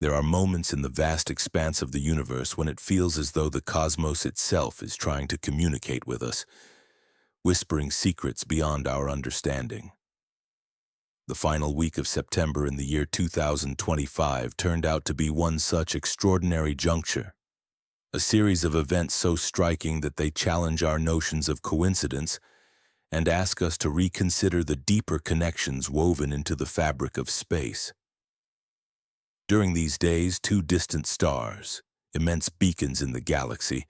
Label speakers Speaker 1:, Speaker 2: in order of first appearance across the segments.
Speaker 1: There are moments in the vast expanse of the universe when it feels as though the cosmos itself is trying to communicate with us, whispering secrets beyond our understanding. The final week of September in the year 2025 turned out to be one such extraordinary juncture, a series of events so striking that they challenge our notions of coincidence and ask us to reconsider the deeper connections woven into the fabric of space. During these days, two distant stars, immense beacons in the galaxy,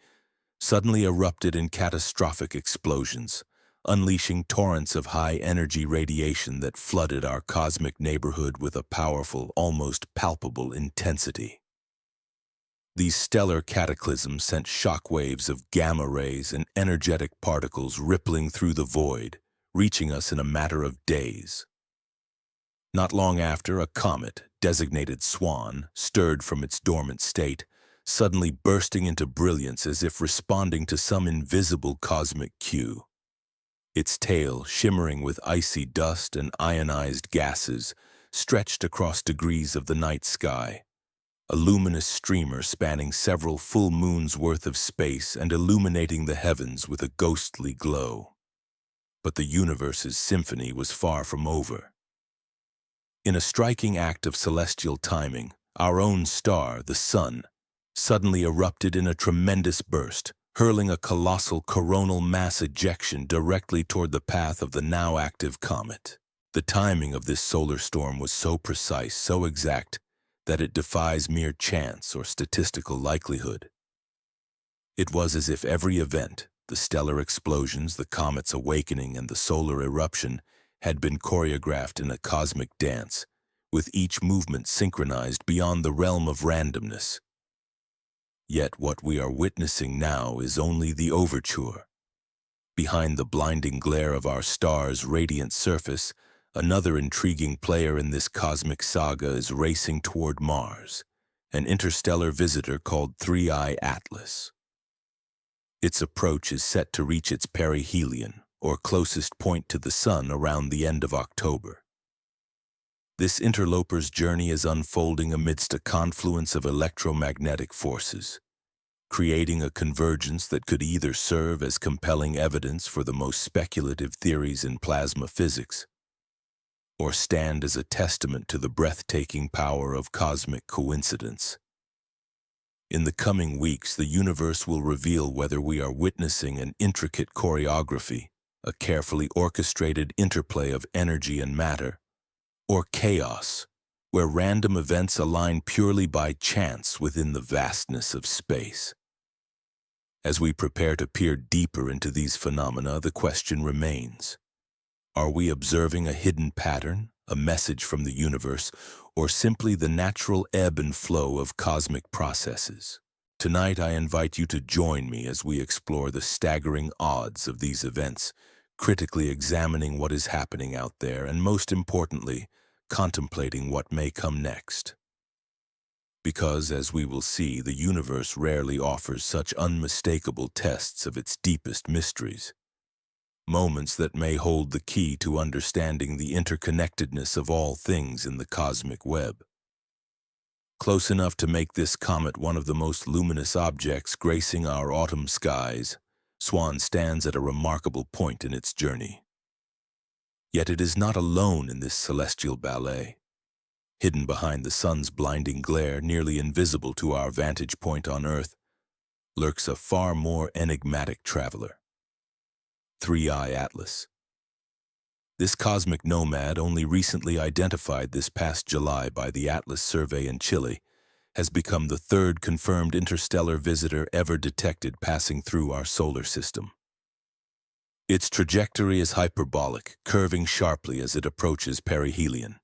Speaker 1: suddenly erupted in catastrophic explosions, unleashing torrents of high-energy radiation that flooded our cosmic neighborhood with a powerful, almost palpable intensity. These stellar cataclysms sent shockwaves of gamma rays and energetic particles rippling through the void, reaching us in a matter of days. Not long after, a comet, designated Swan, stirred from its dormant state, suddenly bursting into brilliance as if responding to some invisible cosmic cue. Its tail, shimmering with icy dust and ionized gases, stretched across degrees of the night sky, a luminous streamer spanning several full moons' worth of space and illuminating the heavens with a ghostly glow. But the universe's symphony was far from over. In a striking act of celestial timing, our own star, the Sun, suddenly erupted in a tremendous burst, hurling a colossal coronal mass ejection directly toward the path of the now active comet. The timing of this solar storm was so precise, so exact, that it defies mere chance or statistical likelihood. It was as if every event, the stellar explosions, the comet's awakening, and the solar eruption, had been choreographed in a cosmic dance, with each movement synchronized beyond the realm of randomness. Yet what we are witnessing now is only the overture. Behind the blinding glare of our star's radiant surface, another intriguing player in this cosmic saga is racing toward Mars, an interstellar visitor called 3I Atlas. Its approach is set to reach its perihelion, or closest point to the Sun, around the end of October. This interloper's journey is unfolding amidst a confluence of electromagnetic forces, creating a convergence that could either serve as compelling evidence for the most speculative theories in plasma physics, or stand as a testament to the breathtaking power of cosmic coincidence. In the coming weeks, the universe will reveal whether we are witnessing an intricate choreography, a carefully orchestrated interplay of energy and matter, or chaos, where random events align purely by chance within the vastness of space. As we prepare to peer deeper into these phenomena, the question remains: are we observing a hidden pattern, a message from the universe, or simply the natural ebb and flow of cosmic processes? Tonight, I invite you to join me as we explore the staggering odds of these events, critically examining what is happening out there, and most importantly, contemplating what may come next. Because, as we will see, the universe rarely offers such unmistakable tests of its deepest mysteries, moments that may hold the key to understanding the interconnectedness of all things in the cosmic web. Close enough to make this comet one of the most luminous objects gracing our autumn skies, Swan stands at a remarkable point in its journey. Yet it is not alone in this celestial ballet. Hidden behind the sun's blinding glare, nearly invisible to our vantage point on Earth, lurks a far more enigmatic traveler, 3I Atlas. This cosmic nomad, only recently identified this past July by the Atlas survey in Chile, has become the third confirmed interstellar visitor ever detected passing through our solar system. Its trajectory is hyperbolic, curving sharply as it approaches perihelion,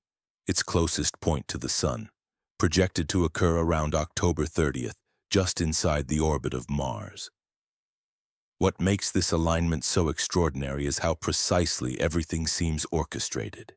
Speaker 1: its closest point to the Sun, projected to occur around October 30th, just inside the orbit of Mars. What makes this alignment so extraordinary is how precisely everything seems orchestrated.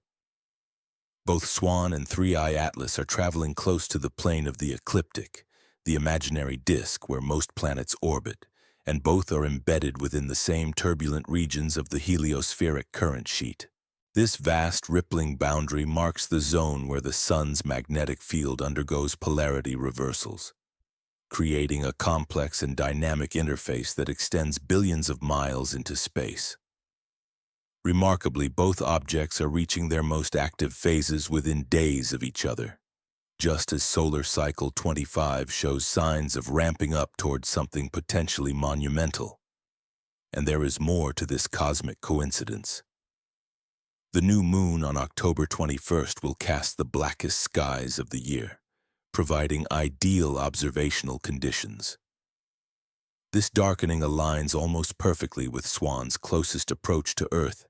Speaker 1: Both Swan and 3I Atlas are traveling close to the plane of the ecliptic, the imaginary disk where most planets orbit, and both are embedded within the same turbulent regions of the heliospheric current sheet. This vast rippling boundary marks the zone where the sun's magnetic field undergoes polarity reversals, creating a complex and dynamic interface that extends billions of miles into space. Remarkably, both objects are reaching their most active phases within days of each other, just as solar cycle 25 shows signs of ramping up towards something potentially monumental. And there is more to this cosmic coincidence. The new moon on October 21st will cast the blackest skies of the year, providing ideal observational conditions. This darkening aligns almost perfectly with Swan's closest approach to Earth,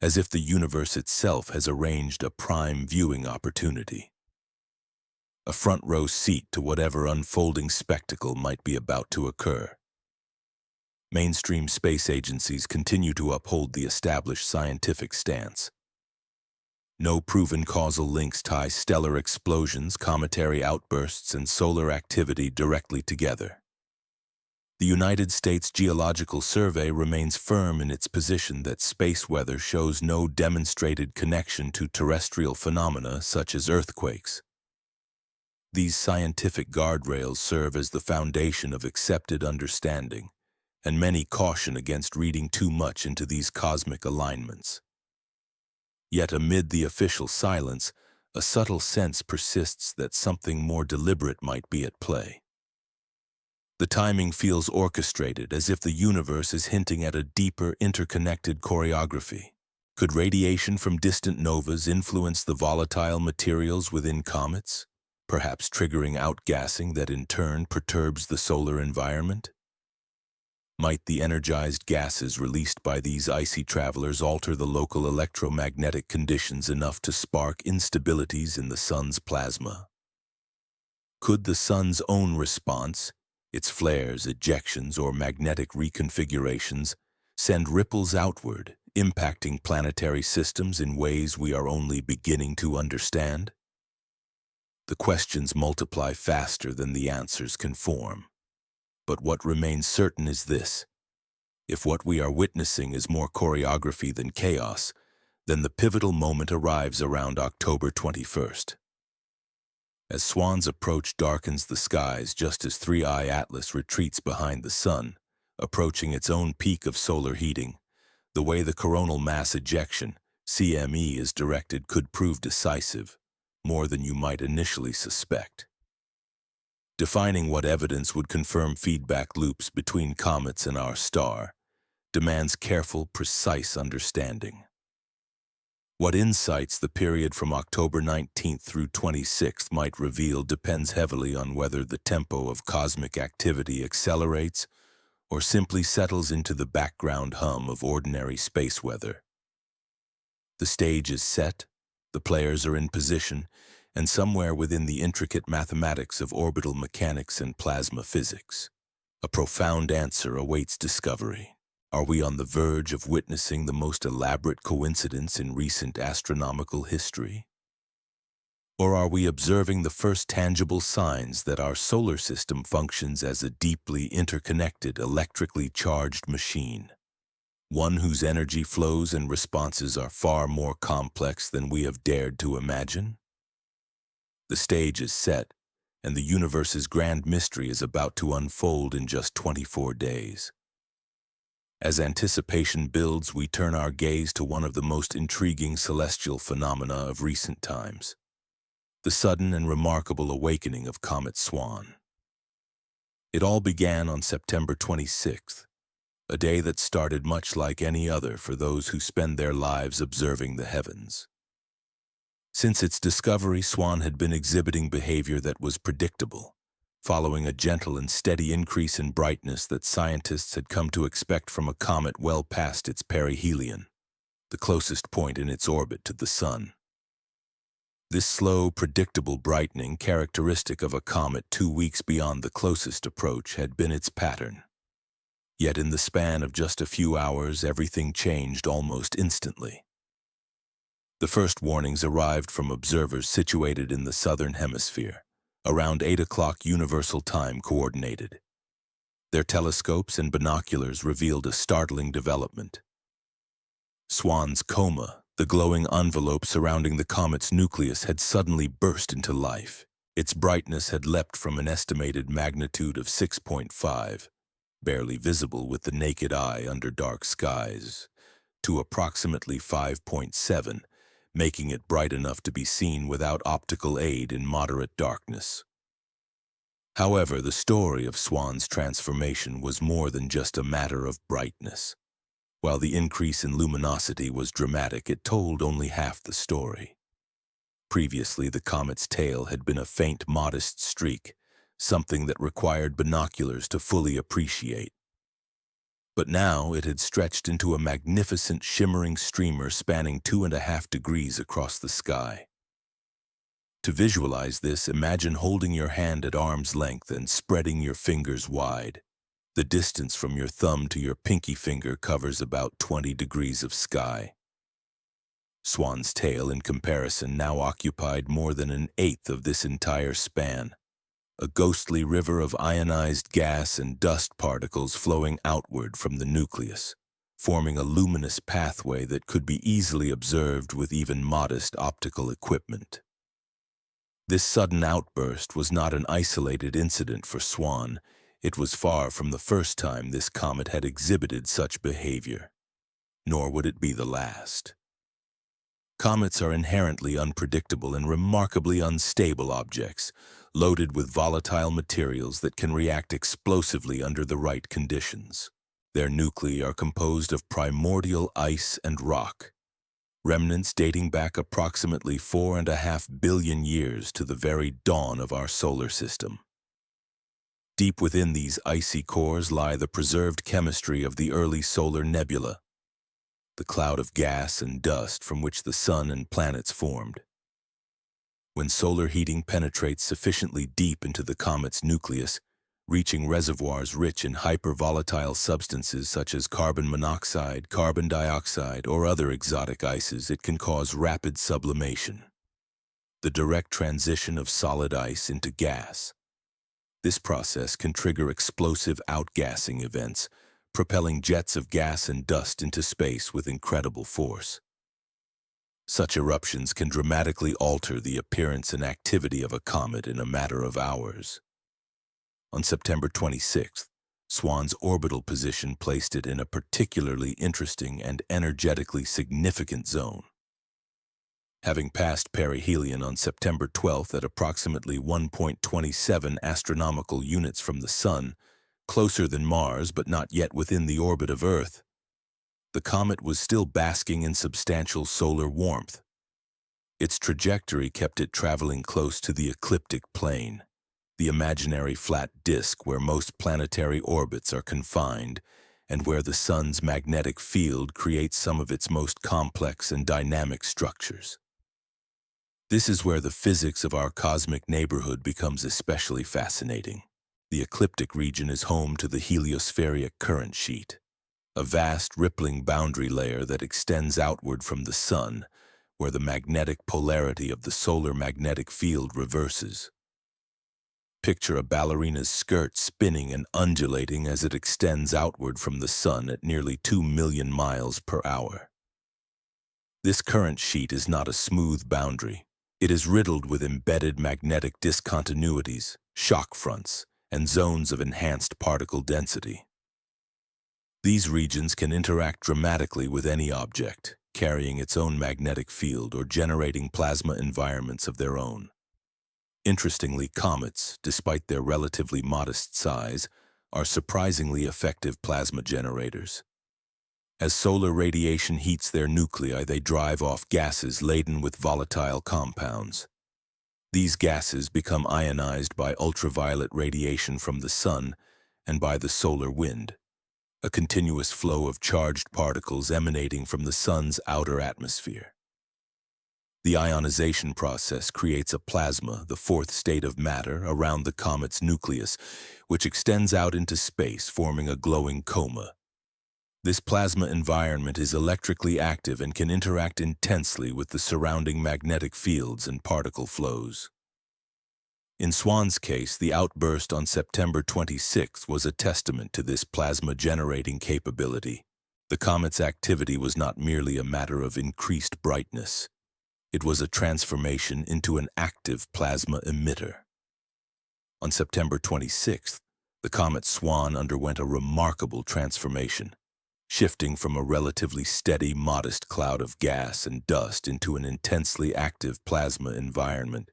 Speaker 1: as if the universe itself has arranged a prime viewing opportunity. A front-row seat to whatever unfolding spectacle might be about to occur. Mainstream space agencies continue to uphold the established scientific stance. No proven causal links tie stellar explosions, cometary outbursts, and solar activity directly together. The United States Geological Survey remains firm in its position that space weather shows no demonstrated connection to terrestrial phenomena such as earthquakes. These scientific guardrails serve as the foundation of accepted understanding, and many caution against reading too much into these cosmic alignments. Yet amid the official silence, a subtle sense persists that something more deliberate might be at play. The timing feels orchestrated, as if the universe is hinting at a deeper, interconnected choreography. Could radiation from distant novas influence the volatile materials within comets, perhaps triggering outgassing that in turn perturbs the solar environment? Might the energized gases released by these icy travelers alter the local electromagnetic conditions enough to spark instabilities in the sun's plasma? Could the sun's own response, its flares, ejections, or magnetic reconfigurations, send ripples outward, impacting planetary systems in ways we are only beginning to understand? The questions multiply faster than the answers can form. But what remains certain is this: if what we are witnessing is more choreography than chaos, then the pivotal moment arrives around October 21st. As Swan's approach darkens the skies just as 3I Atlas retreats behind the sun, approaching its own peak of solar heating, the way the coronal mass ejection, CME, is directed could prove decisive, more than you might initially suspect. Defining what evidence would confirm feedback loops between comets and our star demands careful, precise understanding. What insights the period from October 19th through 26th might reveal depends heavily on whether the tempo of cosmic activity accelerates or simply settles into the background hum of ordinary space weather. The stage is set, the players are in position, and somewhere within the intricate mathematics of orbital mechanics and plasma physics, a profound answer awaits discovery. Are we on the verge of witnessing the most elaborate coincidence in recent astronomical history? Or are we observing the first tangible signs that our solar system functions as a deeply interconnected, electrically charged machine, one whose energy flows and responses are far more complex than we have dared to imagine? The stage is set, and the universe's grand mystery is about to unfold in just 24 days. As anticipation builds, we turn our gaze to one of the most intriguing celestial phenomena of recent times: the sudden and remarkable awakening of Comet Swan. It all began on September 26th, a day that started much like any other for those who spend their lives observing the heavens. Since its discovery, Swan had been exhibiting behavior that was predictable, following a gentle and steady increase in brightness that scientists had come to expect from a comet well past its perihelion, the closest point in its orbit to the Sun. This slow, predictable brightening, characteristic of a comet 2 weeks beyond the closest approach, had been its pattern. Yet in the span of just a few hours, everything changed almost instantly. The first warnings arrived from observers situated in the southern hemisphere, around 8 o'clock Universal Time Coordinated. Their telescopes and binoculars revealed a startling development. Swan's coma, The glowing envelope surrounding the comet's nucleus had suddenly burst into life. Its brightness had leapt from an estimated magnitude of 6.5, barely visible with the naked eye under dark skies, to approximately 5.7, making it bright enough to be seen without optical aid in moderate darkness. However, the story of Swan's transformation was more than just a matter of brightness. While the increase in luminosity was dramatic, it told only half the story. Previously, the comet's tail had been a faint, modest streak, something that required binoculars to fully appreciate. But now it had stretched into a magnificent, shimmering streamer spanning 2.5 degrees across the sky. To visualize this, imagine holding your hand at arm's length and spreading your fingers wide. The distance from your thumb to your pinky finger covers about 20 degrees of sky. Swan's tail, in comparison, now occupied more than an eighth of this entire span. A ghostly river of ionized gas and dust particles flowing outward from the nucleus, forming a luminous pathway that could be easily observed with even modest optical equipment. This sudden outburst was not an isolated incident for Swan. It was far from the first time this comet had exhibited such behavior. Nor would it be the last. Comets are inherently unpredictable and remarkably unstable objects, loaded with volatile materials that can react explosively under the right conditions. Their nuclei are composed of primordial ice and rock, remnants dating back approximately 4.5 billion years to the very dawn of our solar system. Deep within these icy cores lie the preserved chemistry of the early solar nebula, the cloud of gas and dust from which the sun and planets formed. When solar heating penetrates sufficiently deep into the comet's nucleus, reaching reservoirs rich in hypervolatile substances such as carbon monoxide, carbon dioxide, or other exotic ices, it can cause rapid sublimation, the direct transition of solid ice into gas. This process can trigger explosive outgassing events, propelling jets of gas and dust into space with incredible force. Such eruptions can dramatically alter the appearance and activity of a comet in a matter of hours. On September 26th, Swan's orbital position placed it in a particularly interesting and energetically significant zone. Having passed perihelion on September 12th at approximately 1.27 astronomical units from the Sun, closer than Mars but not yet within the orbit of Earth, the comet was still basking in substantial solar warmth. Its trajectory kept it traveling close to the ecliptic plane, the imaginary flat disk where most planetary orbits are confined and where the Sun's magnetic field creates some of its most complex and dynamic structures. This is where the physics of our cosmic neighborhood becomes especially fascinating. The ecliptic region is home to the heliospheric current sheet, a vast rippling boundary layer that extends outward from the Sun, where the magnetic polarity of the solar magnetic field reverses. Picture a ballerina's skirt spinning and undulating as it extends outward from the Sun at nearly 2 million miles per hour. This current sheet is not a smooth boundary. It is riddled with embedded magnetic discontinuities, shock fronts, and zones of enhanced particle density. These regions can interact dramatically with any object, carrying its own magnetic field or generating plasma environments of their own. Interestingly, comets, despite their relatively modest size, are surprisingly effective plasma generators. As solar radiation heats their nuclei, they drive off gases laden with volatile compounds. These gases become ionized by ultraviolet radiation from the Sun and by the solar wind, a continuous flow of charged particles emanating from the Sun's outer atmosphere. The ionization process creates a plasma, the fourth state of matter, around the comet's nucleus, which extends out into space, forming a glowing coma. This plasma environment is electrically active and can interact intensely with the surrounding magnetic fields and particle flows. In Swan's case, the outburst on September 26th was a testament to this plasma-generating capability. The comet's activity was not merely a matter of increased brightness. It was a transformation into an active plasma emitter. On September 26th, the comet Swan underwent a remarkable transformation, shifting from a relatively steady, modest cloud of gas and dust into an intensely active plasma environment,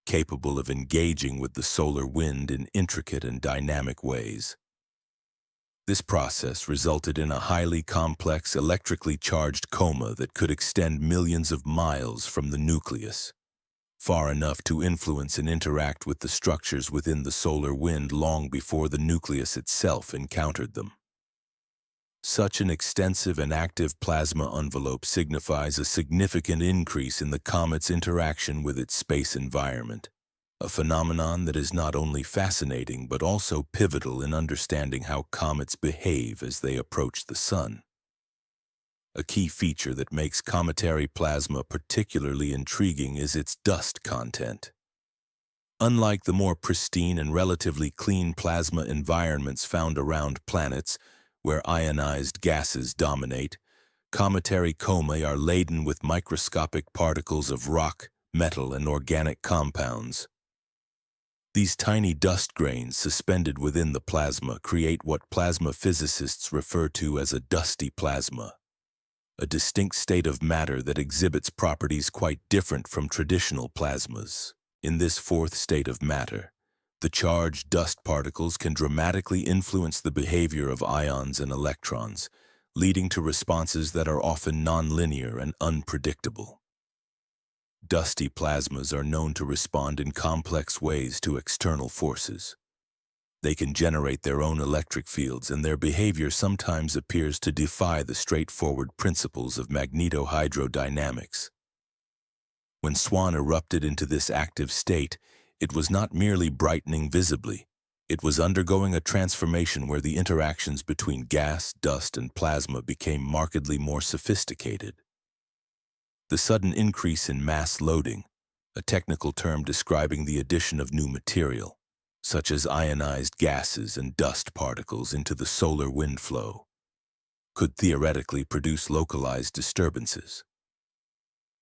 Speaker 1: capable of engaging with the solar wind in intricate and dynamic ways. This process resulted in a highly complex, electrically charged coma that could extend millions of miles from the nucleus, far enough to influence and interact with the structures within the solar wind long before the nucleus itself encountered them. Such an extensive and active plasma envelope signifies a significant increase in the comet's interaction with its space environment, a phenomenon that is not only fascinating but also pivotal in understanding how comets behave as they approach the Sun. A key feature that makes cometary plasma particularly intriguing is its dust content. Unlike the more pristine and relatively clean plasma environments found around planets, where ionized gases dominate, cometary comae are laden with microscopic particles of rock, metal, and organic compounds. These tiny dust grains suspended within the plasma create what plasma physicists refer to as a dusty plasma, a distinct state of matter that exhibits properties quite different from traditional plasmas. In this fourth state of matter, the charged dust particles can dramatically influence the behavior of ions and electrons, leading to responses that are often nonlinear and unpredictable. Dusty plasmas are known to respond in complex ways to external forces. They can generate their own electric fields, and their behavior sometimes appears to defy the straightforward principles of magnetohydrodynamics. When Swan erupted into this active state, it was not merely brightening visibly. It was undergoing a transformation where the interactions between gas, dust, and plasma became markedly more sophisticated. The sudden increase in mass loading, a technical term describing the addition of new material, such as ionized gases and dust particles into the solar wind flow, could theoretically produce localized disturbances.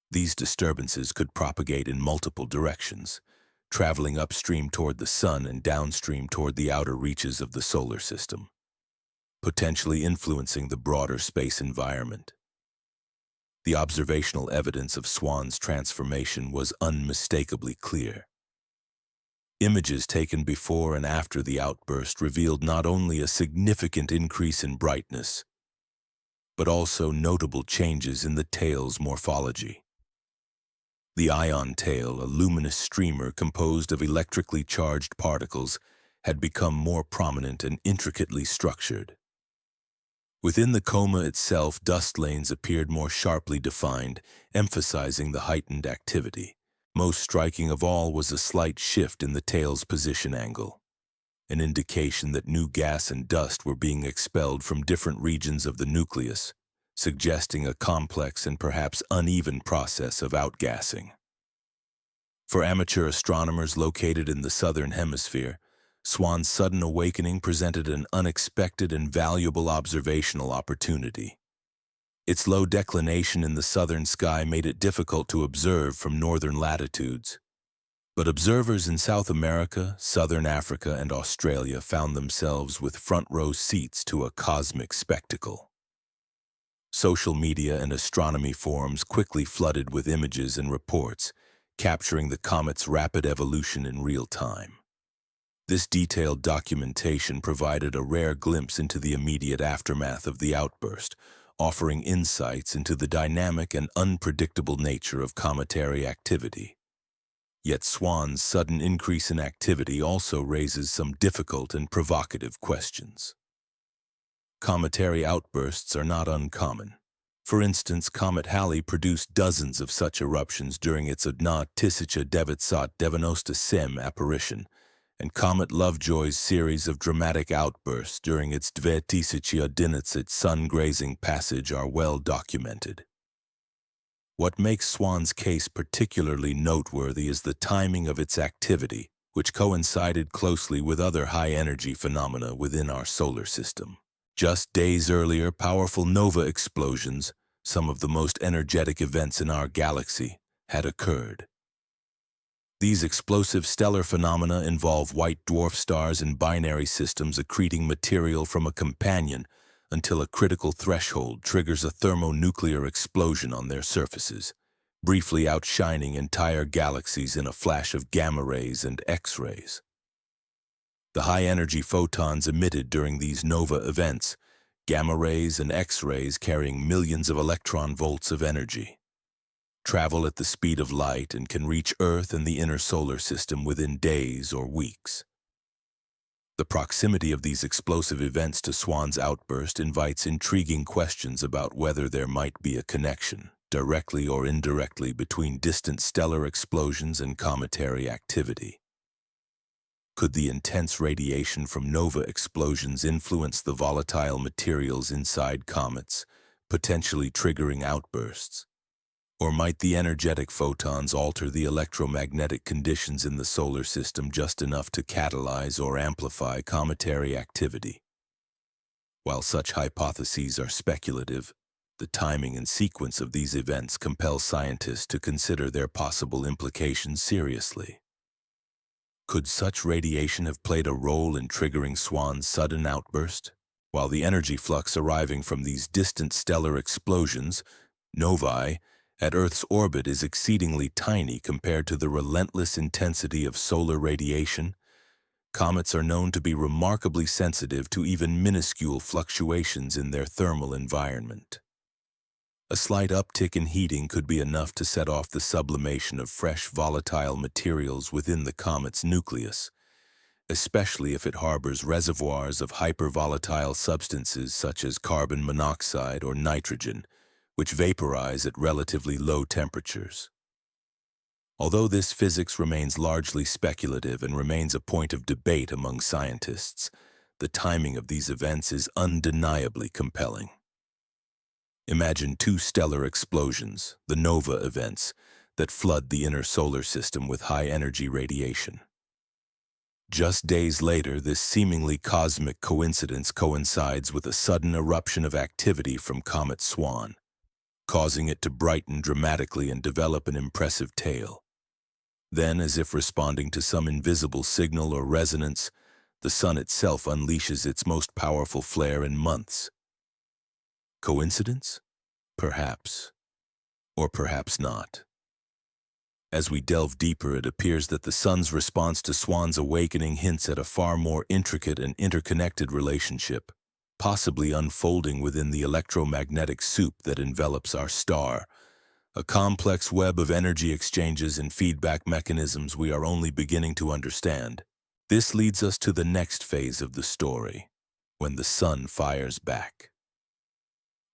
Speaker 1: These disturbances could propagate in multiple directions, traveling upstream toward the Sun and downstream toward the outer reaches of the solar system, potentially influencing the broader space environment. The observational evidence of Swan's transformation was unmistakably clear. Images taken before and after the outburst revealed not only a significant increase in brightness, but also notable changes in the tail's morphology. The ion tail, a luminous streamer composed of electrically charged particles, had become more prominent and intricately structured. Within the coma itself, dust lanes appeared more sharply defined, emphasizing the heightened activity. Most striking of all was a slight shift in the tail's position angle, an indication that new gas and dust were being expelled from different regions of the nucleus, suggesting a complex and perhaps uneven process of outgassing. For amateur astronomers located in the southern hemisphere, Swan's sudden awakening presented an unexpected and valuable observational opportunity. Its low declination in the southern sky made it difficult to observe from northern latitudes. But observers in South America, southern Africa, and Australia found themselves with front-row seats to a cosmic spectacle. Social media and astronomy forums quickly flooded with images and reports, capturing the comet's rapid evolution in real time. This detailed documentation provided a rare glimpse into the immediate aftermath of the outburst, offering insights into the dynamic and unpredictable nature of cometary activity. Yet Swan's sudden increase in activity also raises some difficult and provocative questions. Cometary outbursts are not uncommon. For instance, Comet Halley produced dozens of such eruptions during its 1997 apparition, and Comet Lovejoy's series of dramatic outbursts during its 2011 sun-grazing passage are well documented. What makes Swan's case particularly noteworthy is the timing of its activity, which coincided closely with other high-energy phenomena within our solar system. Just days earlier, powerful nova explosions, some of the most energetic events in our galaxy, had occurred. These explosive stellar phenomena involve white dwarf stars and binary systems accreting material from a companion until a critical threshold triggers a thermonuclear explosion on their surfaces, briefly outshining entire galaxies in a flash of gamma rays and X-rays. The high-energy photons emitted during these nova events, gamma rays and X-rays carrying millions of electron volts of energy, travel at the speed of light and can reach Earth and the inner solar system within days or weeks. The proximity of these explosive events to Swan's outburst invites intriguing questions about whether there might be a connection, directly or indirectly, between distant stellar explosions and cometary activity. Could the intense radiation from nova explosions influence the volatile materials inside comets, potentially triggering outbursts? Or might the energetic photons alter the electromagnetic conditions in the solar system just enough to catalyze or amplify cometary activity? While such hypotheses are speculative, the timing and sequence of these events compel scientists to consider their possible implications seriously. Could such radiation have played a role in triggering Swan's sudden outburst? While the energy flux arriving from these distant stellar explosions, novae, at Earth's orbit is exceedingly tiny compared to the relentless intensity of solar radiation, comets are known to be remarkably sensitive to even minuscule fluctuations in their thermal environment. A slight uptick in heating could be enough to set off the sublimation of fresh volatile materials within the comet's nucleus, especially if it harbors reservoirs of hypervolatile substances such as carbon monoxide or nitrogen, which vaporize at relatively low temperatures. Although this physics remains largely speculative and remains a point of debate among scientists, the timing of these events is undeniably compelling. Imagine two stellar explosions, the nova events, that flood the inner solar system with high-energy radiation. Just days later, this seemingly cosmic coincidence coincides with a sudden eruption of activity from Comet Swan, causing it to brighten dramatically and develop an impressive tail. Then, as if responding to some invisible signal or resonance, the sun itself unleashes its most powerful flare in months. Coincidence? Perhaps. Or perhaps not. As we delve deeper, it appears that the sun's response to Swan's awakening hints at a far more intricate and interconnected relationship, possibly unfolding within the electromagnetic soup that envelops our star, a complex web of energy exchanges and feedback mechanisms we are only beginning to understand. This leads us to the next phase of the story, when the sun fires back.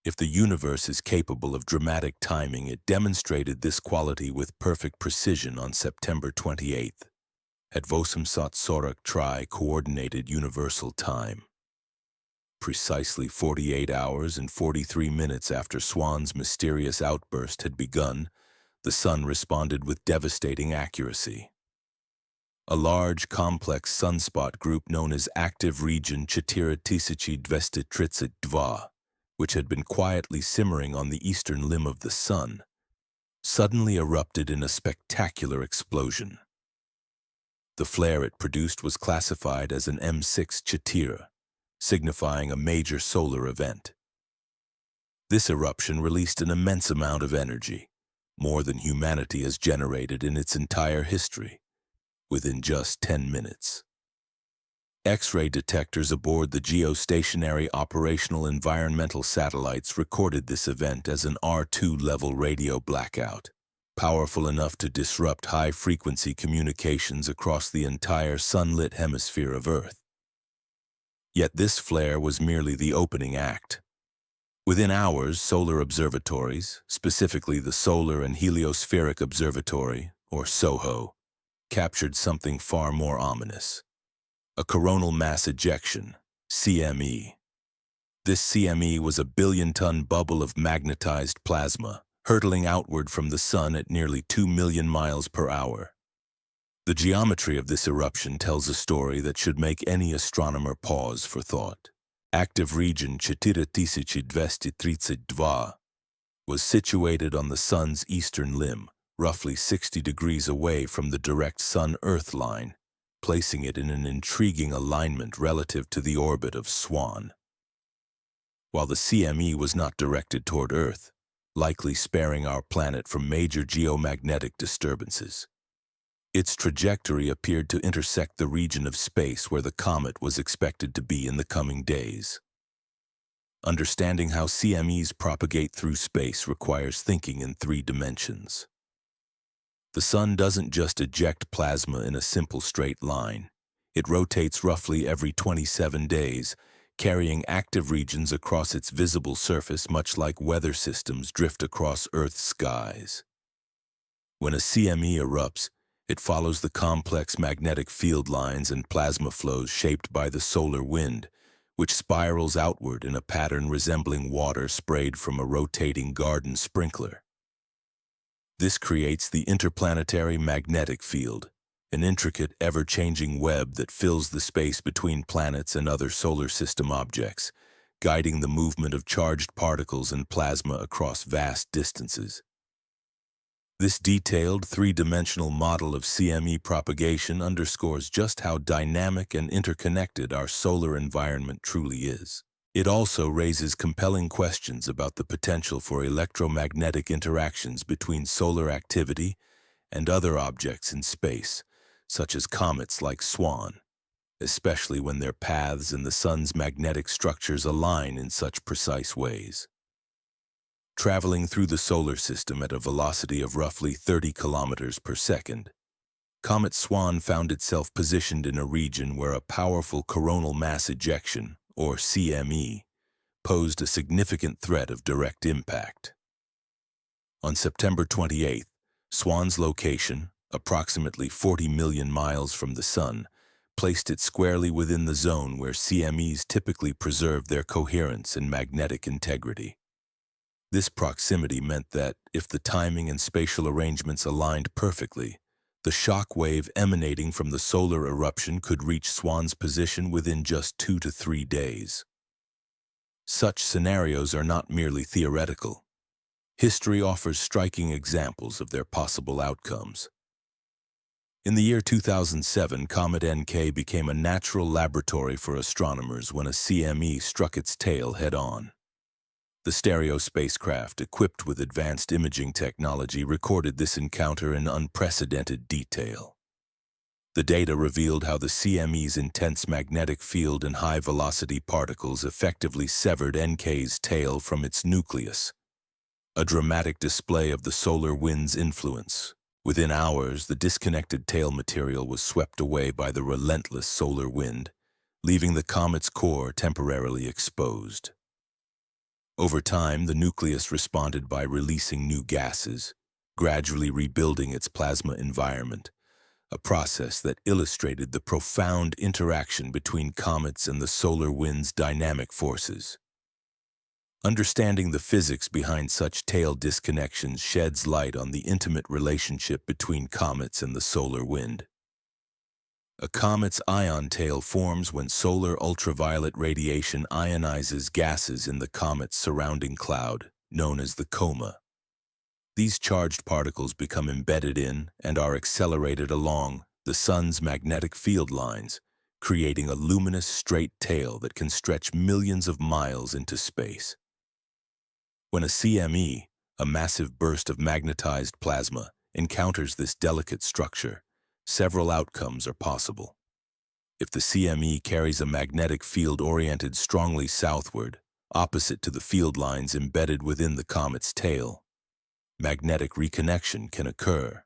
Speaker 1: If the universe is capable of dramatic timing, it demonstrated this quality with perfect precision on September 28th, at Vosamsat Sorak Tri Coordinated Universal Time. Precisely 48 hours and 43 minutes after Swan's mysterious outburst had begun, the sun responded with devastating accuracy. A large, complex sunspot group known as Active Region 4232, which had been quietly simmering on the eastern limb of the sun, suddenly erupted in a spectacular explosion. The flare it produced was classified as an M6 Chatira, signifying a major solar event. This eruption released an immense amount of energy, more than humanity has generated in its entire history, within just 10 minutes. X-ray detectors aboard the geostationary operational environmental satellites recorded this event as an R2-level radio blackout, powerful enough to disrupt high-frequency communications across the entire sunlit hemisphere of Earth. Yet this flare was merely the opening act. Within hours, solar observatories, specifically the Solar and Heliospheric Observatory, or SOHO, captured something far more ominous. A coronal mass ejection, CME. This CME was a billion-ton bubble of magnetized plasma, hurtling outward from the sun at nearly 2 million miles per hour. The geometry of this eruption tells a story that should make any astronomer pause for thought. Active region 4232 was situated on the Sun's eastern limb, roughly 60 degrees away from the direct Sun-Earth line, placing it in an intriguing alignment relative to the orbit of Swan. While the CME was not directed toward Earth, likely sparing our planet from major geomagnetic disturbances, its trajectory appeared to intersect the region of space where the comet was expected to be in the coming days. Understanding how CMEs propagate through space requires thinking in 3 dimensions. The Sun doesn't just eject plasma in a simple straight line. It rotates roughly every 27 days, carrying active regions across its visible surface much like weather systems drift across Earth's skies. When a CME erupts, it follows the complex magnetic field lines and plasma flows shaped by the solar wind, which spirals outward in a pattern resembling water sprayed from a rotating garden sprinkler. This creates the interplanetary magnetic field, an intricate, ever-changing web that fills the space between planets and other solar system objects, guiding the movement of charged particles and plasma across vast distances. This detailed, 3-dimensional model of CME propagation underscores just how dynamic and interconnected our solar environment truly is. It also raises compelling questions about the potential for electromagnetic interactions between solar activity and other objects in space, such as comets like Swan, especially when their paths and the Sun's magnetic structures align in such precise ways. Traveling through the solar system at a velocity of roughly 30 kilometers per second, Comet Swan found itself positioned in a region where a powerful coronal mass ejection, or CME, posed a significant threat of direct impact. On September 28th, Swan's location, approximately 40 million miles from the Sun, placed it squarely within the zone where CMEs typically preserve their coherence and magnetic integrity. This proximity meant that, if the timing and spatial arrangements aligned perfectly, the shock wave emanating from the solar eruption could reach Swan's position within just 2 to 3 days. Such scenarios are not merely theoretical. History offers striking examples of their possible outcomes. In the year 2007, Comet NK became a natural laboratory for astronomers when a CME struck its tail head-on. The stereo spacecraft, equipped with advanced imaging technology, recorded this encounter in unprecedented detail. The data revealed how the CME's intense magnetic field and high-velocity particles effectively severed NK's tail from its nucleus, a dramatic display of the solar wind's influence. Within hours, the disconnected tail material was swept away by the relentless solar wind, leaving the comet's core temporarily exposed. Over time, the nucleus responded by releasing new gases, gradually rebuilding its plasma environment, a process that illustrated the profound interaction between comets and the solar wind's dynamic forces. Understanding the physics behind such tail disconnections sheds light on the intimate relationship between comets and the solar wind. A comet's ion tail forms when solar ultraviolet radiation ionizes gases in the comet's surrounding cloud, known as the coma. These charged particles become embedded in and are accelerated along the Sun's magnetic field lines, creating a luminous straight tail that can stretch millions of miles into space. When a CME, a massive burst of magnetized plasma, encounters this delicate structure, several outcomes are possible. If the CME carries a magnetic field oriented strongly southward, opposite to the field lines embedded within the comet's tail, magnetic reconnection can occur.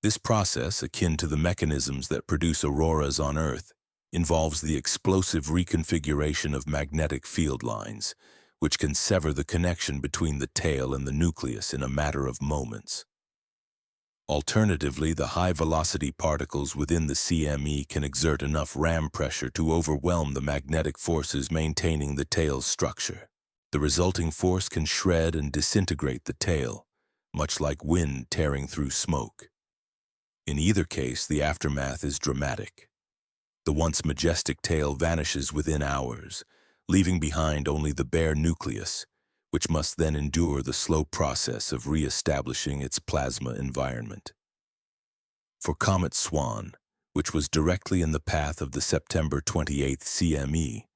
Speaker 1: This process, akin to the mechanisms that produce auroras on Earth, involves the explosive reconfiguration of magnetic field lines, which can sever the connection between the tail and the nucleus in a matter of moments. Alternatively, the high-velocity particles within the CME can exert enough ram pressure to overwhelm the magnetic forces maintaining the tail's structure. The resulting force can shred and disintegrate the tail, much like wind tearing through smoke. In either case, the aftermath is dramatic. The once majestic tail vanishes within hours, leaving behind only the bare nucleus, which must then endure the slow process of re-establishing its plasma environment. For Comet Swan, which was directly in the path of the September 28th CME,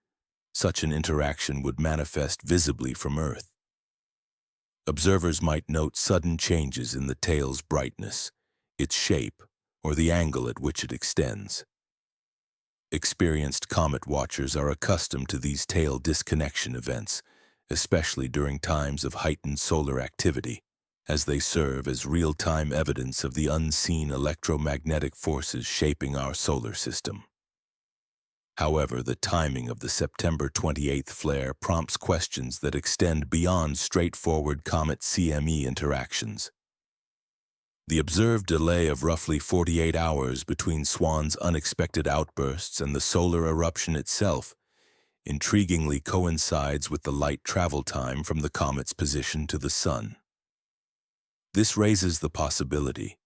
Speaker 1: such an interaction would manifest visibly from Earth. Observers might note sudden changes in the tail's brightness, its shape, or the angle at which it extends. Experienced comet watchers are accustomed to these tail disconnection events, especially during times of heightened solar activity, as they serve as real-time evidence of the unseen electromagnetic forces shaping our solar system. However, the timing of the September 28th flare prompts questions that extend beyond straightforward comet CME interactions. The observed delay of roughly 48 hours between Swan's unexpected outbursts and the solar eruption itself intriguingly coincides with the light travel time from the comet's position to the Sun. This raises the possibility: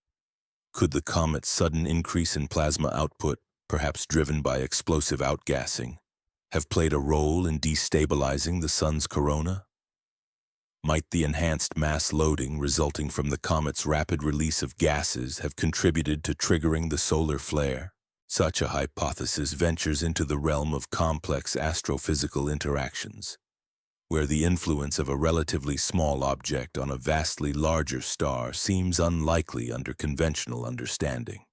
Speaker 1: could the comet's sudden increase in plasma output, perhaps driven by explosive outgassing, have played a role in destabilizing the Sun's corona? Might the enhanced mass loading resulting from the comet's rapid release of gases have contributed to triggering the solar flare? Such a hypothesis ventures into the realm of complex astrophysical interactions, where the influence of a relatively small object on a vastly larger star seems unlikely under conventional understanding.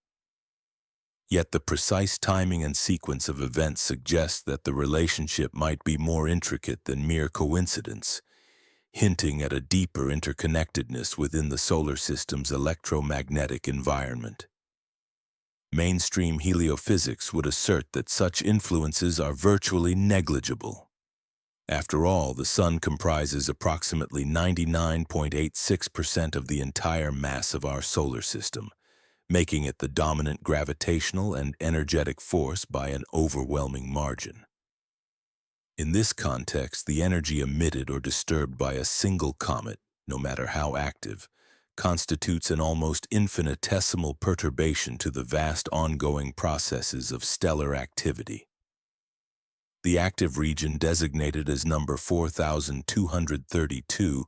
Speaker 1: Yet the precise timing and sequence of events suggest that the relationship might be more intricate than mere coincidence, hinting at a deeper interconnectedness within the solar system's electromagnetic environment. Mainstream heliophysics would assert that such influences are virtually negligible. After all, the Sun comprises approximately 99.86% of the entire mass of our solar system, making it the dominant gravitational and energetic force by an overwhelming margin. In this context, the energy emitted or disturbed by a single comet, no matter how active, constitutes an almost infinitesimal perturbation to the vast ongoing processes of stellar activity. The active region, designated as number 4232,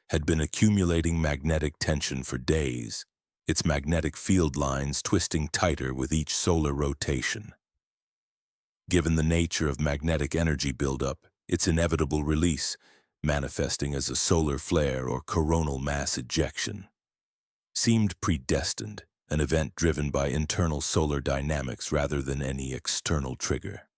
Speaker 1: had been accumulating magnetic tension for days, its magnetic field lines twisting tighter with each solar rotation. Given the nature of magnetic energy buildup, its inevitable release, manifesting as a solar flare or coronal mass ejection, seemed predestined, an event driven by internal solar dynamics rather than any external trigger.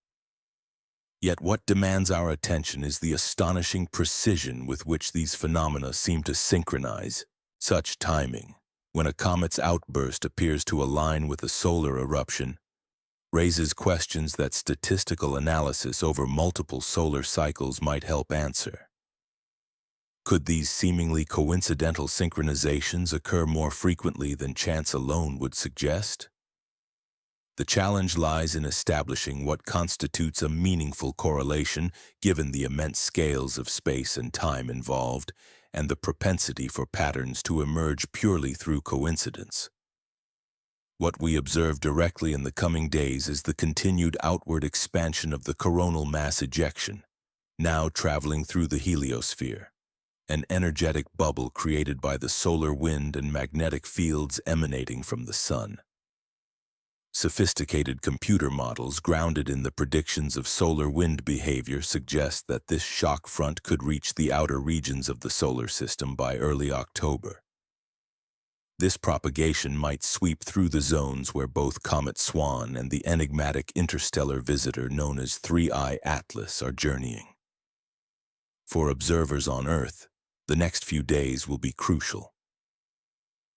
Speaker 1: Yet what demands our attention is the astonishing precision with which these phenomena seem to synchronize. Such timing, when a comet's outburst appears to align with a solar eruption, raises questions that statistical analysis over multiple solar cycles might help answer. Could these seemingly coincidental synchronizations occur more frequently than chance alone would suggest? The challenge lies in establishing what constitutes a meaningful correlation given the immense scales of space and time involved and the propensity for patterns to emerge purely through coincidence. What we observe directly in the coming days is the continued outward expansion of the coronal mass ejection, now traveling through the heliosphere, an energetic bubble created by the solar wind and magnetic fields emanating from the Sun. Sophisticated computer models grounded in the predictions of solar wind behavior suggest that this shock front could reach the outer regions of the solar system by early October. This propagation might sweep through the zones where both Comet Swan and the enigmatic interstellar visitor known as 3I Atlas are journeying. For observers on Earth, the next few days will be crucial.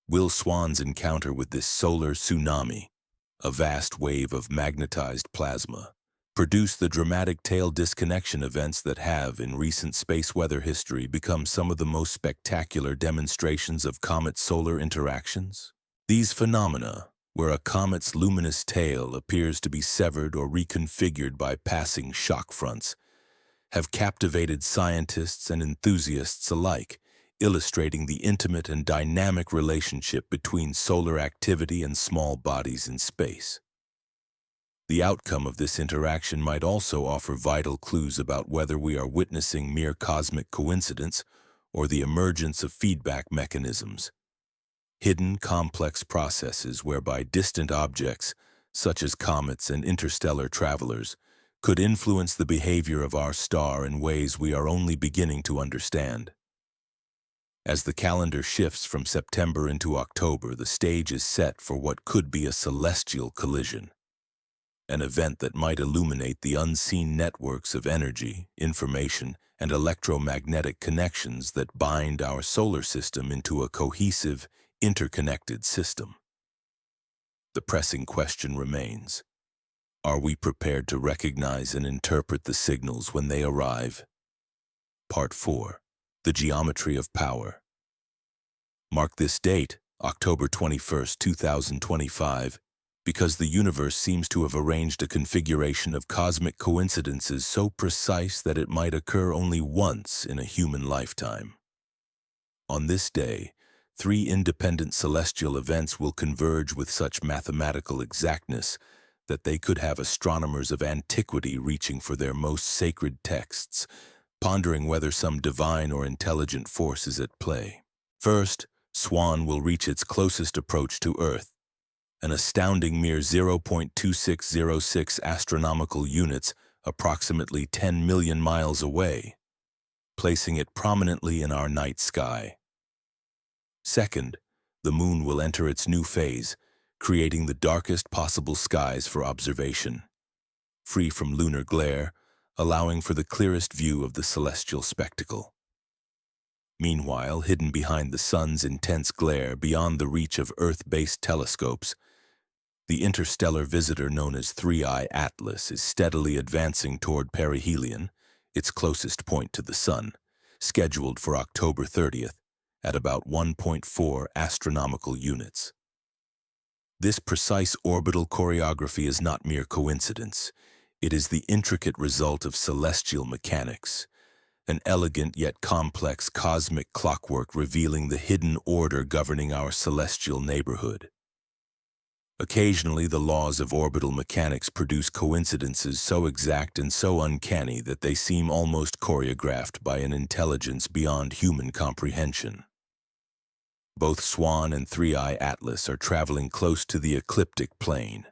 Speaker 1: Will Swan's encounter with this solar tsunami, a vast wave of magnetized plasma, produce the dramatic tail disconnection events that have, in recent space weather history, become some of the most spectacular demonstrations of comet-solar interactions? These phenomena, where a comet's luminous tail appears to be severed or reconfigured by passing shock fronts, have captivated scientists and enthusiasts alike, illustrating the intimate and dynamic relationship between solar activity and small bodies in space. The outcome of this interaction might also offer vital clues about whether we are witnessing mere cosmic coincidence or the emergence of feedback mechanisms, hidden complex processes whereby distant objects, such as comets and interstellar travelers, could influence the behavior of our star in ways we are only beginning to understand. As the calendar shifts from September into October, the stage is set for what could be a celestial collision, an event that might illuminate the unseen networks of energy, information, and electromagnetic connections that bind our solar system into a cohesive, interconnected system. The pressing question remains: are we prepared to recognize and interpret the signals when they arrive? Part 4. The Geometry of Power. Mark this date, October 21st, 2025, because the universe seems to have arranged a configuration of cosmic coincidences so precise that it might occur only once in a human lifetime. On this day, 3 independent celestial events will converge with such mathematical exactness that they could have astronomers of antiquity reaching for their most sacred texts, pondering whether some divine or intelligent force is at play. First, Swan will reach its closest approach to Earth, an astounding mere 0.2606 astronomical units, approximately 10 million miles away, placing it prominently in our night sky. Second, the Moon will enter its new phase, creating the darkest possible skies for observation, free from lunar glare, allowing for the clearest view of the celestial spectacle. Meanwhile, hidden behind the Sun's intense glare beyond the reach of Earth-based telescopes, the interstellar visitor known as 3I Atlas is steadily advancing toward perihelion, its closest point to the Sun, scheduled for October 30th at about 1.4 astronomical units. This precise orbital choreography is not mere coincidence. It is the intricate result of celestial mechanics, an elegant yet complex cosmic clockwork revealing the hidden order governing our celestial neighborhood. Occasionally, the laws of orbital mechanics produce coincidences so exact and so uncanny that they seem almost choreographed by an intelligence beyond human comprehension. Both Swan and 3I Atlas are traveling close to the ecliptic plane,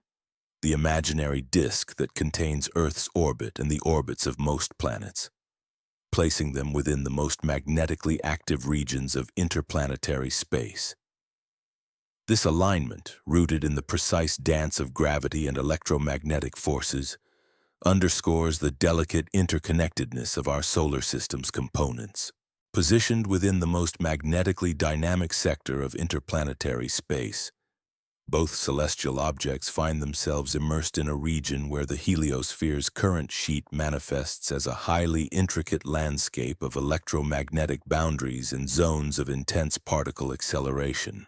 Speaker 1: the imaginary disk that contains Earth's orbit and the orbits of most planets, placing them within the most magnetically active regions of interplanetary space. This alignment, rooted in the precise dance of gravity and electromagnetic forces, underscores the delicate interconnectedness of our solar system's components. Positioned within the most magnetically dynamic sector of interplanetary space, both celestial objects find themselves immersed in a region where the heliosphere's current sheet manifests as a highly intricate landscape of electromagnetic boundaries and zones of intense particle acceleration.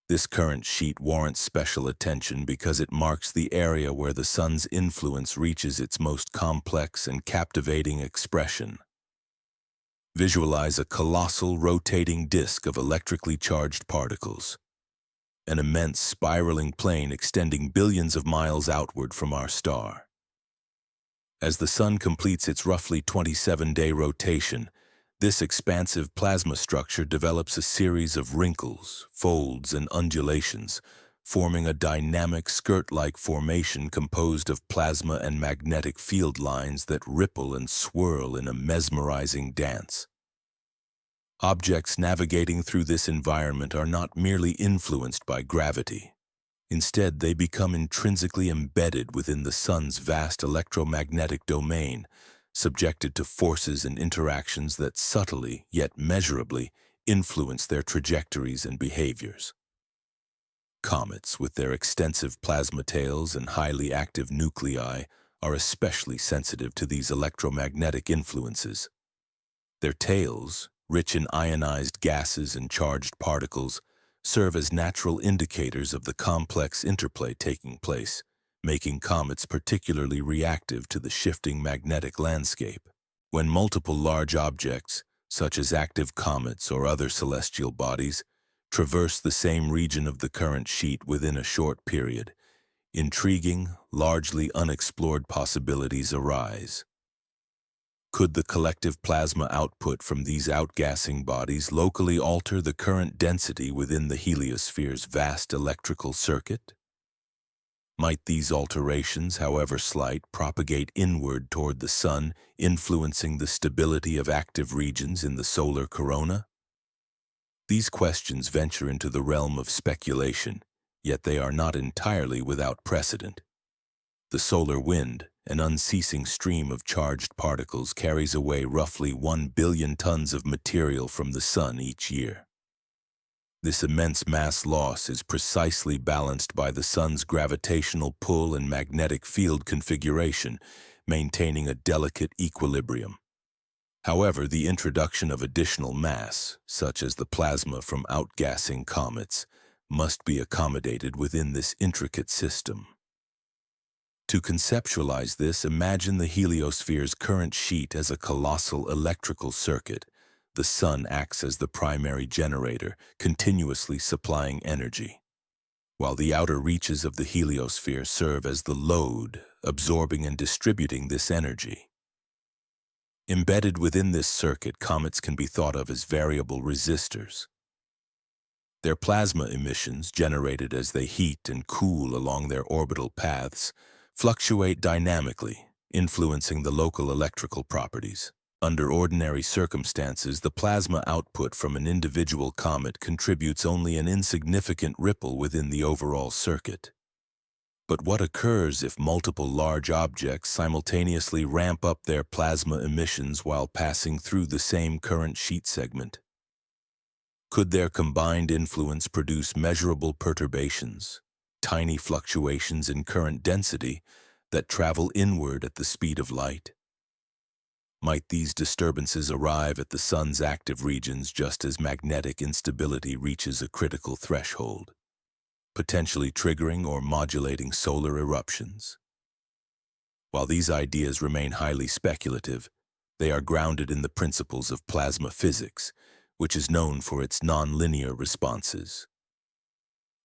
Speaker 1: This current sheet warrants special attention because it marks the area where the Sun's influence reaches its most complex and captivating expression. Visualize a colossal rotating disk of electrically charged particles, an immense spiraling plane extending billions of miles outward from our star. As the Sun completes its roughly 27-day rotation, this expansive plasma structure develops a series of wrinkles, folds, and undulations, forming a dynamic skirt-like formation composed of plasma and magnetic field lines that ripple and swirl in a mesmerizing dance. Objects navigating through this environment are not merely influenced by gravity. Instead, they become intrinsically embedded within the Sun's vast electromagnetic domain, subjected to forces and interactions that subtly, yet measurably, influence their trajectories and behaviors. Comets, with their extensive plasma tails and highly active nuclei, are especially sensitive to these electromagnetic influences. Their tails, rich in ionized gases and charged particles, serve as natural indicators of the complex interplay taking place, making comets particularly reactive to the shifting magnetic landscape. When multiple large objects, such as active comets or other celestial bodies, traverse the same region of the current sheet within a short period, Intriguing, largely unexplored possibilities arise. Could the collective plasma output from these outgassing bodies locally alter the current density within the heliosphere's vast electrical circuit? Might these alterations, however slight, propagate inward toward the Sun, influencing the stability of active regions in the solar corona? These questions venture into the realm of speculation, yet they are not entirely without precedent. The solar wind, an unceasing stream of charged particles, carries away roughly 1 billion tons of material from the Sun each year. This immense mass loss is precisely balanced by the Sun's gravitational pull and magnetic field configuration, maintaining a delicate equilibrium. However, the introduction of additional mass, such as the plasma from outgassing comets, must be accommodated within this intricate system. To conceptualize this, imagine the heliosphere's current sheet as a colossal electrical circuit. The Sun acts as the primary generator, continuously supplying energy, while the outer reaches of the heliosphere serve as the load, absorbing and distributing this energy. Embedded within this circuit, comets can be thought of as variable resistors. Their plasma emissions, generated as they heat and cool along their orbital paths, fluctuate dynamically, influencing the local electrical properties. Under ordinary circumstances, the plasma output from an individual comet contributes only an insignificant ripple within the overall circuit. But what occurs if multiple large objects simultaneously ramp up their plasma emissions while passing through the same current sheet segment? Could their combined influence produce measurable perturbations, tiny fluctuations in current density that travel inward at the speed of light? Might these disturbances arrive at the Sun's active regions just as magnetic instability reaches a critical threshold, potentially triggering or modulating solar eruptions? While these ideas remain highly speculative, they are grounded in the principles of plasma physics, which is known for its nonlinear responses.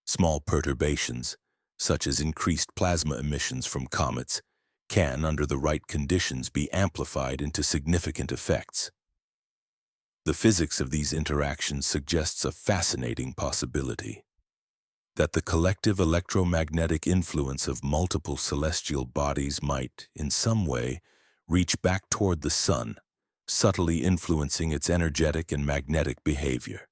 Speaker 1: Small perturbations, such as increased plasma emissions from comets, can, under the right conditions, be amplified into significant effects. The physics of these interactions suggests a fascinating possibility: that the collective electromagnetic influence of multiple celestial bodies might, in some way, reach back toward the Sun, subtly influencing its energetic and magnetic behavior.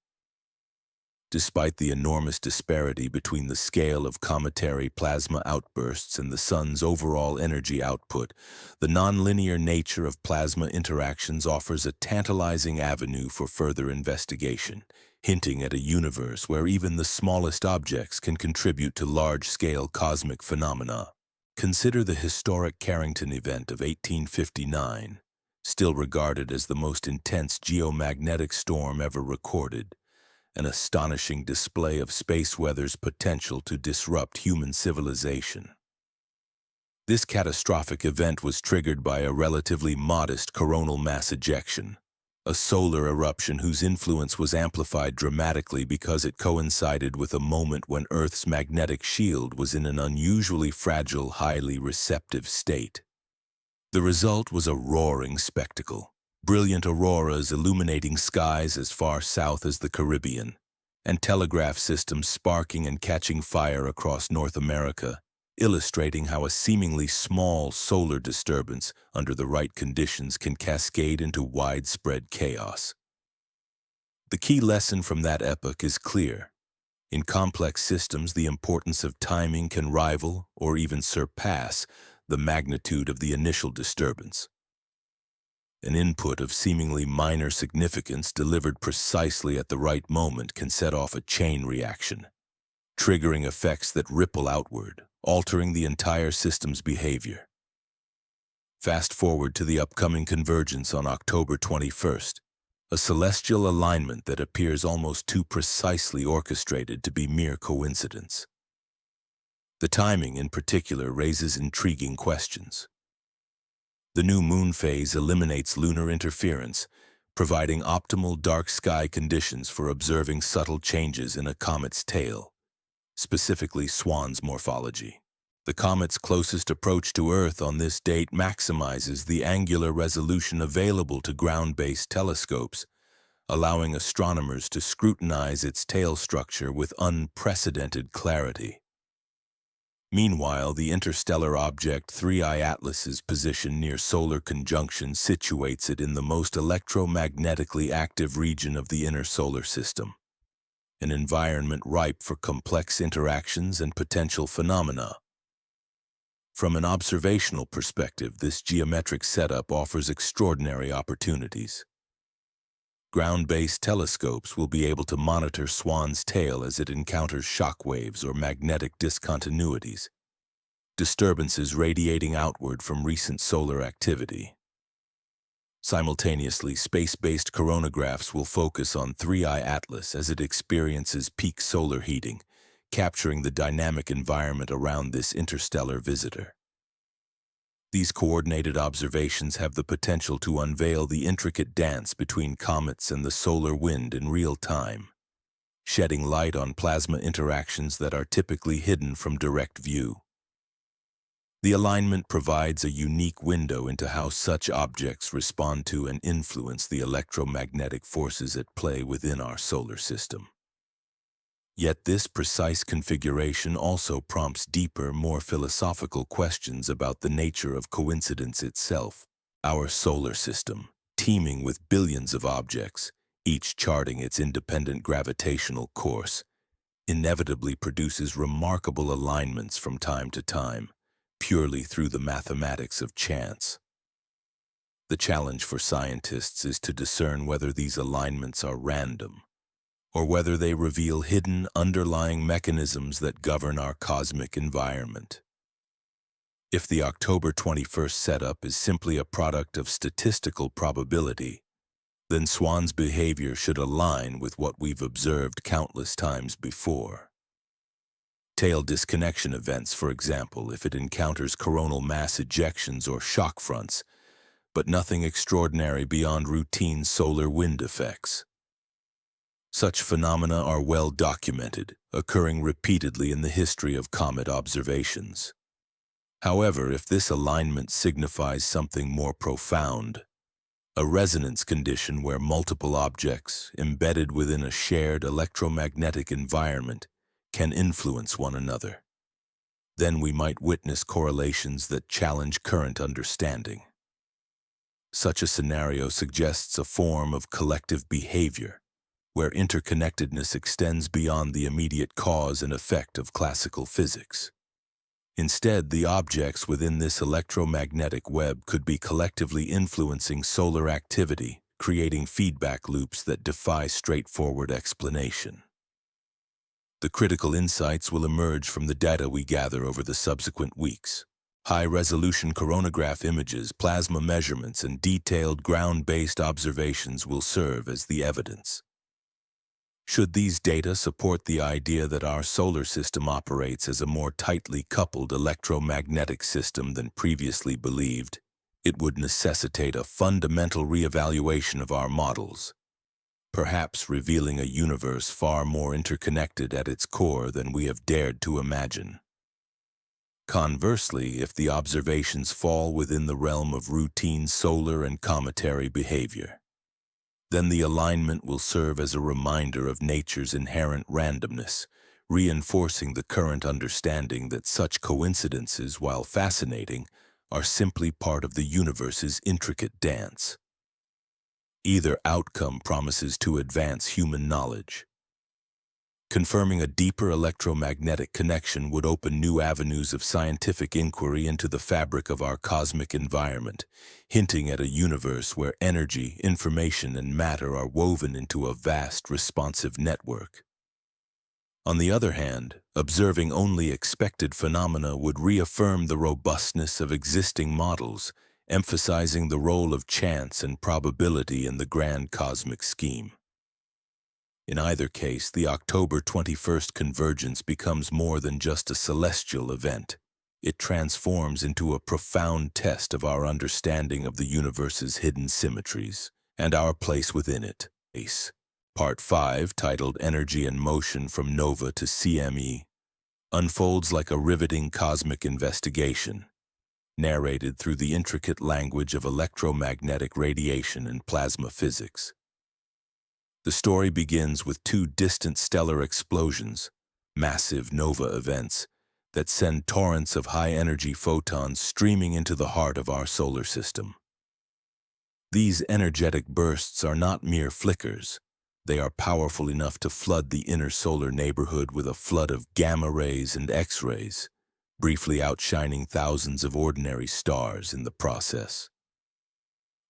Speaker 1: Despite the enormous disparity between the scale of cometary plasma outbursts and the Sun's overall energy output, the nonlinear nature of plasma interactions offers a tantalizing avenue for further investigation, hinting at a universe where even the smallest objects can contribute to large-scale cosmic phenomena. Consider the historic Carrington event of 1859, still regarded as the most intense geomagnetic storm ever recorded, an astonishing display of space weather's potential to disrupt human civilization. This catastrophic event was triggered by a relatively modest coronal mass ejection, a solar eruption whose influence was amplified dramatically because it coincided with a moment when Earth's magnetic shield was in an unusually fragile, highly receptive state. The result was a roaring spectacle: brilliant auroras illuminating skies as far south as the Caribbean, and telegraph systems sparking and catching fire across North America, illustrating how a seemingly small solar disturbance, under the right conditions, can cascade into widespread chaos. The key lesson from that epoch is clear. In complex systems, the importance of timing can rival, or even surpass, the magnitude of the initial disturbance. An input of seemingly minor significance delivered precisely at the right moment can set off a chain reaction, triggering effects that ripple outward, altering the entire system's behavior. Fast forward to the upcoming convergence on October 21st, a celestial alignment that appears almost too precisely orchestrated to be mere coincidence. The timing, in particular, raises intriguing questions. The new moon phase eliminates lunar interference, providing optimal dark sky conditions for observing subtle changes in a comet's tail, specifically Swan's morphology. The comet's closest approach to Earth on this date maximizes the angular resolution available to ground-based telescopes, allowing astronomers to scrutinize its tail structure with unprecedented clarity. Meanwhile, the interstellar object 3I Atlas's position near solar conjunction situates it in the most electromagnetically active region of the inner solar system, an environment ripe for complex interactions and potential phenomena. From an observational perspective, this geometric setup offers extraordinary opportunities. Ground-based telescopes will be able to monitor Swan's tail as it encounters shock waves or magnetic discontinuities, disturbances radiating outward from recent solar activity. Simultaneously, space-based coronagraphs will focus on 3I Atlas as it experiences peak solar heating, capturing the dynamic environment around this interstellar visitor. These coordinated observations have the potential to unveil the intricate dance between comets and the solar wind in real time, shedding light on plasma interactions that are typically hidden from direct view. The alignment provides a unique window into how such objects respond to and influence the electromagnetic forces at play within our solar system. Yet this precise configuration also prompts deeper, more philosophical questions about the nature of coincidence itself. Our solar system, teeming with billions of objects, each charting its independent gravitational course, inevitably produces remarkable alignments from time to time, purely through the mathematics of chance. The challenge for scientists is to discern whether these alignments are random, or whether they reveal hidden underlying mechanisms that govern our cosmic environment. If the October 21st setup is simply a product of statistical probability, then Swan's behavior should align with what we've observed countless times before. Tail disconnection events, for example, if it encounters coronal mass ejections or shock fronts, but nothing extraordinary beyond routine solar wind effects. Such phenomena are well documented, occurring repeatedly in the history of comet observations. However, if this alignment signifies something more profound, a resonance condition where multiple objects, embedded within a shared electromagnetic environment, can influence one another, then we might witness correlations that challenge current understanding. Such a scenario suggests a form of collective behavior, where interconnectedness extends beyond the immediate cause and effect of classical physics. Instead, the objects within this electromagnetic web could be collectively influencing solar activity, creating feedback loops that defy straightforward explanation. The critical insights will emerge from the data we gather over the subsequent weeks. High-resolution coronagraph images, plasma measurements, and detailed ground-based observations will serve as the evidence. Should these data support the idea that our solar system operates as a more tightly coupled electromagnetic system than previously believed, it would necessitate a fundamental reevaluation of our models, perhaps revealing a universe far more interconnected at its core than we have dared to imagine. Conversely, if the observations fall within the realm of routine solar and cometary behavior, then the alignment will serve as a reminder of nature's inherent randomness, reinforcing the current understanding that such coincidences, while fascinating, are simply part of the universe's intricate dance. Either outcome promises to advance human knowledge. Confirming a deeper electromagnetic connection would open new avenues of scientific inquiry into the fabric of our cosmic environment, hinting at a universe where energy, information, and matter are woven into a vast, responsive network. On the other hand, observing only expected phenomena would reaffirm the robustness of existing models, emphasizing the role of chance and probability in the grand cosmic scheme. In either case, the October 21st convergence becomes more than just a celestial event. It transforms into a profound test of our understanding of the universe's hidden symmetries and our place within it. Part 5, titled Energy and Motion from Nova to CME, unfolds like a riveting cosmic investigation, narrated through the intricate language of electromagnetic radiation and plasma physics. The story begins with two distant stellar explosions, massive nova events, that send torrents of high-energy photons streaming into the heart of our solar system. These energetic bursts are not mere flickers. They are powerful enough to flood the inner solar neighborhood with a flood of gamma rays and X-rays, briefly outshining thousands of ordinary stars in the process.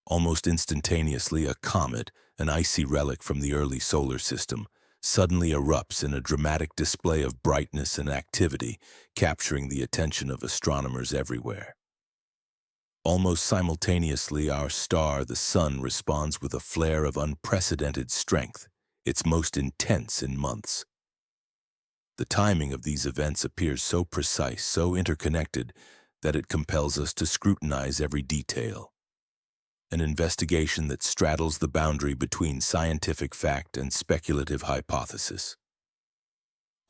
Speaker 1: Almost instantaneously, a comet, an icy relic from the early solar system, suddenly erupts in a dramatic display of brightness and activity, capturing the attention of astronomers everywhere. Almost simultaneously, our star, the Sun, responds with a flare of unprecedented strength, its most intense in months. The timing of these events appears so precise, so interconnected, that it compels us to scrutinize every detail. An investigation that straddles the boundary between scientific fact and speculative hypothesis.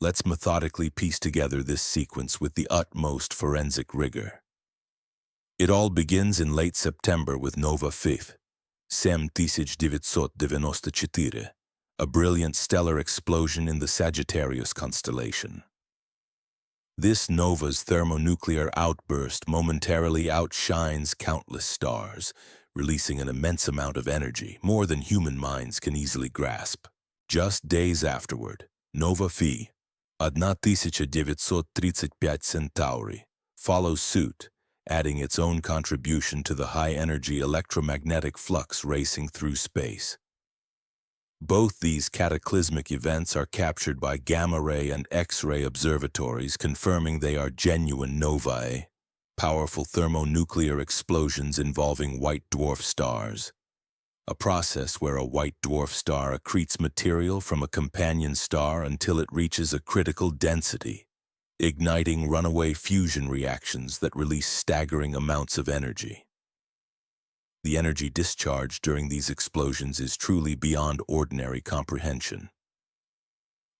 Speaker 1: Let's methodically piece together this sequence with the utmost forensic rigor. It all begins in late September with Nova 5, 7994, a brilliant stellar explosion in the Sagittarius constellation. This nova's thermonuclear outburst momentarily outshines countless stars, releasing an immense amount of energy, more than human minds can easily grasp. Just days afterward, Nova Phi, 1935 Centauri, follows suit, adding its own contribution to the high-energy electromagnetic flux racing through space. Both these cataclysmic events are captured by gamma-ray and X-ray observatories, confirming they are genuine novae, powerful thermonuclear explosions involving white dwarf stars, a process where a white dwarf star accretes material from a companion star until it reaches a critical density, igniting runaway fusion reactions that release staggering amounts of energy. The energy discharged during these explosions is truly beyond ordinary comprehension.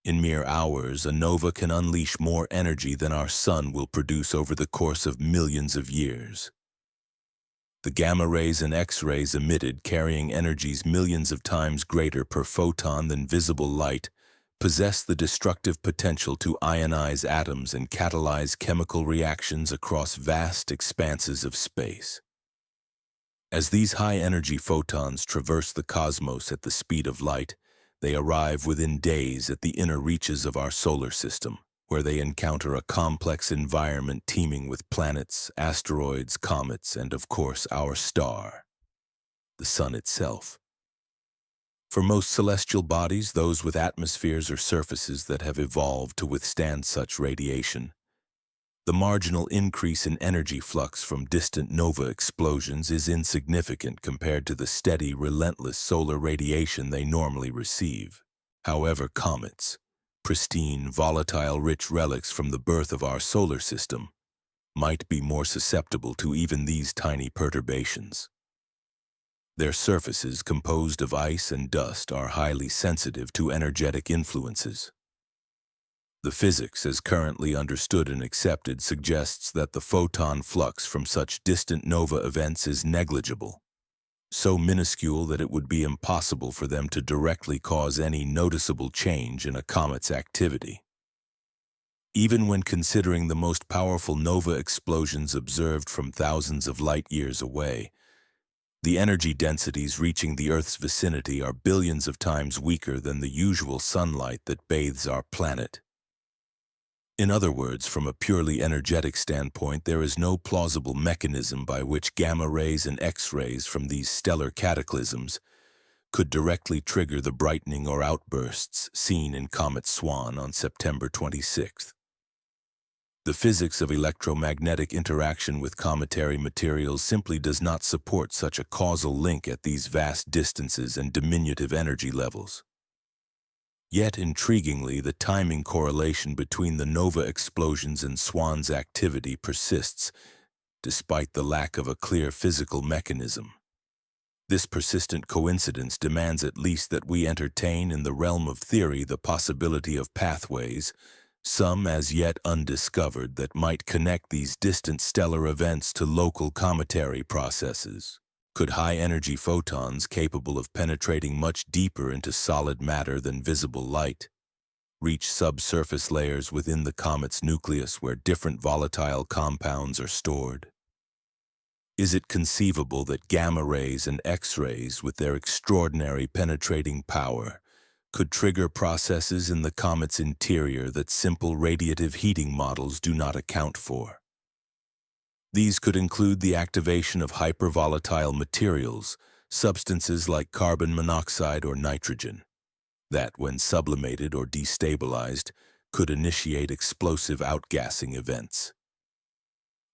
Speaker 1: In mere hours, a nova can unleash more energy than our sun will produce over the course of millions of years. The gamma rays and X-rays emitted, carrying energies millions of times greater per photon than visible light, possess the destructive potential to ionize atoms and catalyze chemical reactions across vast expanses of space. As these high-energy photons traverse the cosmos at the speed of light, they arrive within days at the inner reaches of our solar system, where they encounter a complex environment teeming with planets, asteroids, comets, and of course our star, the Sun itself. For most celestial bodies, those with atmospheres or surfaces that have evolved to withstand such radiation, the marginal increase in energy flux from distant nova explosions is insignificant compared to the steady, relentless solar radiation they normally receive. However, comets, pristine, volatile-rich relics from the birth of our solar system, might be more susceptible to even these tiny perturbations. Their surfaces, composed of ice and dust, are highly sensitive to energetic influences. The physics, as currently understood and accepted, suggests that the photon flux from such distant nova events is negligible, so minuscule that it would be impossible for them to directly cause any noticeable change in a comet's activity. Even when considering the most powerful nova explosions observed from thousands of light-years away, the energy densities reaching the Earth's vicinity are billions of times weaker than the usual sunlight that bathes our planet. In other words, from a purely energetic standpoint, there is no plausible mechanism by which gamma rays and X-rays from these stellar cataclysms could directly trigger the brightening or outbursts seen in Comet Swan on September 26th. The physics of electromagnetic interaction with cometary materials simply does not support such a causal link at these vast distances and diminutive energy levels. Yet, intriguingly, the timing correlation between the nova explosions and Swan's activity persists, despite the lack of a clear physical mechanism. This persistent coincidence demands at least that we entertain in the realm of theory the possibility of pathways, some as yet undiscovered that might connect these distant stellar events to local cometary processes. Could high-energy photons capable of penetrating much deeper into solid matter than visible light reach subsurface layers within the comet's nucleus where different volatile compounds are stored? Is it conceivable that gamma rays and X-rays, with their extraordinary penetrating power, could trigger processes in the comet's interior that simple radiative heating models do not account for? These could include the activation of hypervolatile materials, substances like carbon monoxide or nitrogen, that, when sublimated or destabilized, could initiate explosive outgassing events.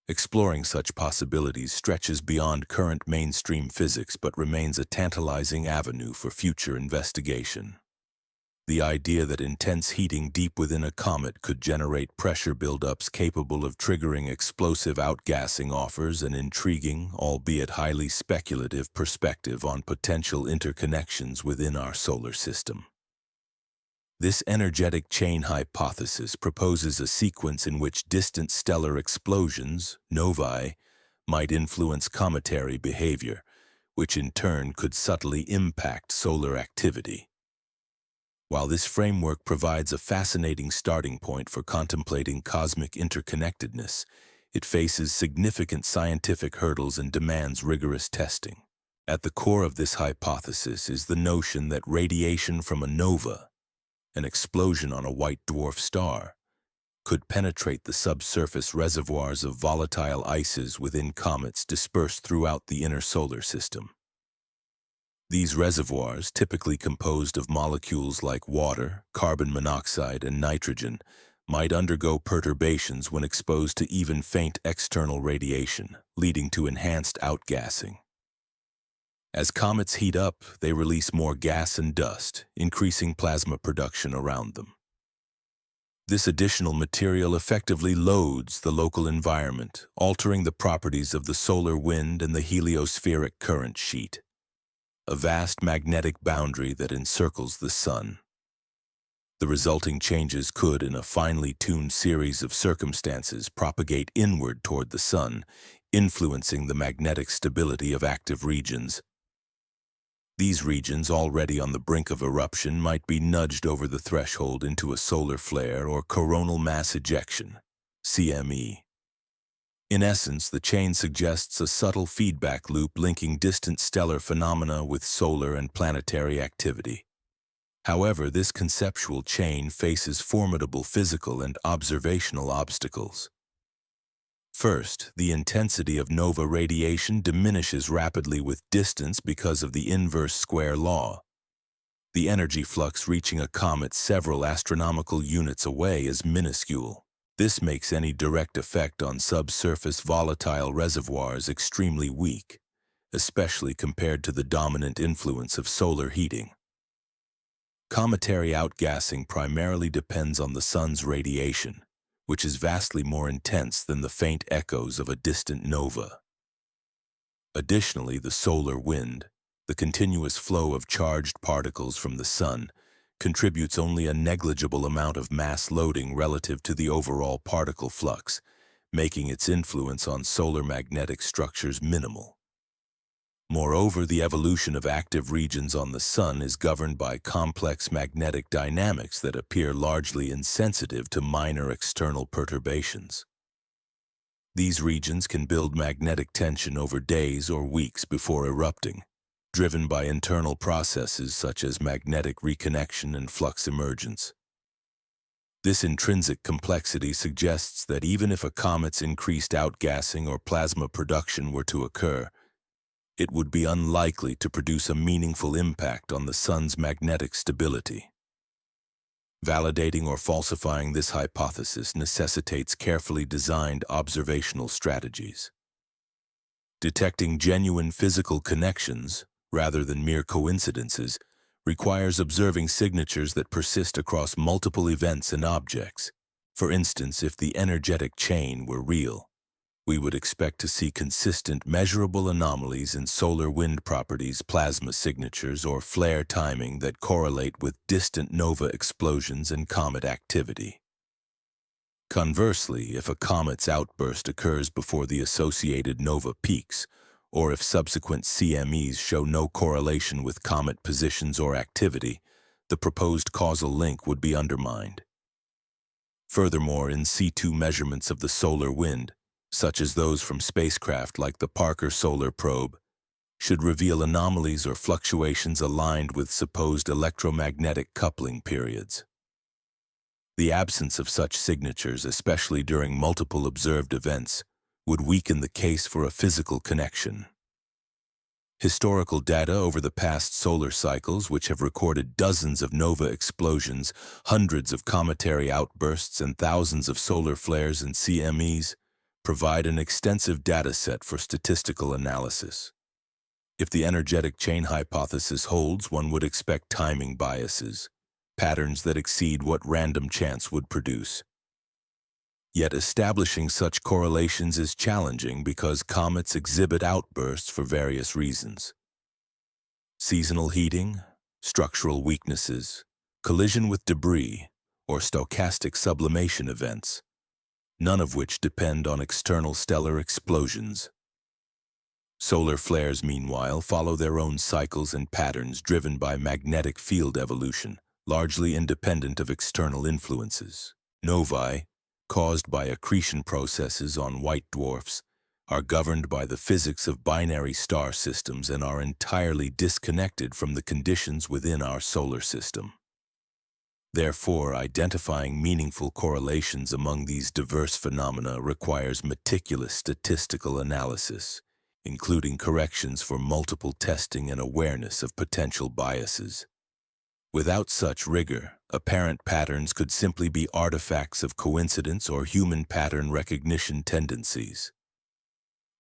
Speaker 1: Exploring such possibilities stretches beyond current mainstream physics but remains a tantalizing avenue for future investigation. The idea that intense heating deep within a comet could generate pressure buildups capable of triggering explosive outgassing offers an intriguing, albeit highly speculative, perspective on potential interconnections within our solar system. This energetic chain hypothesis proposes a sequence in which distant stellar explosions, novae, might influence cometary behavior, which in turn could subtly impact solar activity. While this framework provides a fascinating starting point for contemplating cosmic interconnectedness, it faces significant scientific hurdles and demands rigorous testing. At the core of this hypothesis is the notion that radiation from a nova, an explosion on a white dwarf star, could penetrate the subsurface reservoirs of volatile ices within comets dispersed throughout the inner solar system. These reservoirs, typically composed of molecules like water, carbon monoxide, and nitrogen, might undergo perturbations when exposed to even faint external radiation, leading to enhanced outgassing. As comets heat up, they release more gas and dust, increasing plasma production around them. This additional material effectively loads the local environment, altering the properties of the solar wind and the heliospheric current sheet, a vast magnetic boundary that encircles the sun. The resulting changes could, in a finely tuned series of circumstances, propagate inward toward the sun, influencing the magnetic stability of active regions. These regions, already on the brink of eruption, might be nudged over the threshold into a solar flare or coronal mass ejection, CME. In essence, the chain suggests a subtle feedback loop linking distant stellar phenomena with solar and planetary activity. However, this conceptual chain faces formidable physical and observational obstacles. First, the intensity of nova radiation diminishes rapidly with distance because of the inverse square law. The energy flux reaching a comet several astronomical units away is minuscule. This makes any direct effect on subsurface volatile reservoirs extremely weak, especially compared to the dominant influence of solar heating. Cometary outgassing primarily depends on the sun's radiation, which is vastly more intense than the faint echoes of a distant nova. Additionally, the solar wind, the continuous flow of charged particles from the sun, contributes only a negligible amount of mass loading relative to the overall particle flux, making its influence on solar magnetic structures minimal. Moreover, the evolution of active regions on the sun is governed by complex magnetic dynamics that appear largely insensitive to minor external perturbations. These regions can build magnetic tension over days or weeks before erupting, driven by internal processes such as magnetic reconnection and flux emergence. This intrinsic complexity suggests that even if a comet's increased outgassing or plasma production were to occur, it would be unlikely to produce a meaningful impact on the sun's magnetic stability. Validating or falsifying this hypothesis necessitates carefully designed observational strategies. Detecting genuine physical connections, rather than mere coincidences, requires observing signatures that persist across multiple events and objects. For instance, if the energetic chain were real, we would expect to see consistent, measurable anomalies in solar wind properties, plasma signatures, or flare timing that correlate with distant nova explosions and comet activity. Conversely, if a comet's outburst occurs before the associated nova peaks, or if subsequent CMEs show no correlation with comet positions or activity, the proposed causal link would be undermined. Furthermore, in situ measurements of the solar wind, such as those from spacecraft like the Parker Solar Probe, should reveal anomalies or fluctuations aligned with supposed electromagnetic coupling periods. The absence of such signatures, especially during multiple observed events, would weaken the case for a physical connection. Historical data over the past solar cycles, which have recorded dozens of nova explosions, hundreds of cometary outbursts, and thousands of solar flares and CMEs, provide an extensive dataset for statistical analysis. If the energetic chain hypothesis holds, one would expect timing biases, patterns that exceed what random chance would produce. Yet establishing such correlations is challenging because comets exhibit outbursts for various reasons. Seasonal heating, structural weaknesses, collision with debris, or stochastic sublimation events, none of which depend on external stellar explosions. Solar flares, meanwhile, follow their own cycles and patterns driven by magnetic field evolution, largely independent of external influences. Novae, caused by accretion processes on white dwarfs, are governed by the physics of binary star systems and are entirely disconnected from the conditions within our solar system. Therefore, identifying meaningful correlations among these diverse phenomena requires meticulous statistical analysis, including corrections for multiple testing and awareness of potential biases. Without such rigor, apparent patterns could simply be artifacts of coincidence or human pattern recognition tendencies.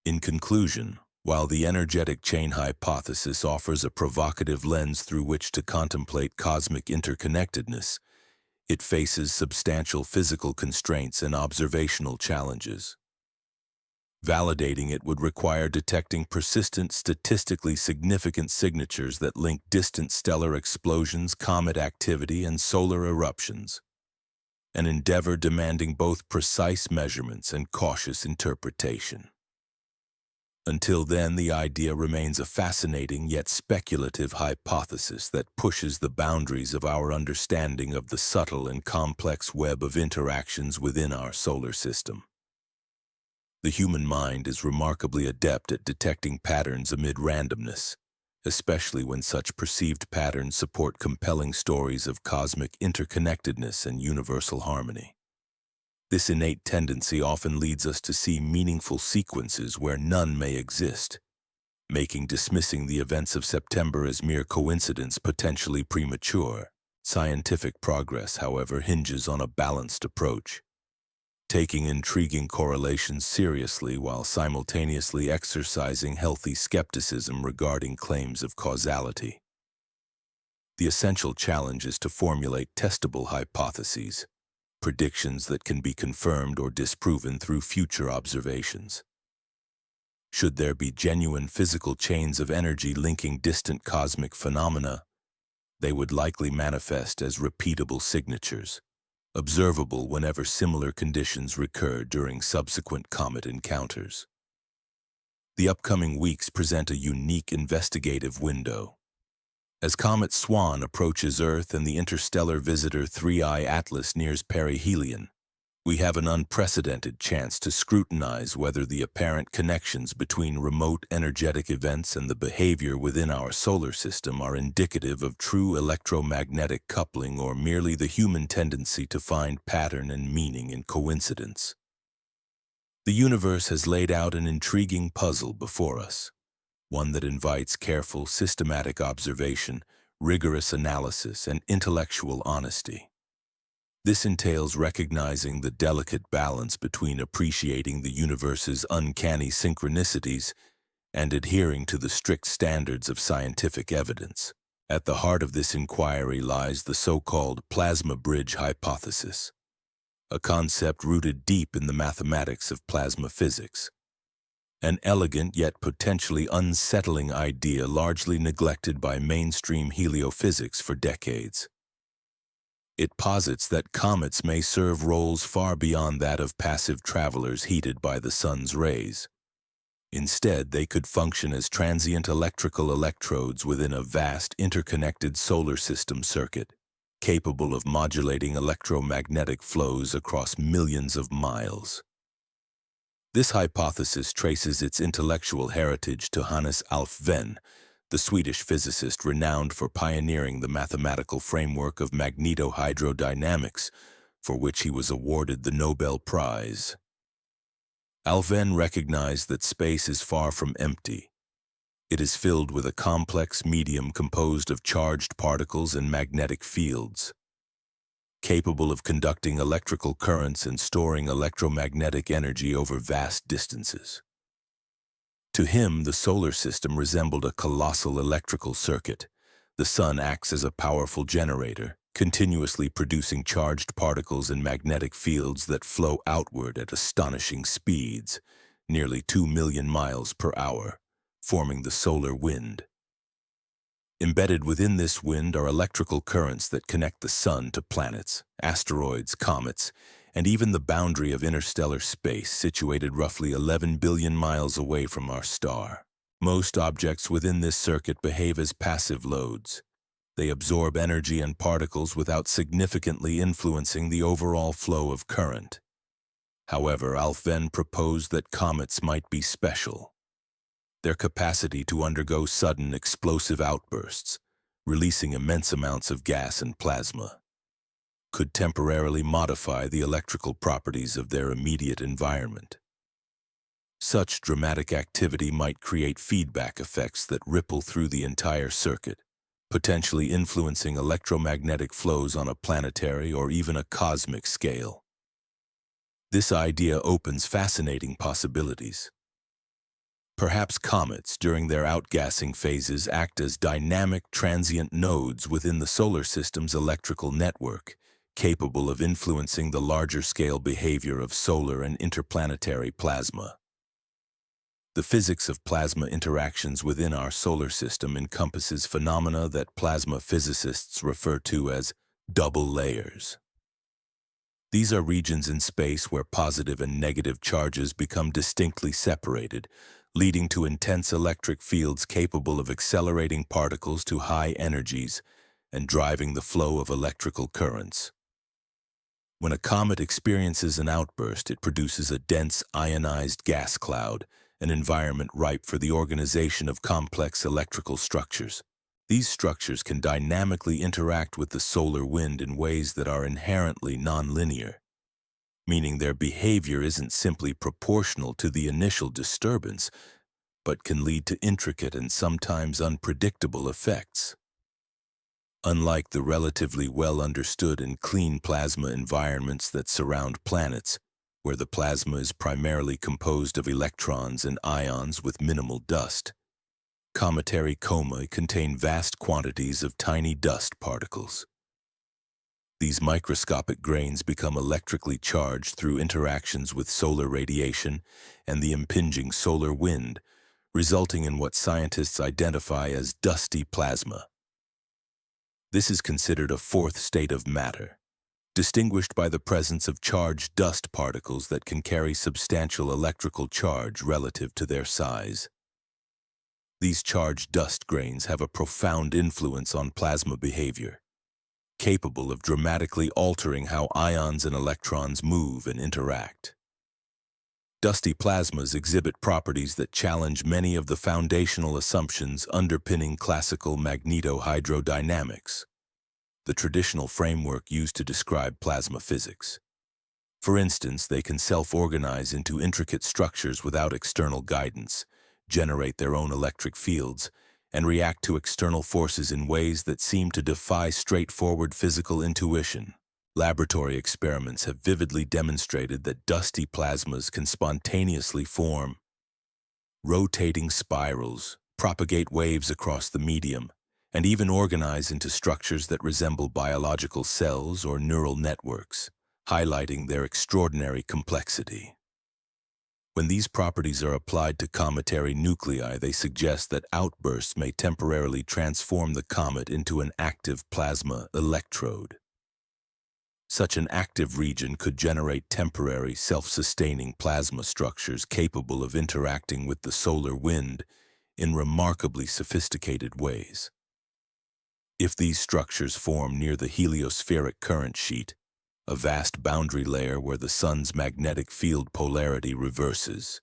Speaker 1: In conclusion, while the energetic chain hypothesis offers a provocative lens through which to contemplate cosmic interconnectedness, it faces substantial physical constraints and observational challenges. Validating it would require detecting persistent, statistically significant signatures that link distant stellar explosions, comet activity, and solar eruptions, an endeavor demanding both precise measurements and cautious interpretation. Until then, the idea remains a fascinating yet speculative hypothesis that pushes the boundaries of our understanding of the subtle and complex web of interactions within our solar system. The human mind is remarkably adept at detecting patterns amid randomness, especially when such perceived patterns support compelling stories of cosmic interconnectedness and universal harmony. This innate tendency often leads us to see meaningful sequences where none may exist, making dismissing the events of September as mere coincidence potentially premature. Scientific progress, however, hinges on a balanced approach, taking intriguing correlations seriously while simultaneously exercising healthy skepticism regarding claims of causality. The essential challenge is to formulate testable hypotheses, predictions that can be confirmed or disproven through future observations. Should there be genuine physical chains of energy linking distant cosmic phenomena, they would likely manifest as repeatable signatures, observable whenever similar conditions recur during subsequent comet encounters. The upcoming weeks present a unique investigative window. As comet Swan approaches Earth and the interstellar visitor 3I Atlas nears perihelion, we have an unprecedented chance to scrutinize whether the apparent connections between remote energetic events and the behavior within our solar system are indicative of true electromagnetic coupling or merely the human tendency to find pattern and meaning in coincidence. The universe has laid out an intriguing puzzle before us, one that invites careful, systematic observation, rigorous analysis, and intellectual honesty. This entails recognizing the delicate balance between appreciating the universe's uncanny synchronicities and adhering to the strict standards of scientific evidence. At the heart of this inquiry lies the so-called plasma bridge hypothesis, a concept rooted deep in the mathematics of plasma physics. An elegant yet potentially unsettling idea largely neglected by mainstream heliophysics for decades. It posits that comets may serve roles far beyond that of passive travelers heated by the sun's rays. Instead, they could function as transient electrical electrodes within a vast interconnected solar system circuit, capable of modulating electromagnetic flows across millions of miles. This hypothesis traces its intellectual heritage to Hannes Alf Venn, the Swedish physicist renowned for pioneering the mathematical framework of magnetohydrodynamics, for which he was awarded the Nobel Prize. Alf Venn recognized that space is far from empty. It is filled with a complex medium composed of charged particles and magnetic fields, capable of conducting electrical currents and storing electromagnetic energy over vast distances. To him, the solar system resembled a colossal electrical circuit. The sun acts as a powerful generator, continuously producing charged particles and magnetic fields that flow outward at astonishing speeds, nearly 2 million miles per hour, forming the solar wind. Embedded within this wind are electrical currents that connect the sun to planets, asteroids, comets, and even the boundary of interstellar space situated roughly 11 billion miles away from our star. Most objects within this circuit behave as passive loads. They absorb energy and particles without significantly influencing the overall flow of current. However, Alf Venn proposed that comets might be special. Their capacity to undergo sudden explosive outbursts, releasing immense amounts of gas and plasma, could temporarily modify the electrical properties of their immediate environment. Such dramatic activity might create feedback effects that ripple through the entire circuit, potentially influencing electromagnetic flows on a planetary or even a cosmic scale. This idea opens fascinating possibilities. Perhaps comets, during their outgassing phases, act as dynamic transient nodes within the solar system's electrical network, capable of influencing the larger-scale behavior of solar and interplanetary plasma. The physics of plasma interactions within our solar system encompasses phenomena that plasma physicists refer to as double layers. These are regions in space where positive and negative charges become distinctly separated, leading to intense electric fields capable of accelerating particles to high energies and driving the flow of electrical currents. When a comet experiences an outburst, it produces a dense ionized gas cloud, an environment ripe for the organization of complex electrical structures. These structures can dynamically interact with the solar wind in ways that are inherently nonlinear, meaning their behavior isn't simply proportional to the initial disturbance, but can lead to intricate and sometimes unpredictable effects. Unlike the relatively well-understood and clean plasma environments that surround planets, where the plasma is primarily composed of electrons and ions with minimal dust, cometary coma contain vast quantities of tiny dust particles. These microscopic grains become electrically charged through interactions with solar radiation and the impinging solar wind, resulting in what scientists identify as dusty plasma. This is considered a fourth state of matter, distinguished by the presence of charged dust particles that can carry substantial electrical charge relative to their size. These charged dust grains have a profound influence on plasma behavior, capable of dramatically altering how ions and electrons move and interact. Dusty plasmas exhibit properties that challenge many of the foundational assumptions underpinning classical magnetohydrodynamics, the traditional framework used to describe plasma physics. For instance, they can self-organize into intricate structures without external guidance, generate their own electric fields, and react to external forces in ways that seem to defy straightforward physical intuition. Laboratory experiments have vividly demonstrated that dusty plasmas can spontaneously form rotating spirals, propagate waves across the medium, and even organize into structures that resemble biological cells or neural networks, highlighting their extraordinary complexity. When these properties are applied to cometary nuclei, they suggest that outbursts may temporarily transform the comet into an active plasma electrode. Such an active region could generate temporary, self-sustaining plasma structures capable of interacting with the solar wind in remarkably sophisticated ways. If these structures form near the heliospheric current sheet, a vast boundary layer where the sun's magnetic field polarity reverses,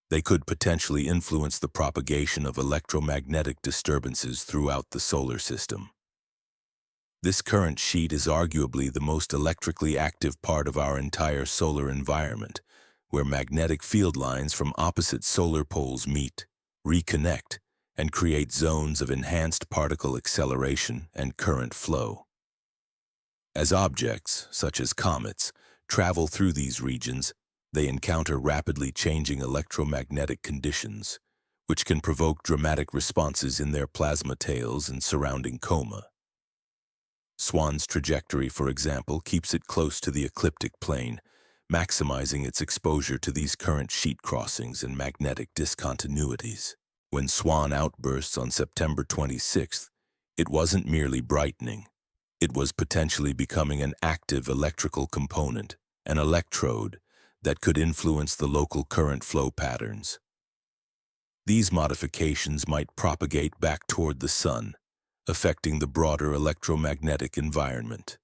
Speaker 1: they could potentially influence the propagation of electromagnetic disturbances throughout the solar system. This current sheet is arguably the most electrically active part of our entire solar environment, where magnetic field lines from opposite solar poles meet, reconnect, and create zones of enhanced particle acceleration and current flow. As objects, such as comets, travel through these regions, they encounter rapidly changing electromagnetic conditions, which can provoke dramatic responses in their plasma tails and surrounding coma. Swan's trajectory, for example, keeps it close to the ecliptic plane, maximizing its exposure to these current sheet crossings and magnetic discontinuities. When Swan outbursts on September 26th, it wasn't merely brightening. It was potentially becoming an active electrical component, an electrode, that could influence the local current flow patterns. These modifications might propagate back toward the sun, affecting the broader electromagnetic environment.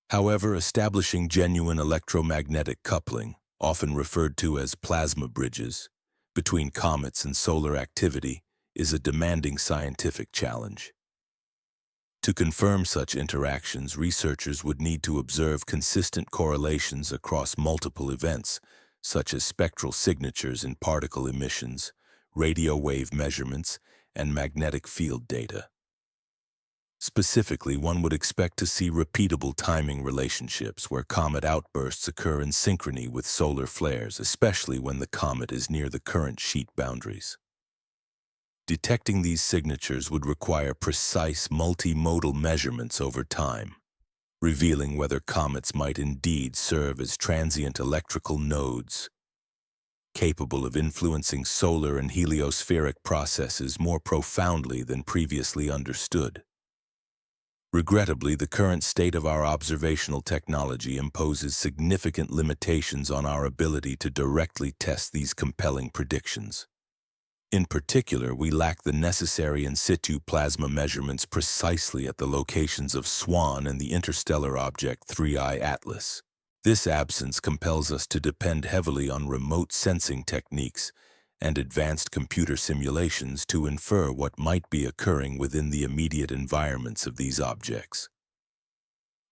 Speaker 1: However, establishing genuine electromagnetic coupling, often referred to as plasma bridges, between comets and solar activity is a demanding scientific challenge. To confirm such interactions, researchers would need to observe consistent correlations across multiple events, such as spectral signatures in particle emissions, radio wave measurements, and magnetic field data. Specifically, one would expect to see repeatable timing relationships where comet outbursts occur in synchrony with solar flares, especially when the comet is near the current sheet boundaries. Detecting these signatures would require precise multimodal measurements over time, revealing whether comets might indeed serve as transient electrical nodes, capable of influencing solar and heliospheric processes more profoundly than previously understood. Regrettably, the current state of our observational technology imposes significant limitations on our ability to directly test these compelling predictions. In particular, we lack the necessary in situ plasma measurements precisely at the locations of Swan and the interstellar object 3I Atlas. This absence compels us to depend heavily on remote sensing techniques and advanced computer simulations to infer what might be occurring within the immediate environments of these objects.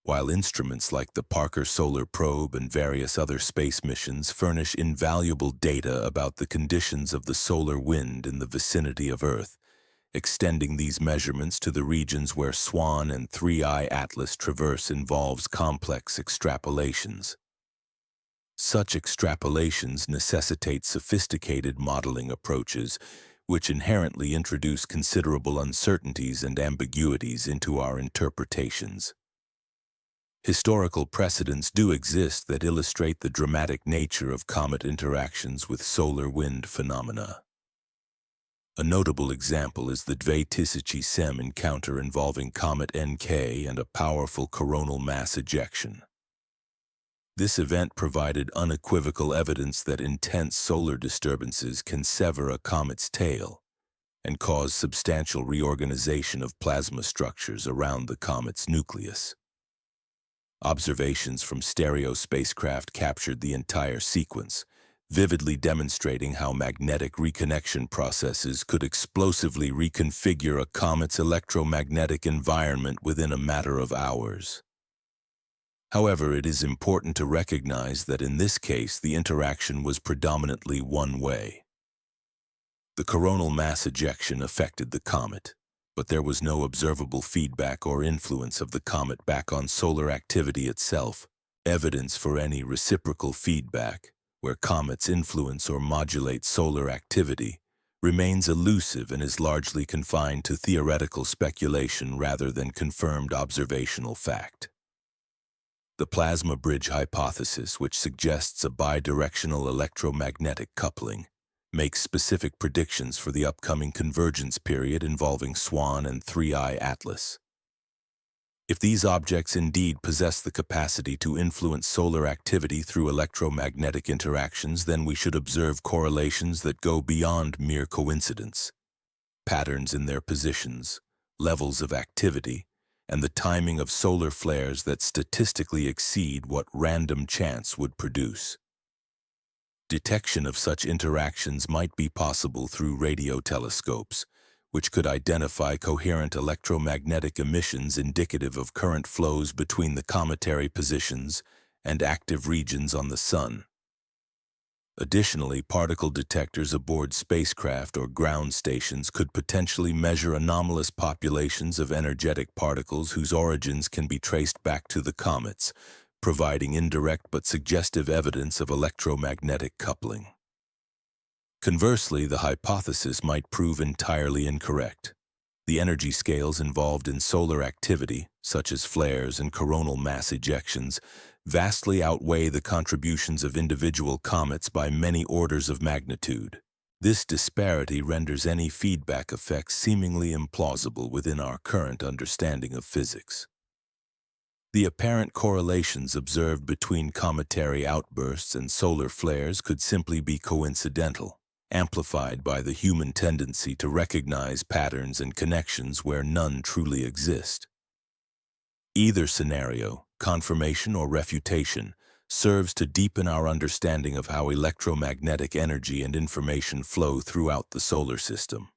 Speaker 1: While instruments like the Parker Solar Probe and various other space missions furnish invaluable data about the conditions of the solar wind in the vicinity of Earth, extending these measurements to the regions where Swan and 3I Atlas traverse involves complex extrapolations. Such extrapolations necessitate sophisticated modeling approaches, which inherently introduce considerable uncertainties and ambiguities into our interpretations. Historical precedents do exist that illustrate the dramatic nature of comet interactions with solar wind phenomena. A notable example is the Dve-Tisici-Sem encounter involving comet NK and a powerful coronal mass ejection. This event provided unequivocal evidence that intense solar disturbances can sever a comet's tail and cause substantial reorganization of plasma structures around the comet's nucleus. Observations from stereo spacecraft captured the entire sequence, vividly demonstrating how magnetic reconnection processes could explosively reconfigure a comet's electromagnetic environment within a matter of hours. However, it is important to recognize that in this case, the interaction was predominantly one way. The coronal mass ejection affected the comet, but there was no observable feedback or influence of the comet back on solar activity itself. Evidence for any reciprocal feedback, where comets influence or modulate solar activity, remains elusive and is largely confined to theoretical speculation rather than confirmed observational fact. The plasma bridge hypothesis, which suggests a bidirectional electromagnetic coupling, makes specific predictions for the upcoming convergence period involving Swan and 3I Atlas. If these objects indeed possess the capacity to influence solar activity through electromagnetic interactions, then we should observe correlations that go beyond mere coincidence. Patterns in their positions, levels of activity, and the timing of solar flares that statistically exceed what random chance would produce. Detection of such interactions might be possible through radio telescopes, which could identify coherent electromagnetic emissions indicative of current flows between the cometary positions and active regions on the Sun. Additionally, particle detectors aboard spacecraft or ground stations could potentially measure anomalous populations of energetic particles whose origins can be traced back to the comets, providing indirect but suggestive evidence of electromagnetic coupling. Conversely, the hypothesis might prove entirely incorrect. The energy scales involved in solar activity, such as flares and coronal mass ejections, vastly outweigh the contributions of individual comets by many orders of magnitude. This disparity renders any feedback effects seemingly implausible within our current understanding of physics. The apparent correlations observed between cometary outbursts and solar flares could simply be coincidental, amplified by the human tendency to recognize patterns and connections where none truly exist. Either scenario, confirmation or refutation, serves to deepen our understanding of how electromagnetic energy and information flow throughout the solar system.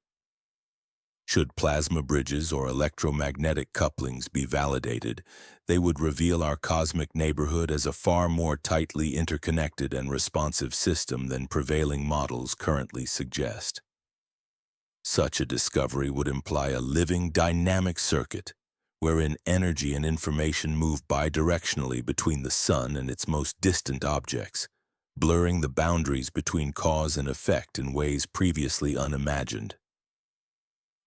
Speaker 1: Should plasma bridges or electromagnetic couplings be validated, they would reveal our cosmic neighborhood as a far more tightly interconnected and responsive system than prevailing models currently suggest. Such a discovery would imply a living, dynamic circuit, wherein energy and information move bidirectionally between the Sun and its most distant objects, blurring the boundaries between cause and effect in ways previously unimagined.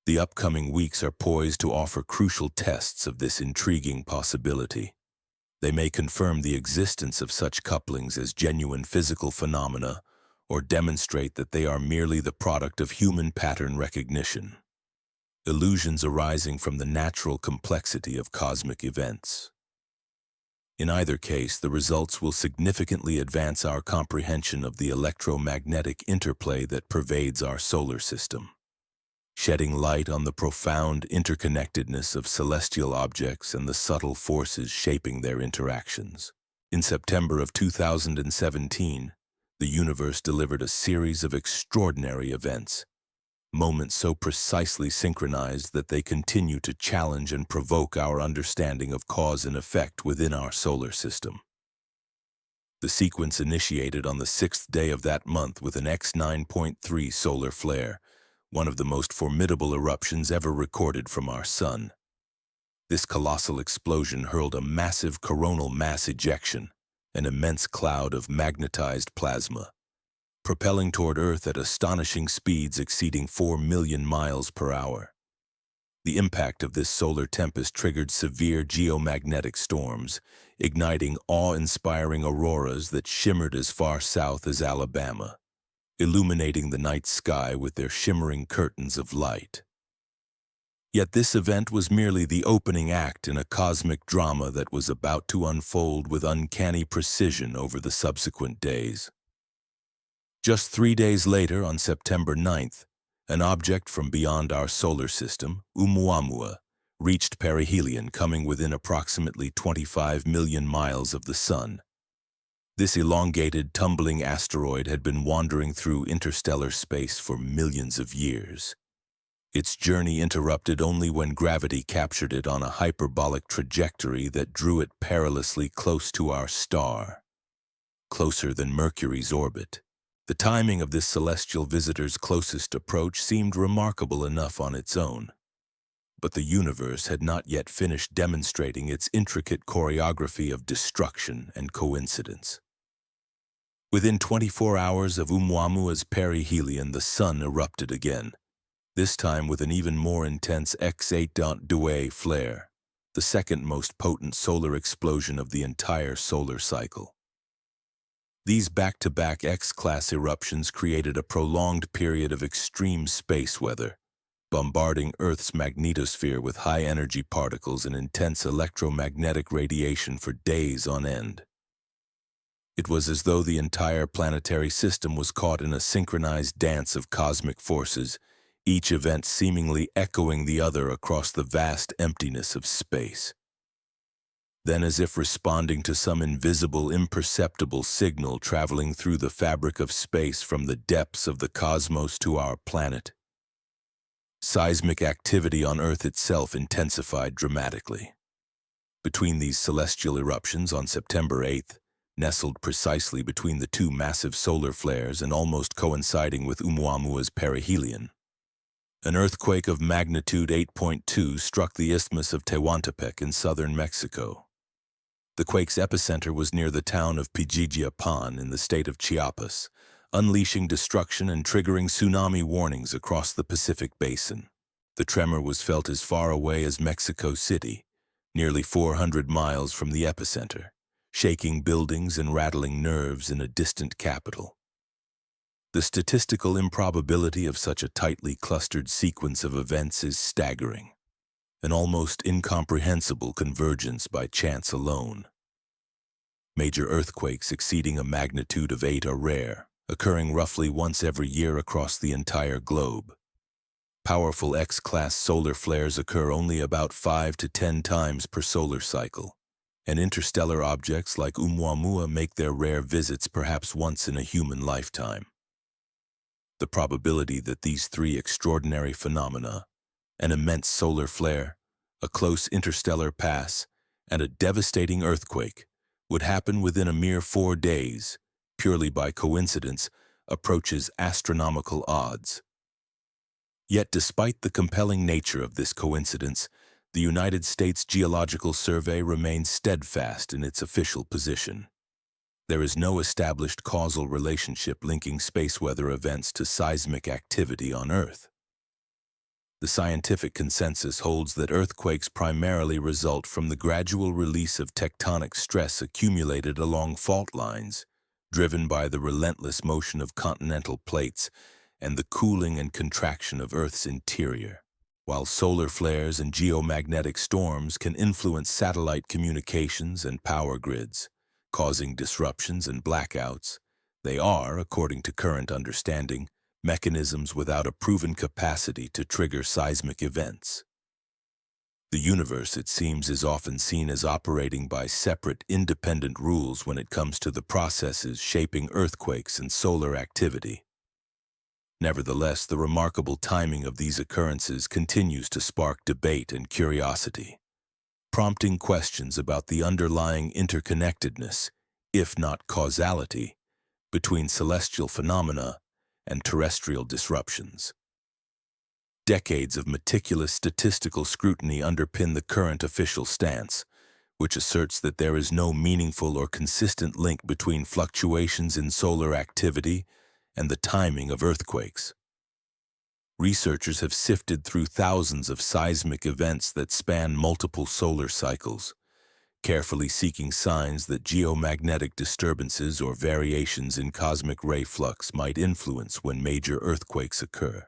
Speaker 1: The upcoming weeks are poised to offer crucial tests of this intriguing possibility. They may confirm the existence of such couplings as genuine physical phenomena, or demonstrate that they are merely the product of human pattern recognition, illusions arising from the natural complexity of cosmic events. In either case, the results will significantly advance our comprehension of the electromagnetic interplay that pervades our solar system, shedding light on the profound interconnectedness of celestial objects and the subtle forces shaping their interactions. In September of 2017, the universe delivered a series of extraordinary events, moments so precisely synchronized that they continue to challenge and provoke our understanding of cause and effect within our solar system. The sequence initiated on the 6th day of that month with an X9.3 solar flare, one of the most formidable eruptions ever recorded from our Sun. This colossal explosion hurled a massive coronal mass ejection, an immense cloud of magnetized plasma, propelling toward Earth at astonishing speeds exceeding 4 million miles per hour. The impact of this solar tempest triggered severe geomagnetic storms, igniting awe-inspiring auroras that shimmered as far south as Alabama, illuminating the night sky with their shimmering curtains of light. Yet this event was merely the opening act in a cosmic drama that was about to unfold with uncanny precision over the subsequent days. Just 3 days later, on September 9th, an object from beyond our solar system, Oumuamua, reached perihelion, coming within approximately 25 million miles of the Sun. This elongated, tumbling asteroid had been wandering through interstellar space for millions of years. Its journey interrupted only when gravity captured it on a hyperbolic trajectory that drew it perilously close to our star, closer than Mercury's orbit. The timing of this celestial visitor's closest approach seemed remarkable enough on its own, but the universe had not yet finished demonstrating its intricate choreography of destruction and coincidence. Within 24 hours of Oumuamua's perihelion, the Sun erupted again, this time with an even more intense X8.2 flare, the second most potent solar explosion of the entire solar cycle. These back-to-back X-class eruptions created a prolonged period of extreme space weather, bombarding Earth's magnetosphere with high-energy particles and intense electromagnetic radiation for days on end. It was as though the entire planetary system was caught in a synchronized dance of cosmic forces, each event seemingly echoing the other across the vast emptiness of space. Then, as if responding to some invisible, imperceptible signal traveling through the fabric of space from the depths of the cosmos to our planet, seismic activity on Earth itself intensified dramatically. Between these celestial eruptions on September 8th, nestled precisely between the two massive solar flares and almost coinciding with Oumuamua's perihelion, an earthquake of magnitude 8.2 struck the Isthmus of Tehuantepec in southern Mexico. The quake's epicenter was near the town of Pijijiapan in the state of Chiapas, unleashing destruction and triggering tsunami warnings across the Pacific Basin. The tremor was felt as far away as Mexico City, nearly 400 miles from the epicenter, shaking buildings and rattling nerves in a distant capital. The statistical improbability of such a tightly clustered sequence of events is staggering, an almost incomprehensible convergence by chance alone. Major earthquakes exceeding a magnitude of 8 are rare, occurring roughly once every year across the entire globe. Powerful X-class solar flares occur only about 5 to 10 times per solar cycle, and interstellar objects like Oumuamua make their rare visits perhaps once in a human lifetime. The probability that these three extraordinary phenomena, an immense solar flare, a close interstellar pass, and a devastating earthquake, would happen within a mere 4 days, purely by coincidence, approaches astronomical odds. Yet despite the compelling nature of this coincidence, the United States Geological Survey remains steadfast in its official position. There is no established causal relationship linking space weather events to seismic activity on Earth. The scientific consensus holds that earthquakes primarily result from the gradual release of tectonic stress accumulated along fault lines, driven by the relentless motion of continental plates and the cooling and contraction of Earth's interior. While solar flares and geomagnetic storms can influence satellite communications and power grids, causing disruptions and blackouts, they are, according to current understanding, mechanisms without a proven capacity to trigger seismic events. The universe, it seems, is often seen as operating by separate, independent rules when it comes to the processes shaping earthquakes and solar activity. Nevertheless, the remarkable timing of these occurrences continues to spark debate and curiosity, prompting questions about the underlying interconnectedness, if not causality, between celestial phenomena and terrestrial disruptions. Decades of meticulous statistical scrutiny underpin the current official stance, which asserts that there is no meaningful or consistent link between fluctuations in solar activity and the timing of earthquakes. Researchers have sifted through thousands of seismic events that span multiple solar cycles, carefully seeking signs that geomagnetic disturbances or variations in cosmic ray flux might influence when major earthquakes occur.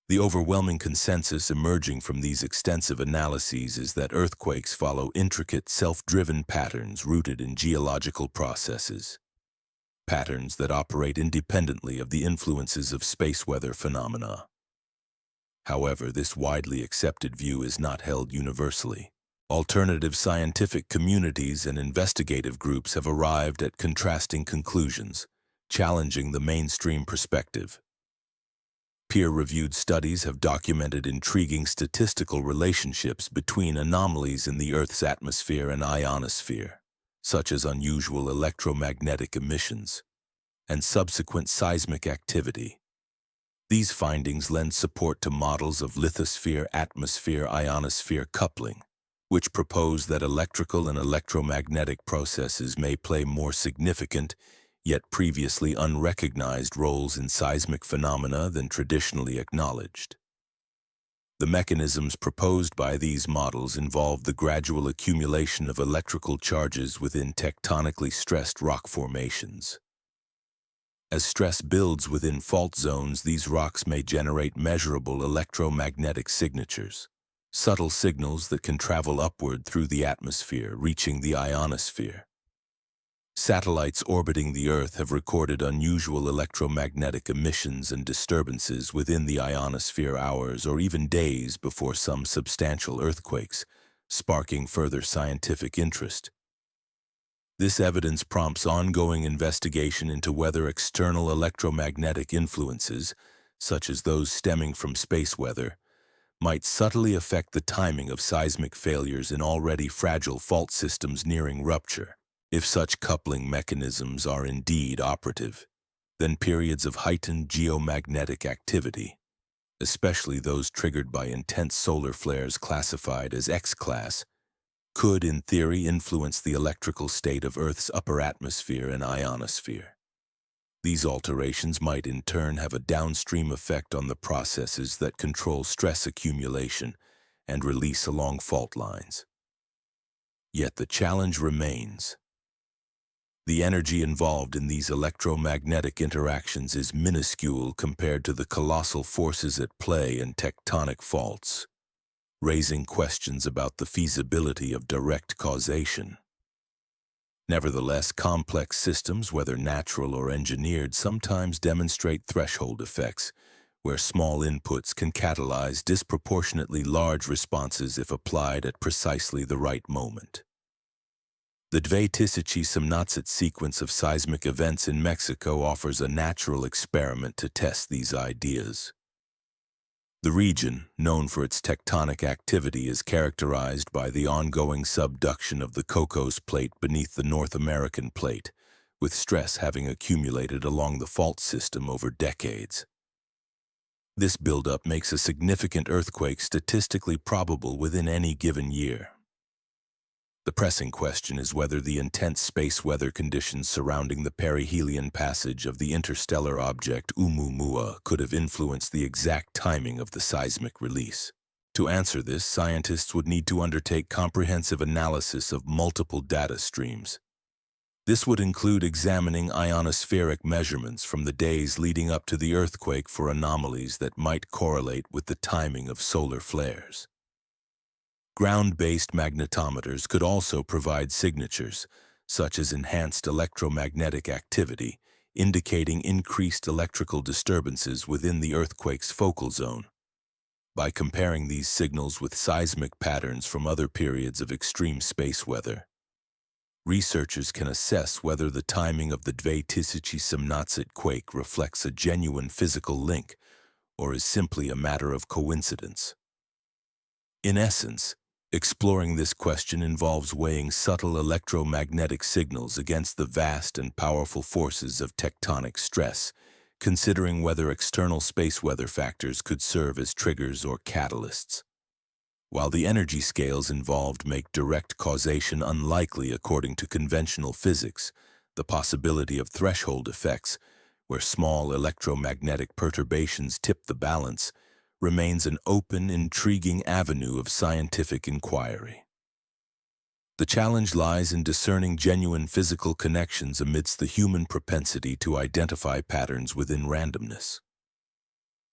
Speaker 1: The overwhelming consensus emerging from these extensive analyses is that earthquakes follow intricate, self-driven patterns rooted in geological processes, patterns that operate independently of the influences of space weather phenomena. However, this widely accepted view is not held universally. Alternative scientific communities and investigative groups have arrived at contrasting conclusions, challenging the mainstream perspective. Peer-reviewed studies have documented intriguing statistical relationships between anomalies in the Earth's atmosphere and ionosphere, such as unusual electromagnetic emissions, and subsequent seismic activity. These findings lend support to models of lithosphere-atmosphere-ionosphere coupling, which propose that electrical and electromagnetic processes may play more significant, yet previously unrecognized roles in seismic phenomena than traditionally acknowledged. The mechanisms proposed by these models involve the gradual accumulation of electrical charges within tectonically stressed rock formations. As stress builds within fault zones, these rocks may generate measurable electromagnetic signatures, subtle signals that can travel upward through the atmosphere, reaching the ionosphere. Satellites orbiting the Earth have recorded unusual electromagnetic emissions and disturbances within the ionosphere hours or even days before some substantial earthquakes, sparking further scientific interest. This evidence prompts ongoing investigation into whether external electromagnetic influences, such as those stemming from space weather, might subtly affect the timing of seismic failures in already fragile fault systems nearing rupture. If such coupling mechanisms are indeed operative, then periods of heightened geomagnetic activity, especially those triggered by intense solar flares classified as X-class, could in theory influence the electrical state of Earth's upper atmosphere and ionosphere. These alterations might in turn have a downstream effect on the processes that control stress accumulation and release along fault lines. Yet the challenge remains. The energy involved in these electromagnetic interactions is minuscule compared to the colossal forces at play in tectonic faults, raising questions about the feasibility of direct causation. Nevertheless, complex systems, whether natural or engineered, sometimes demonstrate threshold effects, where small inputs can catalyze disproportionately large responses if applied at precisely the right moment. The Dve-Tisici-Semnatsit sequence of seismic events in Mexico offers a natural experiment to test these ideas. The region, known for its tectonic activity, is characterized by the ongoing subduction of the Cocos Plate beneath the North American Plate, with stress having accumulated along the fault system over decades. This buildup makes a significant earthquake statistically probable within any given year. The pressing question is whether the intense space weather conditions surrounding the perihelion passage of the interstellar object Oumuamua could have influenced the exact timing of the seismic release. To answer this, scientists would need to undertake comprehensive analysis of multiple data streams. This would include examining ionospheric measurements from the days leading up to the earthquake for anomalies that might correlate with the timing of solar flares. Ground-based magnetometers could also provide signatures, such as enhanced electromagnetic activity, indicating increased electrical disturbances within the earthquake's focal zone. By comparing these signals with seismic patterns from other periods of extreme space weather, researchers can assess whether the timing of the Dve-Tisici-Semnatsit quake reflects a genuine physical link or is simply a matter of coincidence. In essence, exploring this question involves weighing subtle electromagnetic signals against the vast and powerful forces of tectonic stress, considering whether external space weather factors could serve as triggers or catalysts. While the energy scales involved make direct causation unlikely according to conventional physics, the possibility of threshold effects, where small electromagnetic perturbations tip the balance, remains an open, intriguing avenue of scientific inquiry. The challenge lies in discerning genuine physical connections amidst the human propensity to identify patterns within randomness.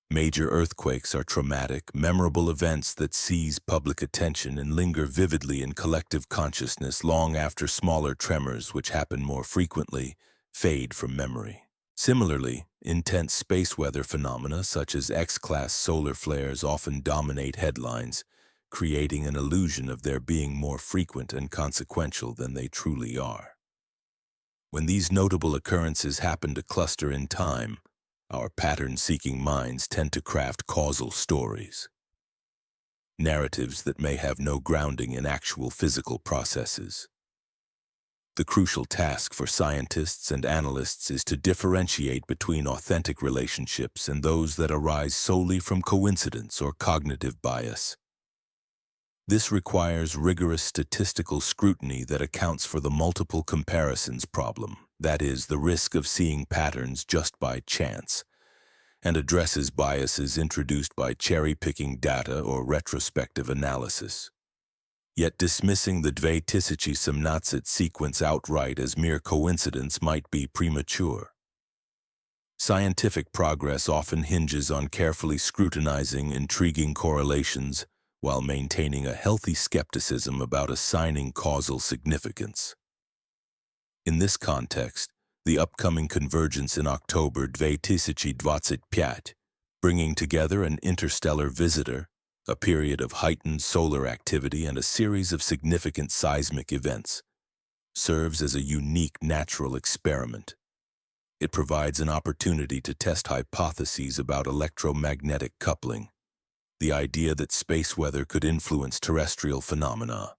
Speaker 1: Major earthquakes are traumatic, memorable events that seize public attention and linger vividly in collective consciousness long after smaller tremors, which happen more frequently, fade from memory. Similarly, intense space weather phenomena such as X-class solar flares often dominate headlines, creating an illusion of their being more frequent and consequential than they truly are. When these notable occurrences happen to cluster in time, our pattern-seeking minds tend to craft causal stories, narratives that may have no grounding in actual physical processes. The crucial task for scientists and analysts is to differentiate between authentic relationships and those that arise solely from coincidence or cognitive bias. This requires rigorous statistical scrutiny that accounts for the multiple comparisons problem, that is, the risk of seeing patterns just by chance, and addresses biases introduced by cherry-picking data or retrospective analysis. Yet dismissing the Dve-Tisici-Semnatsit sequence outright as mere coincidence might be premature. Scientific progress often hinges on carefully scrutinizing intriguing correlations while maintaining a healthy skepticism about assigning causal significance. In this context, the upcoming convergence in October 2025, bringing together an interstellar visitor, a period of heightened solar activity, and a series of significant seismic events, serves as a unique natural experiment. It provides an opportunity to test hypotheses about electromagnetic coupling, the idea that space weather could influence terrestrial phenomena.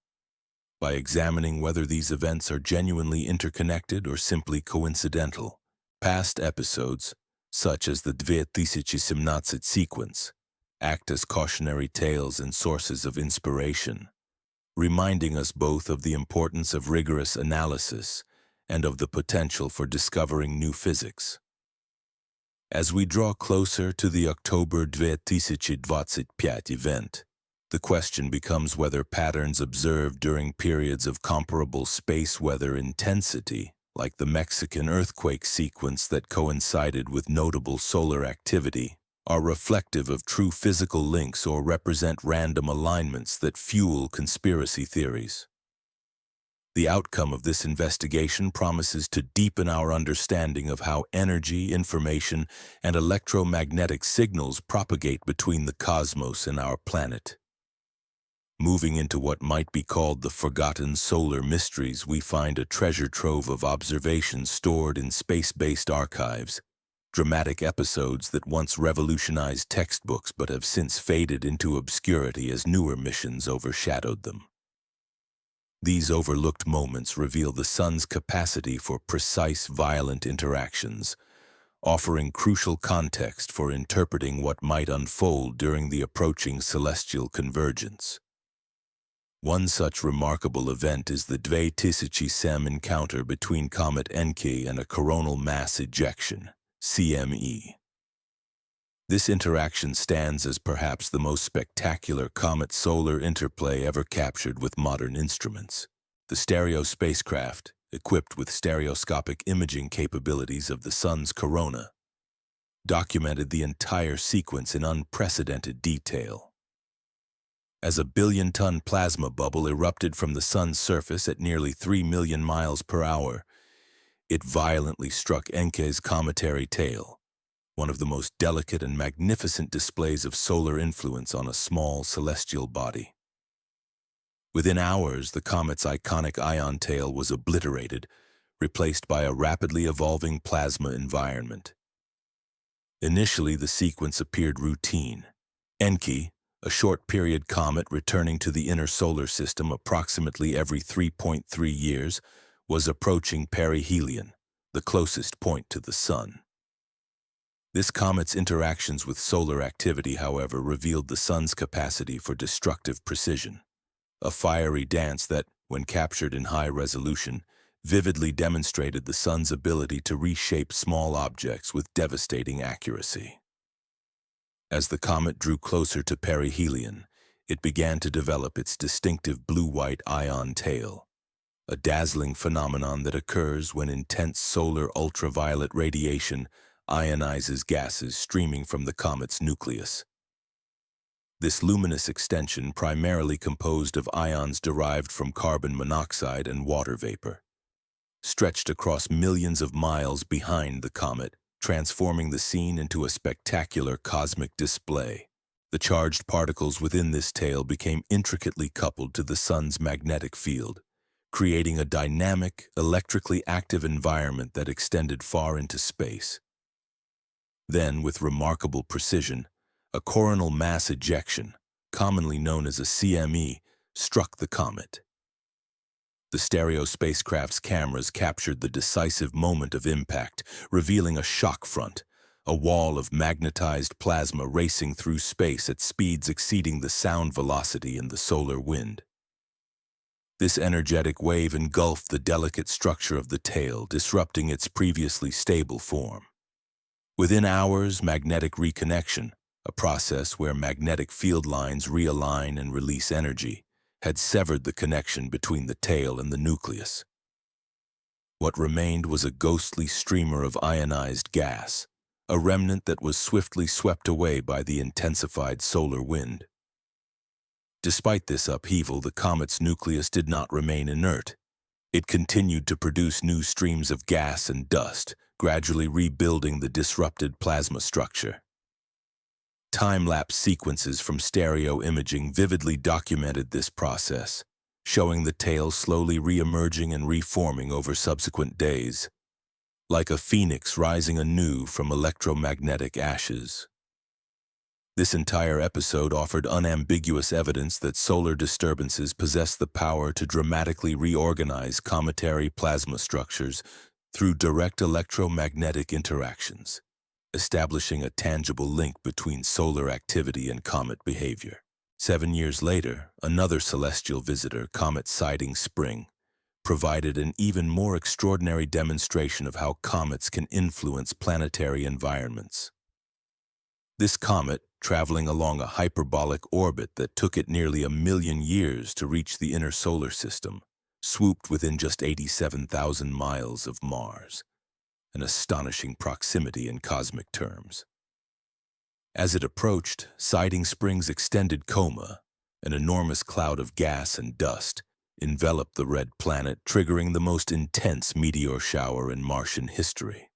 Speaker 1: By examining whether these events are genuinely interconnected or simply coincidental, past episodes, such as the 2017 sequence, act as cautionary tales and sources of inspiration, reminding us both of the importance of rigorous analysis and of the potential for discovering new physics. As we draw closer to the October 2025 event, the question becomes whether patterns observed during periods of comparable space weather intensity, like the Mexican earthquake sequence that coincided with notable solar activity, are reflective of true physical links or represent random alignments that fuel conspiracy theories. The outcome of this investigation promises to deepen our understanding of how energy, information, and electromagnetic signals propagate between the cosmos and our planet. Moving into what might be called the forgotten solar mysteries, we find a treasure trove of observations stored in space-based archives, dramatic episodes that once revolutionized textbooks but have since faded into obscurity as newer missions overshadowed them. These overlooked moments reveal the sun's capacity for precise, violent interactions, offering crucial context for interpreting what might unfold during the approaching celestial convergence. One such remarkable event is the 2017 encounter between Comet Encke and a coronal mass ejection, CME. This interaction stands as perhaps the most spectacular comet-solar interplay ever captured with modern instruments. The stereo spacecraft, equipped with stereoscopic imaging capabilities of the sun's corona, documented the entire sequence in unprecedented detail. As a billion-ton plasma bubble erupted from the sun's surface at nearly 3 million miles per hour, it violently struck Encke's cometary tail, one of the most delicate and magnificent displays of solar influence on a small celestial body. Within hours, the comet's iconic ion tail was obliterated, replaced by a rapidly evolving plasma environment. Initially, the sequence appeared routine. Encke, a short-period comet returning to the inner solar system approximately every 3.3 years, was approaching perihelion, the closest point to the sun. This comet's interactions with solar activity, however, revealed the sun's capacity for destructive precision, a fiery dance that, when captured in high resolution, vividly demonstrated the sun's ability to reshape small objects with devastating accuracy. As the comet drew closer to perihelion, it began to develop its distinctive blue-white ion tail, a dazzling phenomenon that occurs when intense solar ultraviolet radiation ionizes gases streaming from the comet's nucleus. This luminous extension, primarily composed of ions derived from carbon monoxide and water vapor, stretched across millions of miles behind the comet, transforming the scene into a spectacular cosmic display. The charged particles within this tail became intricately coupled to the sun's magnetic field, creating a dynamic, electrically active environment that extended far into space. Then, with remarkable precision, a coronal mass ejection, commonly known as a CME, struck the comet. The stereo spacecraft's cameras captured the decisive moment of impact, revealing a shock front, a wall of magnetized plasma racing through space at speeds exceeding the sound velocity in the solar wind. This energetic wave engulfed the delicate structure of the tail, disrupting its previously stable form. Within hours, magnetic reconnection, a process where magnetic field lines realign and release energy, had severed the connection between the tail and the nucleus. What remained was a ghostly streamer of ionized gas, a remnant that was swiftly swept away by the intensified solar wind. Despite this upheaval, the comet's nucleus did not remain inert. It continued to produce new streams of gas and dust, gradually rebuilding the disrupted plasma structure. Time-lapse sequences from stereo imaging vividly documented this process, showing the tail slowly re-emerging and reforming over subsequent days, like a phoenix rising anew from electromagnetic ashes. This entire episode offered unambiguous evidence that solar disturbances possess the power to dramatically reorganize cometary plasma structures through direct electromagnetic interactions, establishing a tangible link between solar activity and comet behavior. 7 years later, another celestial visitor, Comet Siding Spring, provided an even more extraordinary demonstration of how comets can influence planetary environments. This comet, traveling along a hyperbolic orbit that took it nearly 1,000,000 years to reach the inner solar system, swooped within just 87,000 miles of Mars, an astonishing proximity in cosmic terms. As it approached, Siding Spring's extended coma, an enormous cloud of gas and dust, enveloped the red planet, triggering the most intense meteor shower in Martian history.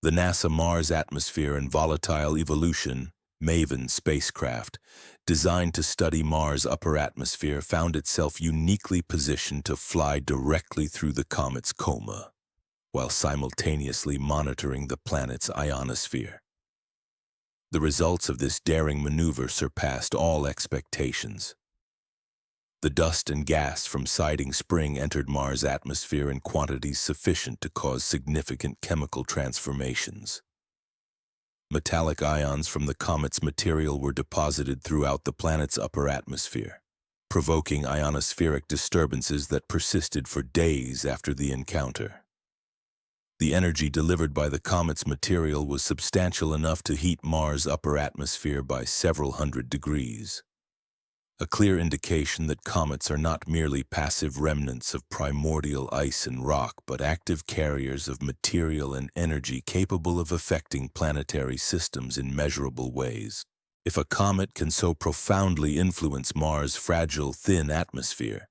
Speaker 1: The NASA Mars Atmosphere and Volatile Evolution MAVEN spacecraft, designed to study Mars' upper atmosphere, found itself uniquely positioned to fly directly through the comet's coma, while simultaneously monitoring the planet's ionosphere. The results of this daring maneuver surpassed all expectations. The dust and gas from Siding Spring entered Mars' atmosphere in quantities sufficient to cause significant chemical transformations. Metallic ions from the comet's material were deposited throughout the planet's upper atmosphere, provoking ionospheric disturbances that persisted for days after the encounter. The energy delivered by the comet's material was substantial enough to heat Mars' upper atmosphere by several hundred degrees. A clear indication that comets are not merely passive remnants of primordial ice and rock, but active carriers of material and energy capable of affecting planetary systems in measurable ways. If a comet can so profoundly influence Mars' fragile, thin atmosphere,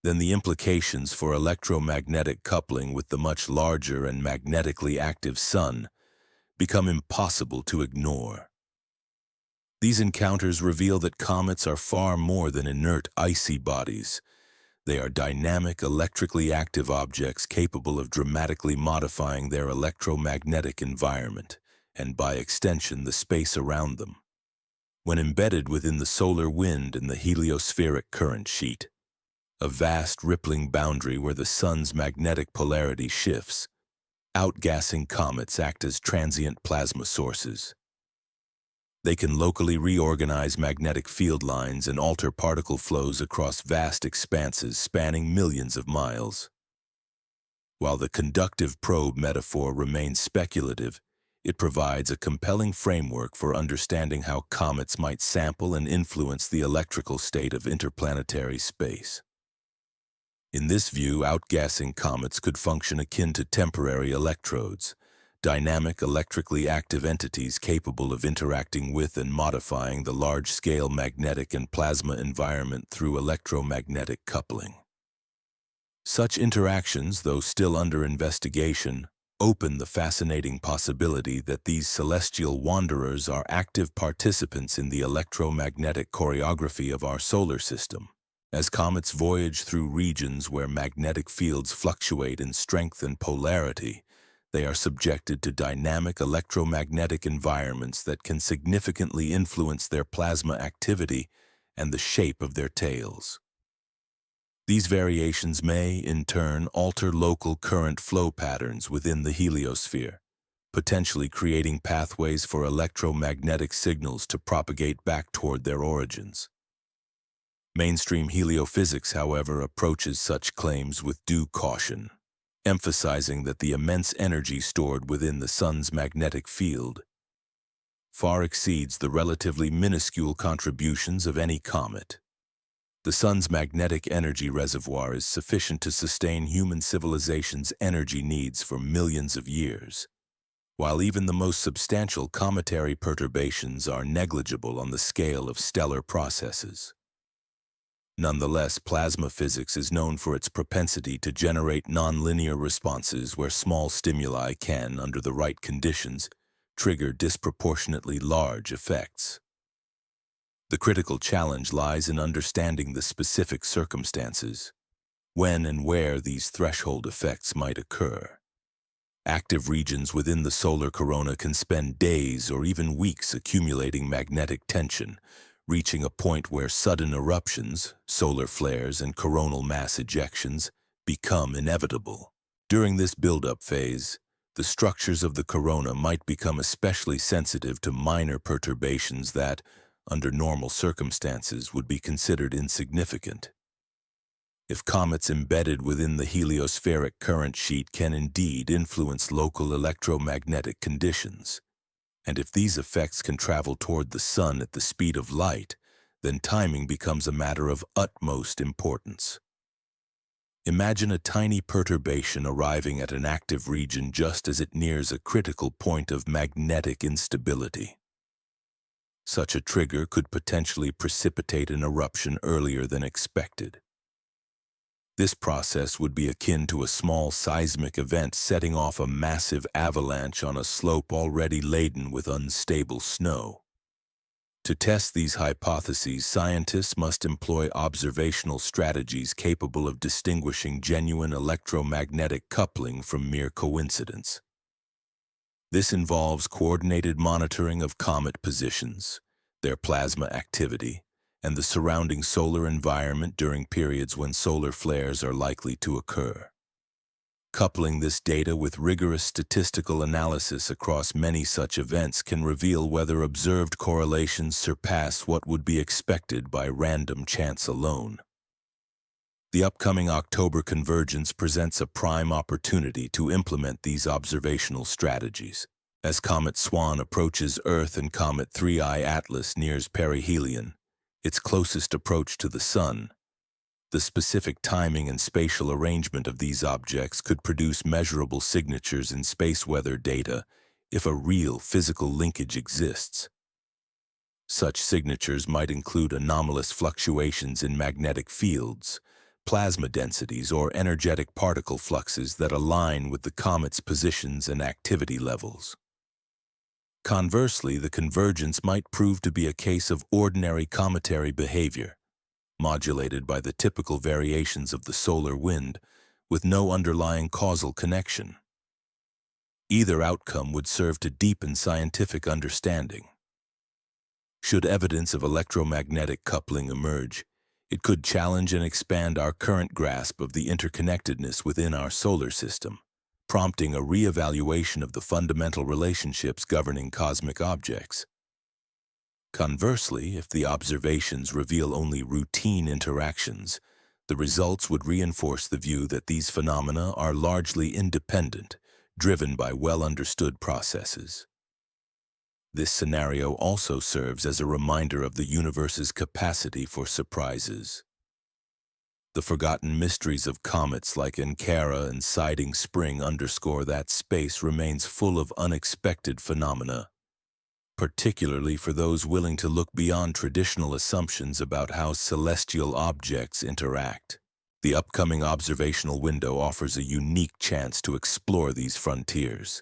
Speaker 1: then the implications for electromagnetic coupling with the much larger and magnetically active Sun become impossible to ignore. These encounters reveal that comets are far more than inert, icy bodies. They are dynamic, electrically active objects capable of dramatically modifying their electromagnetic environment, and by extension, the space around them. When embedded within the solar wind and the heliospheric current sheet, a vast rippling boundary where the Sun's magnetic polarity shifts, outgassing comets act as transient plasma sources. They can locally reorganize magnetic field lines and alter particle flows across vast expanses spanning millions of miles. While the conductive probe metaphor remains speculative, it provides a compelling framework for understanding how comets might sample and influence the electrical state of interplanetary space. In this view, outgassing comets could function akin to temporary electrodes, dynamic, electrically active entities capable of interacting with and modifying the large-scale magnetic and plasma environment through electromagnetic coupling. Such interactions, though still under investigation, open the fascinating possibility that these celestial wanderers are active participants in the electromagnetic choreography of our solar system. As comets voyage through regions where magnetic fields fluctuate in strength and polarity, they are subjected to dynamic electromagnetic environments that can significantly influence their plasma activity and the shape of their tails. These variations may, in turn, alter local current flow patterns within the heliosphere, potentially creating pathways for electromagnetic signals to propagate back toward their origins. Mainstream heliophysics, however, approaches such claims with due caution, emphasizing that the immense energy stored within the Sun's magnetic field far exceeds the relatively minuscule contributions of any comet. The Sun's magnetic energy reservoir is sufficient to sustain human civilization's energy needs for millions of years, while even the most substantial cometary perturbations are negligible on the scale of stellar processes. Nonetheless, plasma physics is known for its propensity to generate nonlinear responses where small stimuli can, under the right conditions, trigger disproportionately large effects. The critical challenge lies in understanding the specific circumstances, when and where these threshold effects might occur. Active regions within the solar corona can spend days or even weeks accumulating magnetic tension, reaching a point where sudden eruptions, solar flares, and coronal mass ejections become inevitable. During this buildup phase, the structures of the corona might become especially sensitive to minor perturbations that, under normal circumstances, would be considered insignificant. If comets embedded within the heliospheric current sheet can indeed influence local electromagnetic conditions, and if these effects can travel toward the Sun at the speed of light, then timing becomes a matter of utmost importance. Imagine a tiny perturbation arriving at an active region just as it nears a critical point of magnetic instability. Such a trigger could potentially precipitate an eruption earlier than expected. This process would be akin to a small seismic event setting off a massive avalanche on a slope already laden with unstable snow. To test these hypotheses, scientists must employ observational strategies capable of distinguishing genuine electromagnetic coupling from mere coincidence. This involves coordinated monitoring of comet positions, their plasma activity, and the surrounding solar environment during periods when solar flares are likely to occur. Coupling this data with rigorous statistical analysis across many such events can reveal whether observed correlations surpass what would be expected by random chance alone. The upcoming October convergence presents a prime opportunity to implement these observational strategies. As Comet Swan approaches Earth and Comet 3I Atlas nears perihelion, its closest approach to the Sun, the specific timing and spatial arrangement of these objects could produce measurable signatures in space weather data if a real physical linkage exists. Such signatures might include anomalous fluctuations in magnetic fields, plasma densities, or energetic particle fluxes that align with the comet's positions and activity levels. Conversely, the convergence might prove to be a case of ordinary cometary behavior, modulated by the typical variations of the solar wind, with no underlying causal connection. Either outcome would serve to deepen scientific understanding. Should evidence of electromagnetic coupling emerge, it could challenge and expand our current grasp of the interconnectedness within our solar system, prompting a re-evaluation of the fundamental relationships governing cosmic objects. Conversely, if the observations reveal only routine interactions, the results would reinforce the view that these phenomena are largely independent, driven by well-understood processes. This scenario also serves as a reminder of the universe's capacity for surprises. The forgotten mysteries of comets like Encara and Siding Spring underscore that space remains full of unexpected phenomena, particularly for those willing to look beyond traditional assumptions about how celestial objects interact. The upcoming observational window offers a unique chance to explore these frontiers,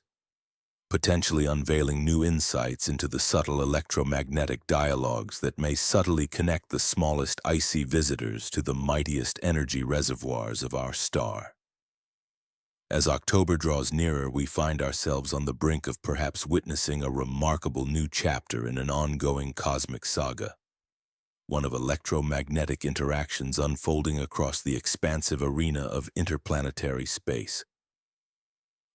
Speaker 1: potentially unveiling new insights into the subtle electromagnetic dialogues that may subtly connect the smallest icy visitors to the mightiest energy reservoirs of our star. As October draws nearer, we find ourselves on the brink of perhaps witnessing a remarkable new chapter in an ongoing cosmic saga, one of electromagnetic interactions unfolding across the expansive arena of interplanetary space.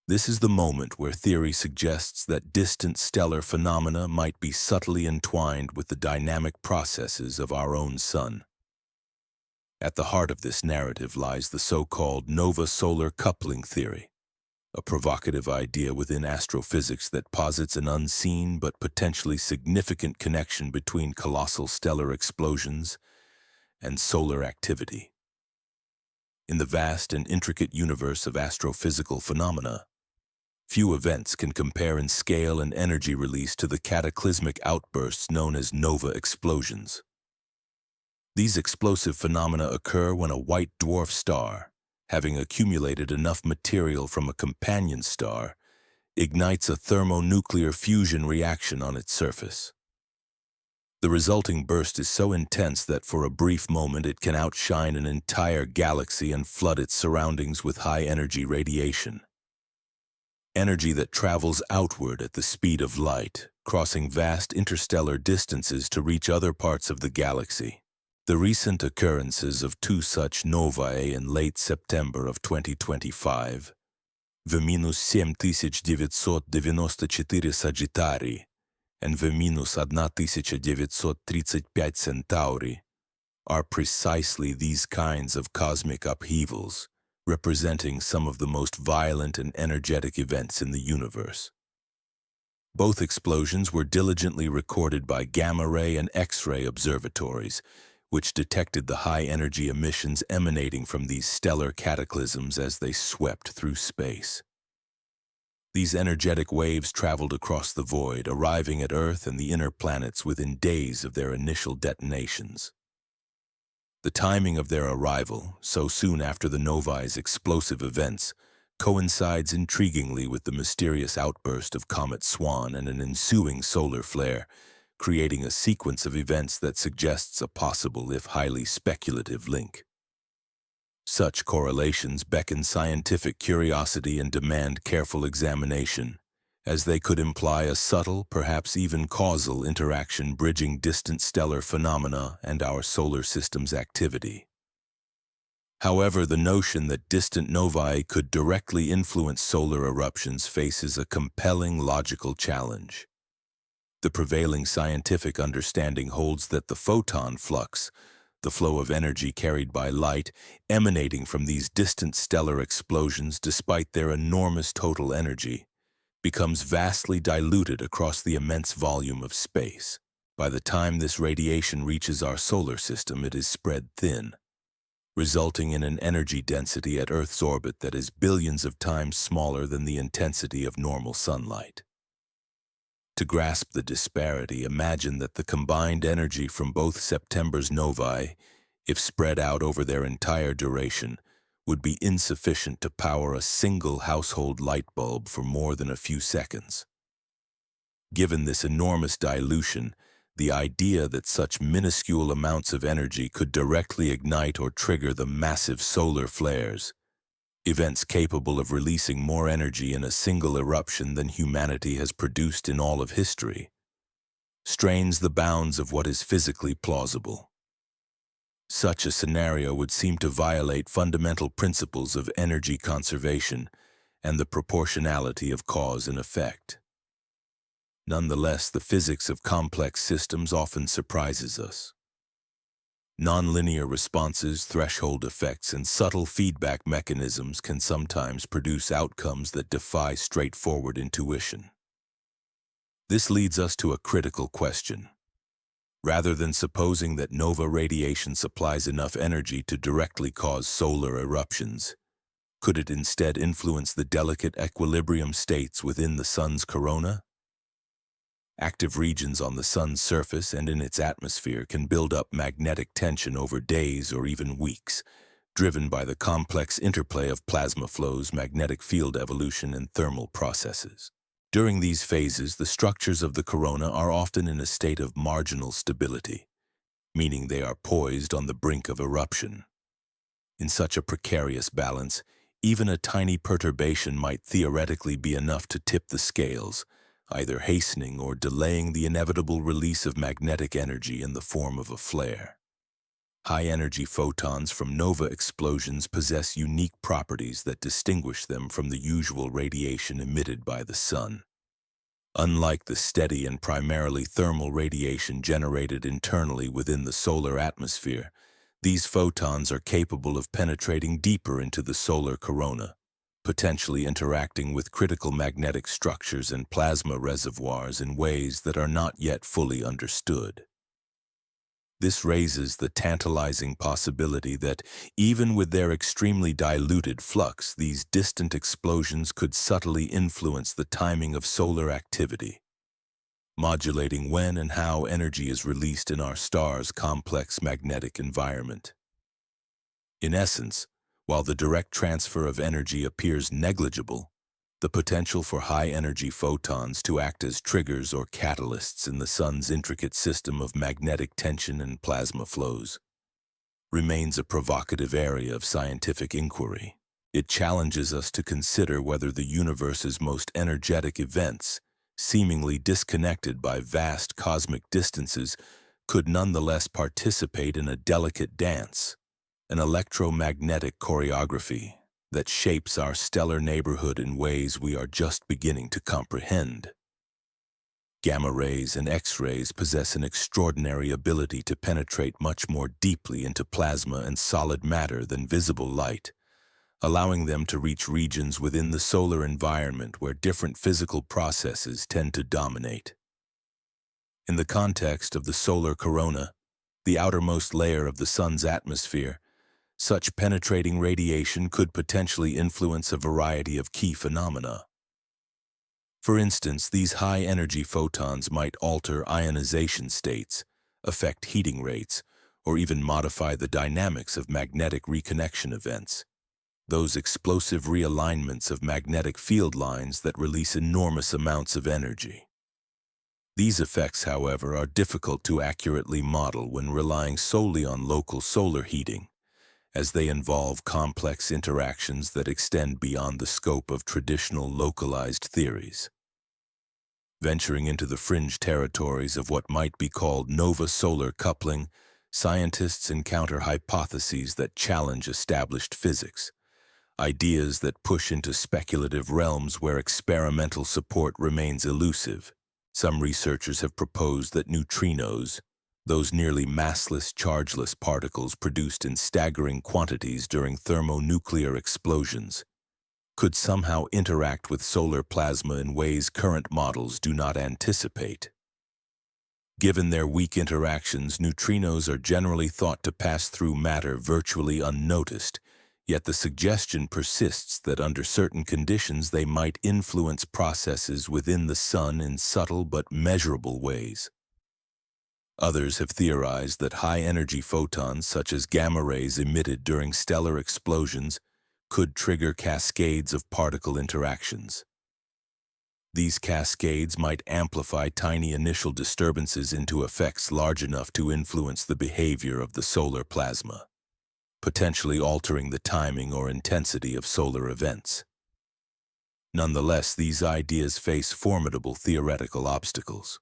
Speaker 1: This is the moment where theory suggests that distant stellar phenomena might be subtly entwined with the dynamic processes of our own Sun. At the heart of this narrative lies the so-called nova-solar coupling theory, a provocative idea within astrophysics that posits an unseen but potentially significant connection between colossal stellar explosions and solar activity. In the vast and intricate universe of astrophysical phenomena, Few events can compare in scale and energy release to the cataclysmic outbursts known as nova explosions. These explosive phenomena occur when a white dwarf star, having accumulated enough material from a companion star, ignites a thermonuclear fusion reaction on its surface. The resulting burst is so intense that for a brief moment it can outshine an entire galaxy and flood its surroundings with high-energy radiation. Energy that travels outward at the speed of light, crossing vast interstellar distances to reach other parts of the galaxy. The recent occurrences of two such novae in late September of 2025, V-7994 Sagittarii and V-1935 Centauri, are precisely these kinds of cosmic upheavals, representing some of the most violent and energetic events in the universe. Both explosions were diligently recorded by gamma-ray and X-ray observatories, which detected the high-energy emissions emanating from these stellar cataclysms as they swept through space. These energetic waves traveled across the void, arriving at Earth and the inner planets within days of their initial detonations. The timing of their arrival, so soon after the novae's explosive events, coincides intriguingly with the mysterious outburst of Comet Swan and an ensuing solar flare, creating a sequence of events that suggests a possible, if highly speculative, link. Such correlations beckon scientific curiosity and demand careful examination, as they could imply a subtle, perhaps even causal interaction bridging distant stellar phenomena and our solar system's activity. However, the notion that distant novae could directly influence solar eruptions faces a compelling logical challenge. The prevailing scientific understanding holds that the photon flux, the flow of energy carried by light, emanating from these distant stellar explosions despite their enormous total energy, becomes vastly diluted across the immense volume of space. By the time this radiation reaches our solar system, it is spread thin, resulting in an energy density at Earth's orbit that is billions of times smaller than the intensity of normal sunlight. To grasp the disparity, imagine that the combined energy from both September's novae, if spread out over their entire duration, would be insufficient to power a single household light bulb for more than a few seconds. Given this enormous dilution, the idea that such minuscule amounts of energy could directly ignite or trigger the massive solar flares, events capable of releasing more energy in a single eruption than humanity has produced in all of history, strains the bounds of what is physically plausible. Such a scenario would seem to violate fundamental principles of energy conservation and the proportionality of cause and effect. Nonetheless, the physics of complex systems often surprises us. Nonlinear responses, threshold effects, and subtle feedback mechanisms can sometimes produce outcomes that defy straightforward intuition. This leads us to a critical question. Rather than supposing that nova radiation supplies enough energy to directly cause solar eruptions, could it instead influence the delicate equilibrium states within the sun's corona? Active regions on the sun's surface and in its atmosphere can build up magnetic tension over days or even weeks, driven by the complex interplay of plasma flows, magnetic field evolution, and thermal processes. During these phases, the structures of the corona are often in a state of marginal stability, meaning they are poised on the brink of eruption. In such a precarious balance, even a tiny perturbation might theoretically be enough to tip the scales, either hastening or delaying the inevitable release of magnetic energy in the form of a flare. High-energy photons from nova explosions possess unique properties that distinguish them from the usual radiation emitted by the sun. Unlike the steady and primarily thermal radiation generated internally within the solar atmosphere, these photons are capable of penetrating deeper into the solar corona, potentially interacting with critical magnetic structures and plasma reservoirs in ways that are not yet fully understood. This raises the tantalizing possibility that, even with their extremely diluted flux, these distant explosions could subtly influence the timing of solar activity, modulating when and how energy is released in our star's complex magnetic environment. In essence, while the direct transfer of energy appears negligible, the potential for high-energy photons to act as triggers or catalysts in the sun's intricate system of magnetic tension and plasma flows remains a provocative area of scientific inquiry. It challenges us to consider whether the universe's most energetic events, seemingly disconnected by vast cosmic distances, could nonetheless participate in a delicate dance, an electromagnetic choreography that shapes our stellar neighborhood in ways we are just beginning to comprehend. Gamma rays and X-rays possess an extraordinary ability to penetrate much more deeply into plasma and solid matter than visible light, allowing them to reach regions within the solar environment where different physical processes tend to dominate. In the context of the solar corona, the outermost layer of the sun's atmosphere, such penetrating radiation could potentially influence a variety of key phenomena. For instance, these high-energy photons might alter ionization states, affect heating rates, or even modify the dynamics of magnetic reconnection events, those explosive realignments of magnetic field lines that release enormous amounts of energy. These effects, however, are difficult to accurately model when relying solely on local solar heating, as they involve complex interactions that extend beyond the scope of traditional localized theories. Venturing into the fringe territories of what might be called nova-solar coupling, scientists encounter hypotheses that challenge established physics, ideas that push into speculative realms where experimental support remains elusive. Some researchers have proposed that neutrinos, those nearly massless, chargeless particles produced in staggering quantities during thermonuclear explosions, could somehow interact with solar plasma in ways current models do not anticipate. Given their weak interactions, neutrinos are generally thought to pass through matter virtually unnoticed, yet the suggestion persists that under certain conditions they might influence processes within the sun in subtle but measurable ways. Others have theorized that high-energy photons, such as gamma rays emitted during stellar explosions, could trigger cascades of particle interactions. These cascades might amplify tiny initial disturbances into effects large enough to influence the behavior of the solar plasma, potentially altering the timing or intensity of solar events. Nonetheless, these ideas face formidable theoretical obstacles.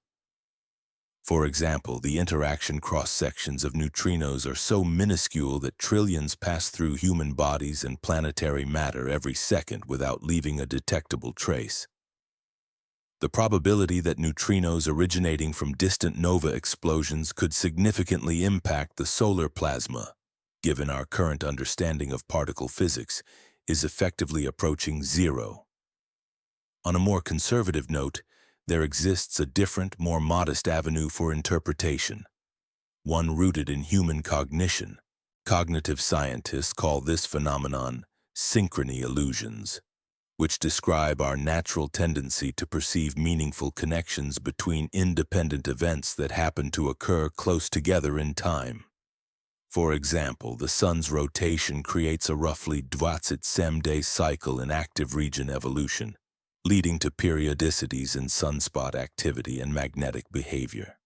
Speaker 1: For example, the interaction cross-sections of neutrinos are so minuscule that trillions pass through human bodies and planetary matter every second without leaving a detectable trace. The probability that neutrinos originating from distant nova explosions could significantly impact the solar plasma, given our current understanding of particle physics, is effectively approaching zero. On a more conservative note, there exists a different, more modest avenue for interpretation, one rooted in human cognition. Cognitive scientists call this phenomenon synchrony illusions, which describe our natural tendency to perceive meaningful connections between independent events that happen to occur close together in time. For example, the sun's rotation creates a roughly 27-day cycle in active region evolution, leading to periodicities in sunspot activity and magnetic behavior.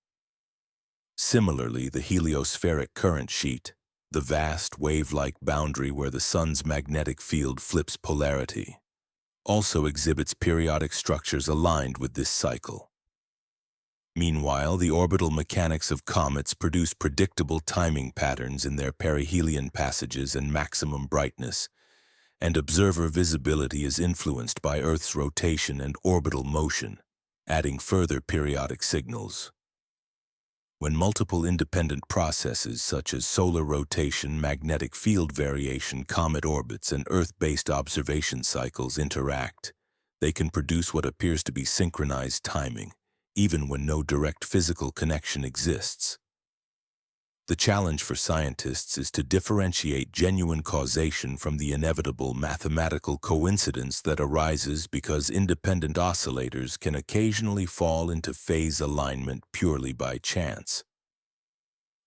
Speaker 1: Similarly, the heliospheric current sheet, the vast wave-like boundary where the sun's magnetic field flips polarity, also exhibits periodic structures aligned with this cycle. Meanwhile, the orbital mechanics of comets produce predictable timing patterns in their perihelion passages and maximum brightness, and observer visibility is influenced by Earth's rotation and orbital motion, adding further periodic signals. When multiple independent processes such as solar rotation, magnetic field variation, comet orbits, and Earth-based observation cycles interact, they can produce what appears to be synchronized timing, even when no direct physical connection exists. The challenge for scientists is to differentiate genuine causation from the inevitable mathematical coincidence that arises because independent oscillators can occasionally fall into phase alignment purely by chance.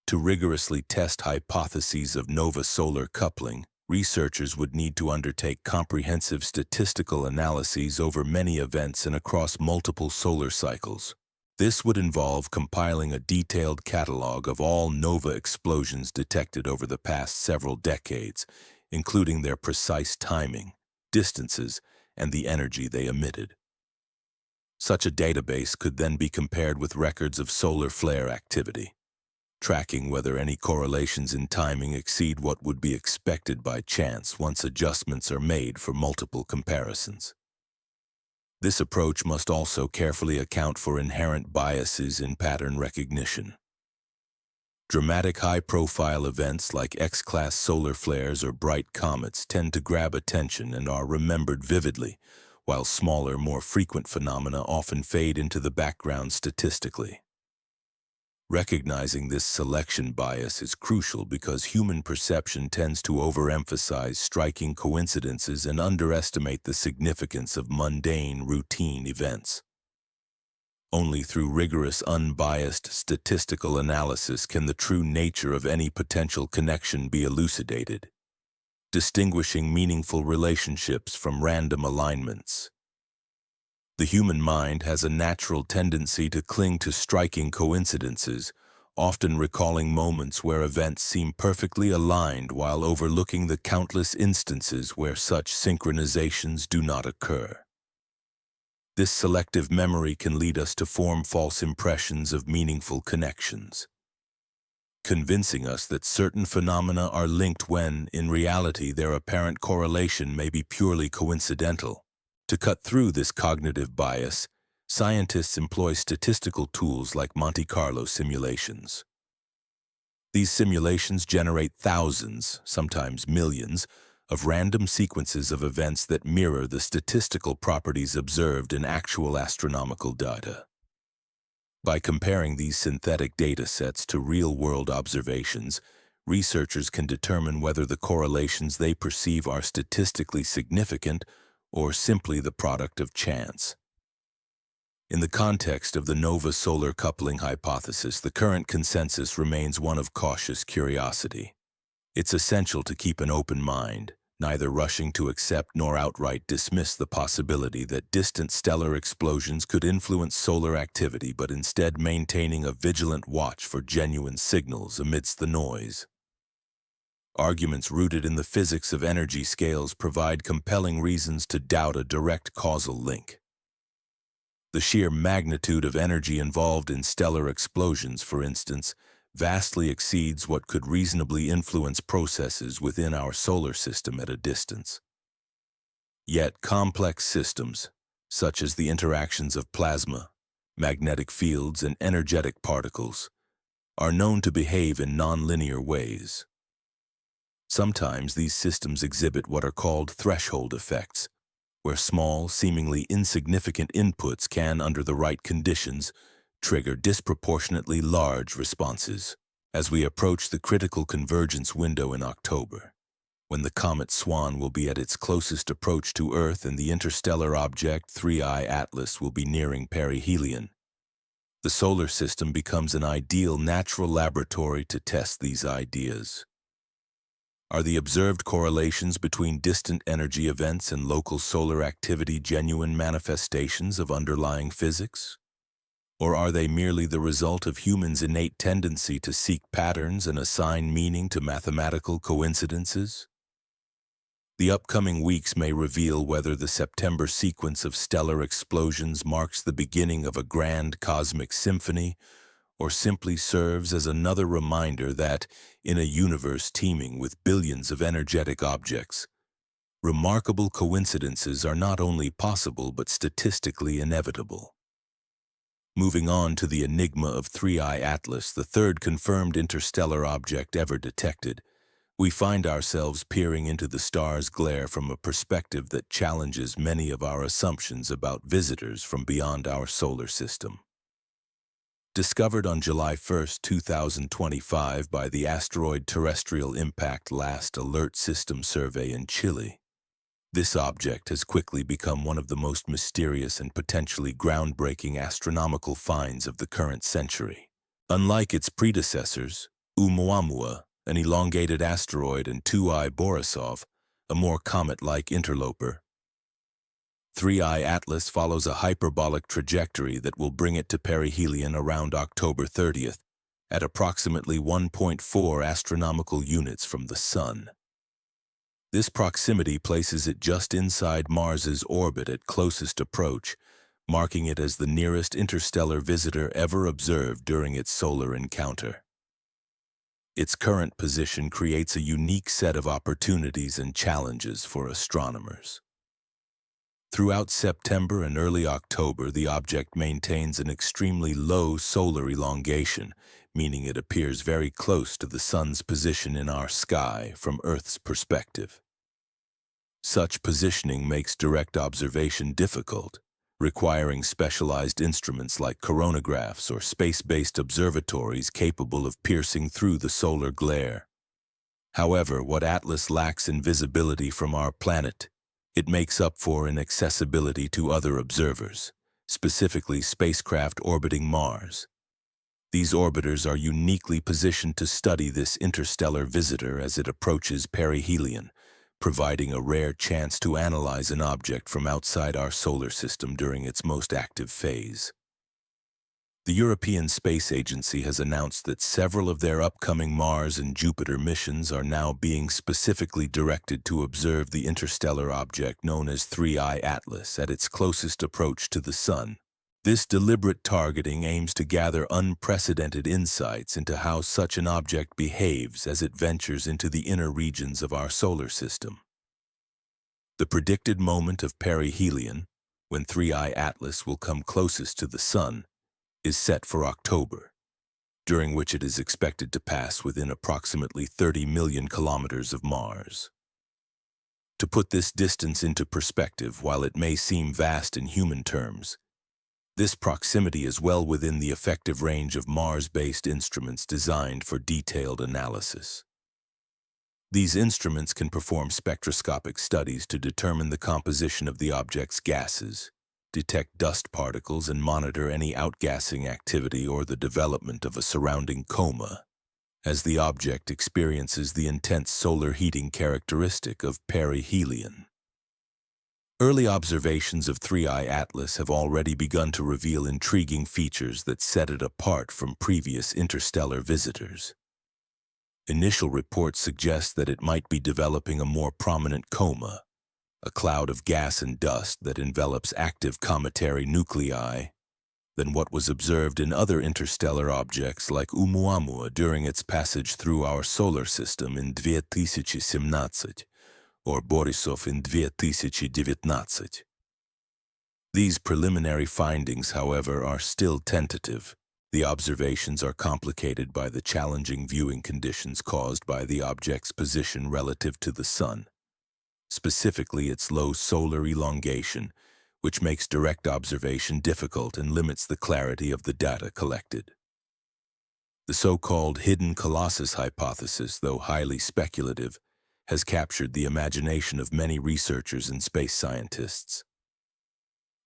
Speaker 1: To rigorously test hypotheses of nova-solar coupling, researchers would need to undertake comprehensive statistical analyses over many events and across multiple solar cycles. This would involve compiling a detailed catalog of all nova explosions detected over the past several decades, including their precise timing, distances, and the energy they emitted. Such a database could then be compared with records of solar flare activity, tracking whether any correlations in timing exceed what would be expected by chance once adjustments are made for multiple comparisons. This approach must also carefully account for inherent biases in pattern recognition. Dramatic high-profile events like X-class solar flares or bright comets tend to grab attention and are remembered vividly, while smaller, more frequent phenomena often fade into the background statistically. Recognizing this selection bias is crucial because human perception tends to overemphasize striking coincidences and underestimate the significance of mundane, routine events. Only through rigorous, unbiased statistical analysis can the true nature of any potential connection be elucidated, distinguishing meaningful relationships from random alignments. The human mind has a natural tendency to cling to striking coincidences, often recalling moments where events seem perfectly aligned while overlooking the countless instances where such synchronizations do not occur. This selective memory can lead us to form false impressions of meaningful connections, convincing us that certain phenomena are linked when, in reality, their apparent correlation may be purely coincidental. To cut through this cognitive bias, scientists employ statistical tools like Monte Carlo simulations. These simulations generate thousands, sometimes millions, of random sequences of events that mirror the statistical properties observed in actual astronomical data. By comparing these synthetic data sets to real-world observations, researchers can determine whether the correlations they perceive are statistically significant or simply the product of chance. In the context of the nova-solar coupling hypothesis, the current consensus remains one of cautious curiosity. It's essential to keep an open mind, neither rushing to accept nor outright dismiss the possibility that distant stellar explosions could influence solar activity, but instead maintaining a vigilant watch for genuine signals amidst the noise. Arguments rooted in the physics of energy scales provide compelling reasons to doubt a direct causal link. The sheer magnitude of energy involved in stellar explosions, for instance, vastly exceeds what could reasonably influence processes within our solar system at a distance. Yet complex systems, such as the interactions of plasma, magnetic fields, and energetic particles, are known to behave in nonlinear ways. Sometimes these systems exhibit what are called threshold effects, where small, seemingly insignificant inputs can, under the right conditions, trigger disproportionately large responses. As we approach the critical convergence window in October, when the comet Swan will be at its closest approach to Earth and the interstellar object 3I Atlas will be nearing perihelion, the solar system becomes an ideal natural laboratory to test these ideas. Are the observed correlations between distant energy events and local solar activity genuine manifestations of underlying physics? Or are they merely the result of humans' innate tendency to seek patterns and assign meaning to mathematical coincidences? The upcoming weeks may reveal whether the September sequence of stellar explosions marks the beginning of a grand cosmic symphony, or simply serves as another reminder that, in a universe teeming with billions of energetic objects, remarkable coincidences are not only possible but statistically inevitable. Moving on to the enigma of 3I Atlas, the third confirmed interstellar object ever detected, we find ourselves peering into the star's glare from a perspective that challenges many of our assumptions about visitors from beyond our solar system. Discovered on July 1, 2025 by the Asteroid Terrestrial Impact Last Alert System Survey in Chile, this object has quickly become one of the most mysterious and potentially groundbreaking astronomical finds of the current century. Unlike its predecessors, Oumuamua, an elongated asteroid, and 2I Borisov, a more comet-like interloper, 3I Atlas follows a hyperbolic trajectory that will bring it to perihelion around October 30th, at approximately 1.4 astronomical units from the Sun. This proximity places it just inside Mars's orbit at closest approach, marking it as the nearest interstellar visitor ever observed during its solar encounter. Its current position creates a unique set of opportunities and challenges for astronomers. Throughout September and early October, the object maintains an extremely low solar elongation, meaning it appears very close to the Sun's position in our sky from Earth's perspective. Such positioning makes direct observation difficult, requiring specialized instruments like coronagraphs or space-based observatories capable of piercing through the solar glare. However, what Atlas lacks in visibility from our planet, it makes up for in accessibility to other observers, specifically spacecraft orbiting Mars. These orbiters are uniquely positioned to study this interstellar visitor as it approaches perihelion, providing a rare chance to analyze an object from outside our solar system during its most active phase. The European Space Agency has announced that several of their upcoming Mars and Jupiter missions are now being specifically directed to observe the interstellar object known as 3I Atlas at its closest approach to the Sun. This deliberate targeting aims to gather unprecedented insights into how such an object behaves as it ventures into the inner regions of our solar system. The predicted moment of perihelion, when 3I Atlas will come closest to the Sun, is set for October, during which it is expected to pass within approximately 30 million kilometers of Mars. To put this distance into perspective, while it may seem vast in human terms, this proximity is well within the effective range of Mars-based instruments designed for detailed analysis. These instruments can perform spectroscopic studies to determine the composition of the object's gases, detect dust particles, and monitor any outgassing activity or the development of a surrounding coma, as the object experiences the intense solar heating characteristic of perihelion. Early observations of 3I Atlas have already begun to reveal intriguing features that set it apart from previous interstellar visitors. Initial reports suggest that it might be developing a more prominent coma, a cloud of gas and dust that envelops active cometary nuclei, than what was observed in other interstellar objects like Oumuamua during its passage through our solar system in 2017, or Borisov in 2019. These preliminary findings, however, are still tentative. The observations are complicated by the challenging viewing conditions caused by the object's position relative to the Sun, specifically its low solar elongation, which makes direct observation difficult and limits the clarity of the data collected. The so-called hidden colossus hypothesis, though highly speculative, has captured the imagination of many researchers and space scientists.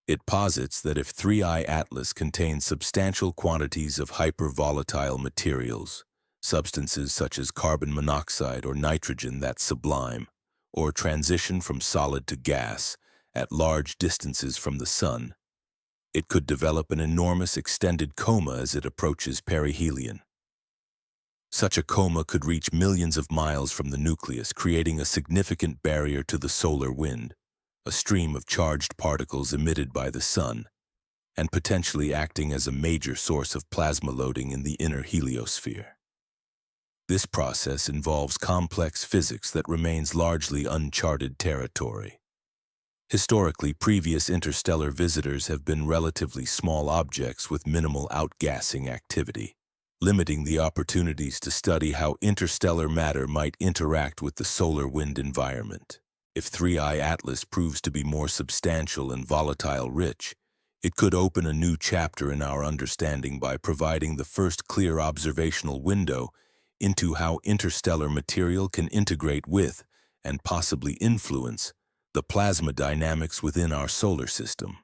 Speaker 1: It posits that if 3I Atlas contains substantial quantities of hypervolatile materials, substances such as carbon monoxide or nitrogen that sublime, or transition from solid to gas at large distances from the Sun, it could develop an enormous extended coma as it approaches perihelion. Such a coma could reach millions of miles from the nucleus, creating a significant barrier to the solar wind, a stream of charged particles emitted by the Sun, and potentially acting as a major source of plasma loading in the inner heliosphere. This process involves complex physics that remains largely uncharted territory. Historically, previous interstellar visitors have been relatively small objects with minimal outgassing activity, limiting the opportunities to study how interstellar matter might interact with the solar wind environment. If 3I Atlas proves to be more substantial and volatile-rich, It could open a new chapter in our understanding by providing the first clear observational window into how interstellar material can integrate with, and possibly influence, the plasma dynamics within our solar system.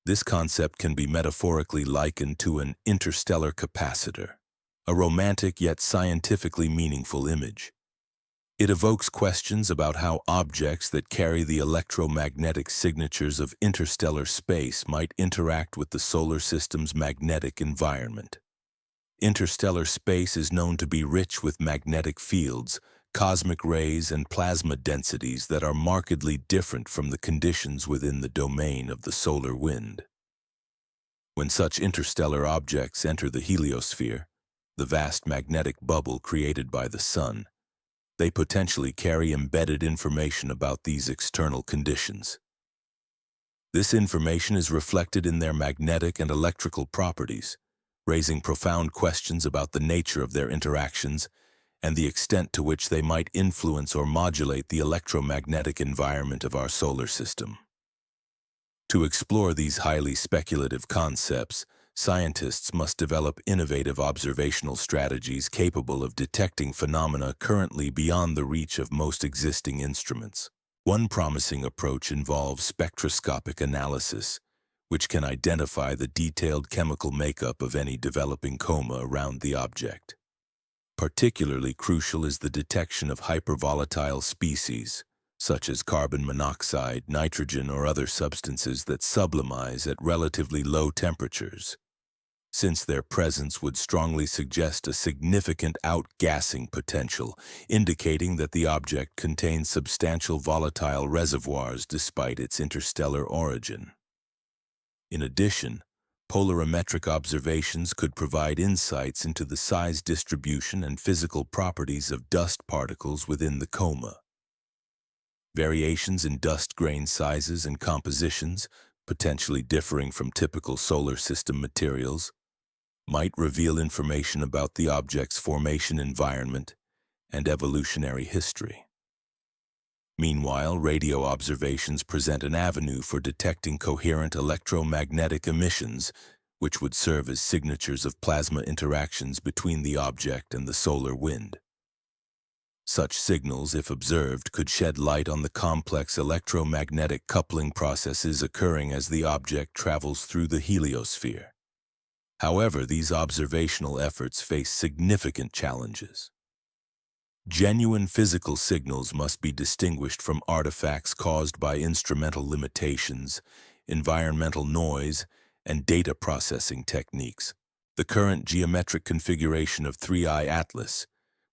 Speaker 1: This concept can be metaphorically likened to an interstellar capacitor, a romantic yet scientifically meaningful image. It evokes questions about how objects that carry the electromagnetic signatures of interstellar space might interact with the solar system's magnetic environment. Interstellar space is known to be rich with magnetic fields, cosmic rays, and plasma densities that are markedly different from the conditions within the domain of the solar wind. When such interstellar objects enter the heliosphere, the vast magnetic bubble created by the Sun, they potentially carry embedded information about these external conditions. This information is reflected in their magnetic and electrical properties, raising profound questions about the nature of their interactions and the extent to which they might influence or modulate the electromagnetic environment of our solar system. To explore these highly speculative concepts, scientists must develop innovative observational strategies capable of detecting phenomena currently beyond the reach of most existing instruments. One promising approach involves spectroscopic analysis, which can identify the detailed chemical makeup of any developing coma around the object. Particularly crucial is the detection of hypervolatile species, such as carbon monoxide, nitrogen, or other substances that sublimize at relatively low temperatures, since their presence would strongly suggest a significant outgassing potential, indicating that the object contains substantial volatile reservoirs despite its interstellar origin. In addition, polarimetric observations could provide insights into the size distribution and physical properties of dust particles within the coma. Variations in dust grain sizes and compositions, potentially differing from typical solar system materials, might reveal information about the object's formation environment and evolutionary history. Meanwhile, radio observations present an avenue for detecting coherent electromagnetic emissions, which would serve as signatures of plasma interactions between the object and the solar wind. Such signals, if observed, could shed light on the complex electromagnetic coupling processes occurring as the object travels through the heliosphere. However, these observational efforts face significant challenges. Genuine physical signals must be distinguished from artifacts caused by instrumental limitations, environmental noise, and data processing techniques. The current geometric configuration of 3I Atlas,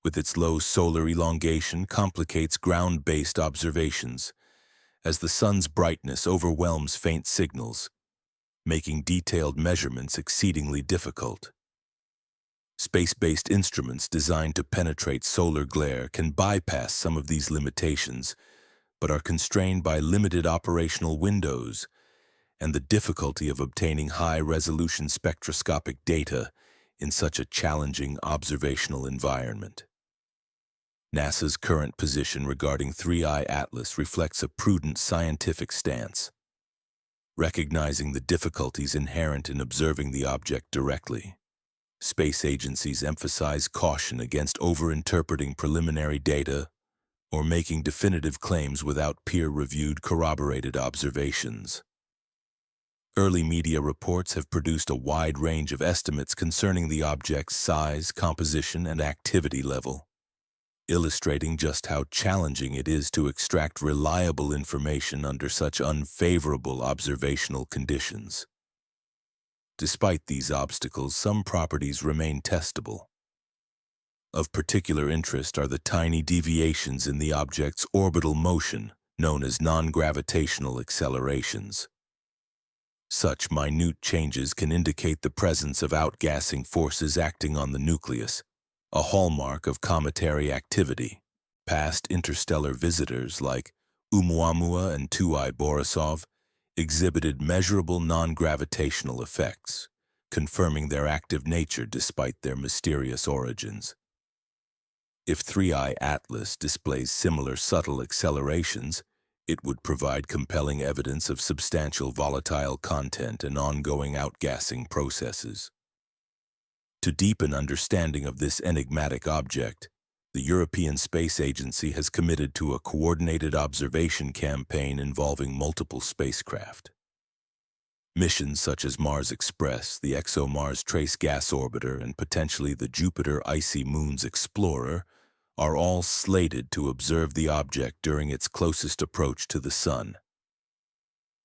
Speaker 1: with its low solar elongation, complicates ground-based observations, as the sun's brightness overwhelms faint signals, making detailed measurements exceedingly difficult. Space-based instruments designed to penetrate solar glare can bypass some of these limitations, but are constrained by limited operational windows and the difficulty of obtaining high-resolution spectroscopic data in such a challenging observational environment. NASA's current position regarding 3I Atlas reflects a prudent scientific stance, recognizing the difficulties inherent in observing the object directly. Space agencies emphasize caution against overinterpreting preliminary data or making definitive claims without peer-reviewed corroborated observations. Early media reports have produced a wide range of estimates concerning the object's size, composition, and activity level, illustrating just how challenging it is to extract reliable information under such unfavorable observational conditions. Despite these obstacles, some properties remain testable. Of particular interest are the tiny deviations in the object's orbital motion, known as non-gravitational accelerations. Such minute changes can indicate the presence of outgassing forces acting on the nucleus, a hallmark of cometary activity. Past interstellar visitors like Oumuamua and 2I Borisov exhibited measurable non-gravitational effects, confirming their active nature despite their mysterious origins. If 3I Atlas displays similar subtle accelerations, It would provide compelling evidence of substantial volatile content and ongoing outgassing processes. To deepen understanding of this enigmatic object, the European Space Agency has committed to a coordinated observation campaign involving multiple spacecraft. Missions such as Mars Express, the ExoMars Trace Gas Orbiter, and potentially the Jupiter Icy Moons Explorer are all slated to observe the object during its closest approach to the Sun.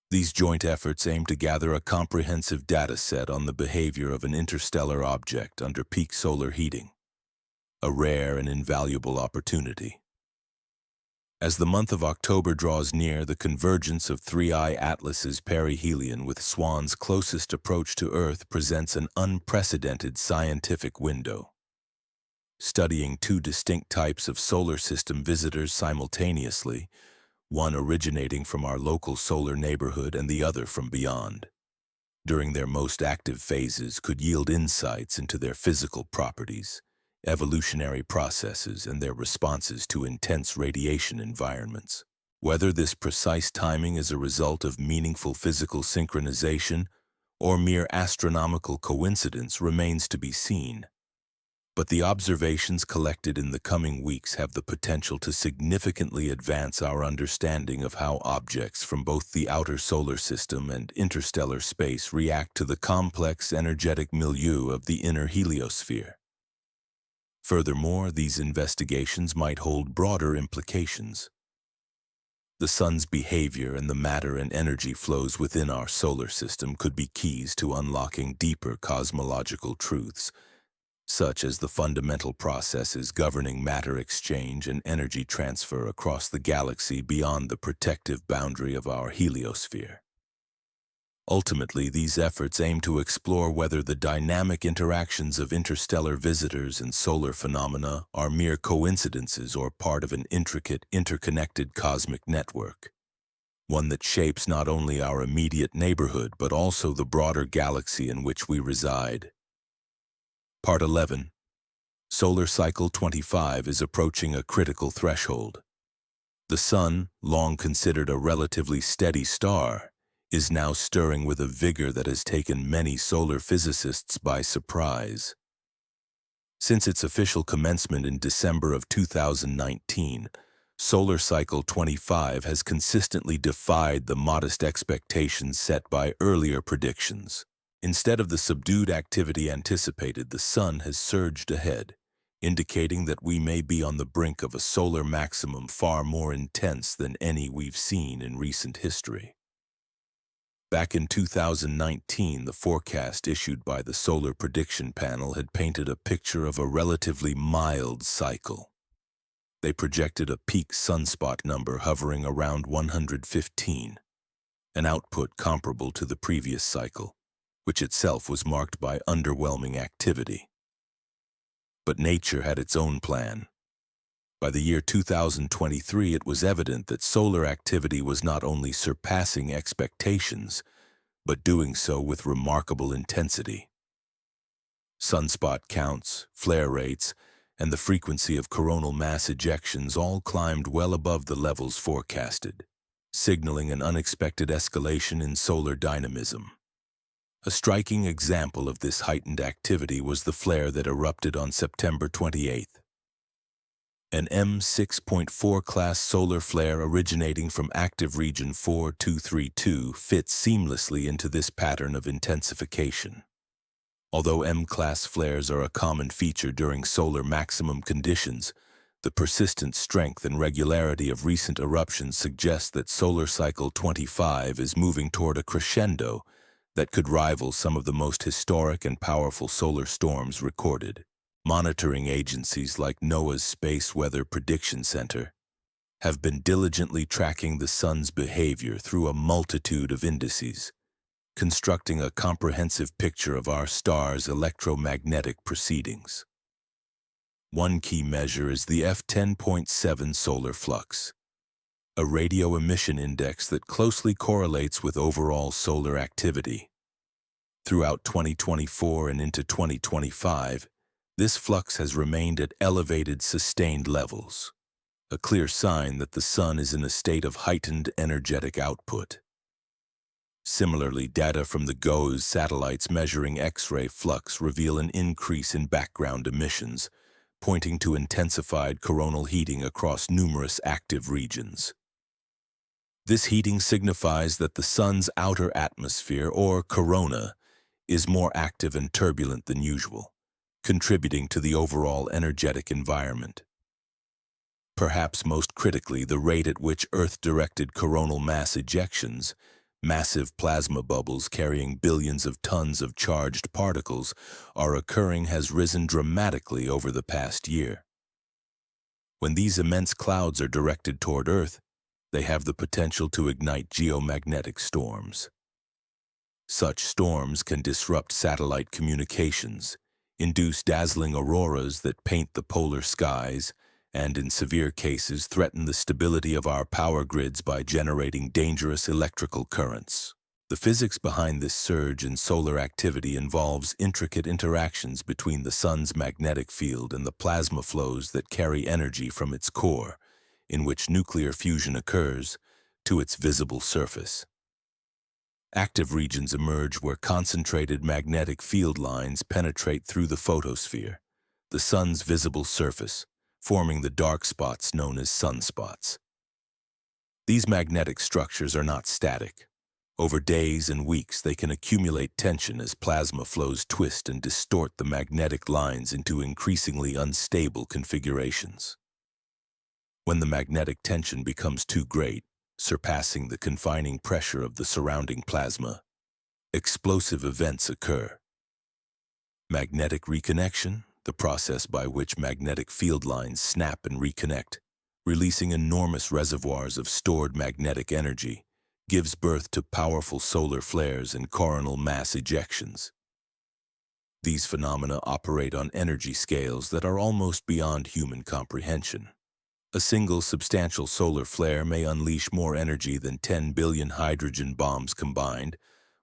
Speaker 1: These joint efforts aim to gather a comprehensive data set on the behavior of an interstellar object under peak solar heating, a rare and invaluable opportunity. As the month of October draws near, the convergence of 3I Atlas's perihelion with Swan's closest approach to Earth presents an unprecedented scientific window. Studying two distinct types of solar system visitors simultaneously, one originating from our local solar neighborhood and the other from beyond, during their most active phases, could yield insights into their physical properties, evolutionary processes, and their responses to intense radiation environments. Whether this precise timing is a result of meaningful physical synchronization or mere astronomical coincidence remains to be seen. But the observations collected in the coming weeks have the potential to significantly advance our understanding of how objects from both the outer solar system and interstellar space react to the complex energetic milieu of the inner heliosphere. Furthermore, these investigations might hold broader implications. The Sun's behavior and the matter and energy flows within our solar system could be keys to unlocking deeper cosmological truths, such as the fundamental processes governing matter exchange and energy transfer across the galaxy beyond the protective boundary of our heliosphere. Ultimately, these efforts aim to explore whether the dynamic interactions of interstellar visitors and solar phenomena are mere coincidences or part of an intricate, interconnected cosmic network, one that shapes not only our immediate neighborhood but also the broader galaxy in which we reside. Part 11. Solar Cycle 25 is approaching a critical threshold. The Sun, long considered a relatively steady star, is now stirring with a vigor that has taken many solar physicists by surprise. Since its official commencement in December of 2019, Solar Cycle 25 has consistently defied the modest expectations set by earlier predictions. Instead of the subdued activity anticipated, the Sun has surged ahead, indicating that we may be on the brink of a solar maximum far more intense than any we've seen in recent history. Back in 2019, the forecast issued by the Solar Prediction Panel had painted a picture of a relatively mild cycle. They projected a peak sunspot number hovering around 115, an output comparable to the previous cycle, which itself was marked by underwhelming activity. But nature had its own plan. By the year 2023, it was evident that solar activity was not only surpassing expectations, but doing so with remarkable intensity. Sunspot counts, flare rates, and the frequency of coronal mass ejections all climbed well above the levels forecasted, signaling an unexpected escalation in solar dynamism. A striking example of this heightened activity was the flare that erupted on September 28th. An M6.4 class solar flare originating from active region 4232 fits seamlessly into this pattern of intensification. Although M-class flares are a common feature during solar maximum conditions, the persistent strength and regularity of recent eruptions suggest that Solar Cycle 25 is moving toward a crescendo that could rival some of the most historic and powerful solar storms recorded. Monitoring agencies like NOAA's Space Weather Prediction Center have been diligently tracking the Sun's behavior through a multitude of indices, constructing a comprehensive picture of our star's electromagnetic proceedings. One key measure is the F10.7 solar flux, a radio emission index that closely correlates with overall solar activity. Throughout 2024 and into 2025, this flux has remained at elevated, sustained levels, a clear sign that the sun is in a state of heightened energetic output. Similarly, data from the GOES satellites measuring X-ray flux reveal an increase in background emissions, pointing to intensified coronal heating across numerous active regions. This heating signifies that the sun's outer atmosphere, or corona, is more active and turbulent than usual, contributing to the overall energetic environment. Perhaps most critically, the rate at which Earth-directed coronal mass ejections, massive plasma bubbles carrying billions of tons of charged particles, are occurring has risen dramatically over the past year. When these immense clouds are directed toward Earth, they have the potential to ignite geomagnetic storms. Such storms can disrupt satellite communications, induce dazzling auroras that paint the polar skies, and in severe cases threaten the stability of our power grids by generating dangerous electrical currents. The physics behind this surge in solar activity involves intricate interactions between the sun's magnetic field and the plasma flows that carry energy from its core, in which nuclear fusion occurs, to its visible surface. Active regions emerge where concentrated magnetic field lines penetrate through the photosphere, the sun's visible surface, forming the dark spots known as sunspots. These magnetic structures are not static. Over days and weeks, they can accumulate tension as plasma flows twist and distort the magnetic lines into increasingly unstable configurations. When the magnetic tension becomes too great, surpassing the confining pressure of the surrounding plasma, explosive events occur. Magnetic reconnection, the process by which magnetic field lines snap and reconnect, releasing enormous reservoirs of stored magnetic energy, gives birth to powerful solar flares and coronal mass ejections. These phenomena operate on energy scales that are almost beyond human comprehension. A single substantial solar flare may unleash more energy than 10 billion hydrogen bombs combined,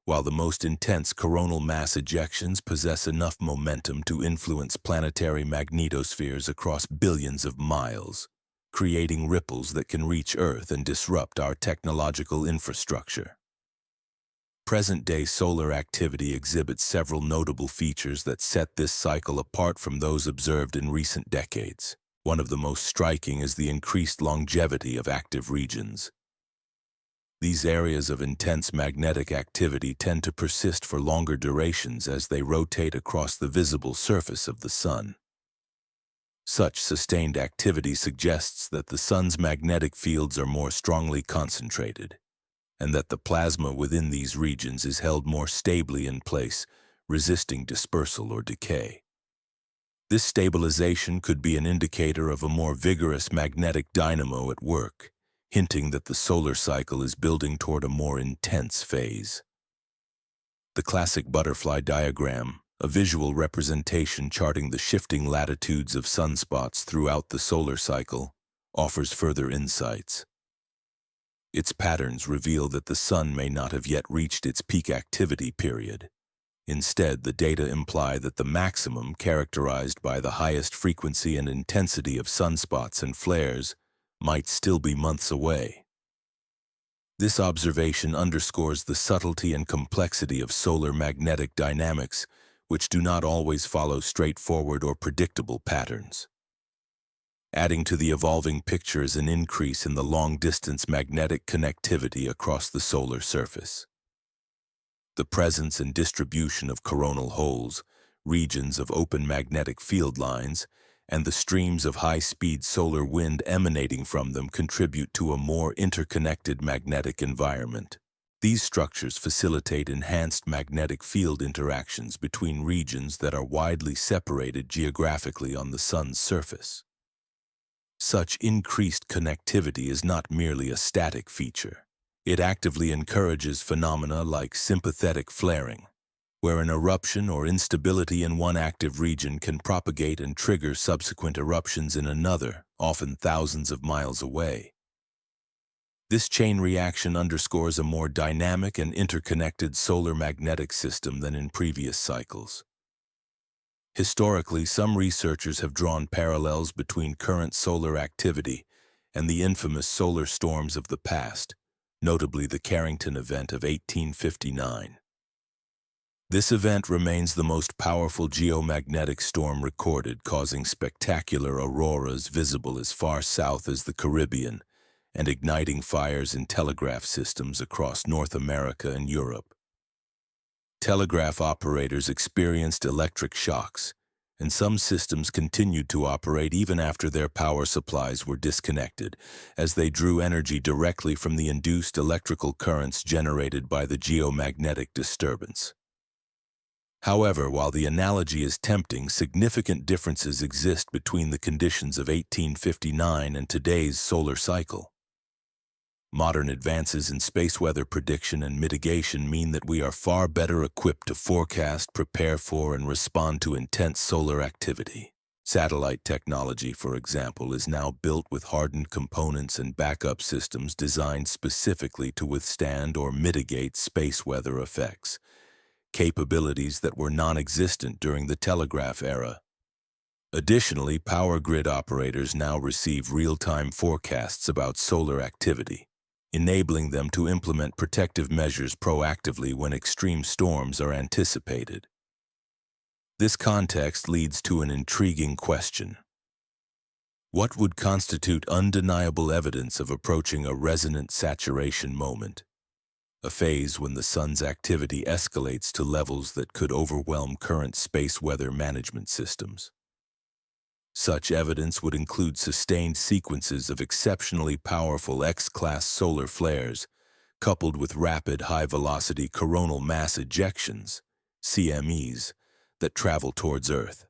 Speaker 1: while the most intense coronal mass ejections possess enough momentum to influence planetary magnetospheres across billions of miles, creating ripples that can reach Earth and disrupt our technological infrastructure. Present-day solar activity exhibits several notable features that set this cycle apart from those observed in recent decades. One of the most striking is the increased longevity of active regions. These areas of intense magnetic activity tend to persist for longer durations as they rotate across the visible surface of the sun. Such sustained activity suggests that the sun's magnetic fields are more strongly concentrated, and that the plasma within these regions is held more stably in place, resisting dispersal or decay. This stabilization could be an indicator of a more vigorous magnetic dynamo at work, hinting that the solar cycle is building toward a more intense phase. The classic butterfly diagram, a visual representation charting the shifting latitudes of sunspots throughout the solar cycle, offers further insights. Its patterns reveal that the sun may not have yet reached its peak activity period. Instead, the data imply that the maximum, characterized by the highest frequency and intensity of sunspots and flares, might still be months away. This observation underscores the subtlety and complexity of solar magnetic dynamics, which do not always follow straightforward or predictable patterns. Adding to the evolving picture is an increase in the long-distance magnetic connectivity across the solar surface. The presence and distribution of coronal holes, regions of open magnetic field lines, and the streams of high-speed solar wind emanating from them contribute to a more interconnected magnetic environment. These structures facilitate enhanced magnetic field interactions between regions that are widely separated geographically on the sun's surface. Such increased connectivity is not merely a static feature. It actively encourages phenomena like sympathetic flaring, where an eruption or instability in one active region can propagate and trigger subsequent eruptions in another, often thousands of miles away. This chain reaction underscores a more dynamic and interconnected solar magnetic system than in previous cycles. Historically, some researchers have drawn parallels between current solar activity and the infamous solar storms of the past, notably the Carrington event of 1859. This event remains the most powerful geomagnetic storm recorded, causing spectacular auroras visible as far south as the Caribbean and igniting fires in telegraph systems across North America and Europe. Telegraph operators experienced electric shocks, and some systems continued to operate even after their power supplies were disconnected, as they drew energy directly from the induced electrical currents generated by the geomagnetic disturbance. However, while the analogy is tempting, significant differences exist between the conditions of 1859 and today's solar cycle. Modern advances in space weather prediction and mitigation mean that we are far better equipped to forecast, prepare for, and respond to intense solar activity. Satellite technology, for example, is now built with hardened components and backup systems designed specifically to withstand or mitigate space weather effects, capabilities that were non-existent during the telegraph era. Additionally, power grid operators now receive real-time forecasts about solar activity, enabling them to implement protective measures proactively when extreme storms are anticipated. This context leads to an intriguing question. What would constitute undeniable evidence of approaching a resonant saturation moment, a phase when the sun's activity escalates to levels that could overwhelm current space weather management systems? Such evidence would include sustained sequences of exceptionally powerful X-class solar flares, coupled with rapid high-velocity coronal mass ejections, CMEs, that travel towards Earth.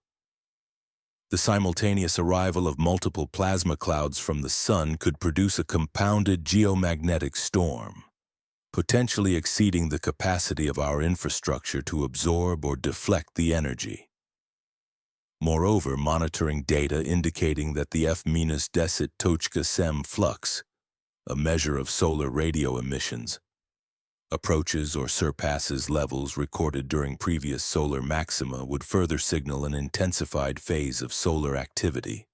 Speaker 1: The simultaneous arrival of multiple plasma clouds from the sun could produce a compounded geomagnetic storm, potentially exceeding the capacity of our infrastructure to absorb or deflect the energy. Moreover, monitoring data indicating that the F-10 flux, a measure of solar radio emissions, approaches or surpasses levels recorded during previous solar maxima would further signal an intensified phase of solar activity.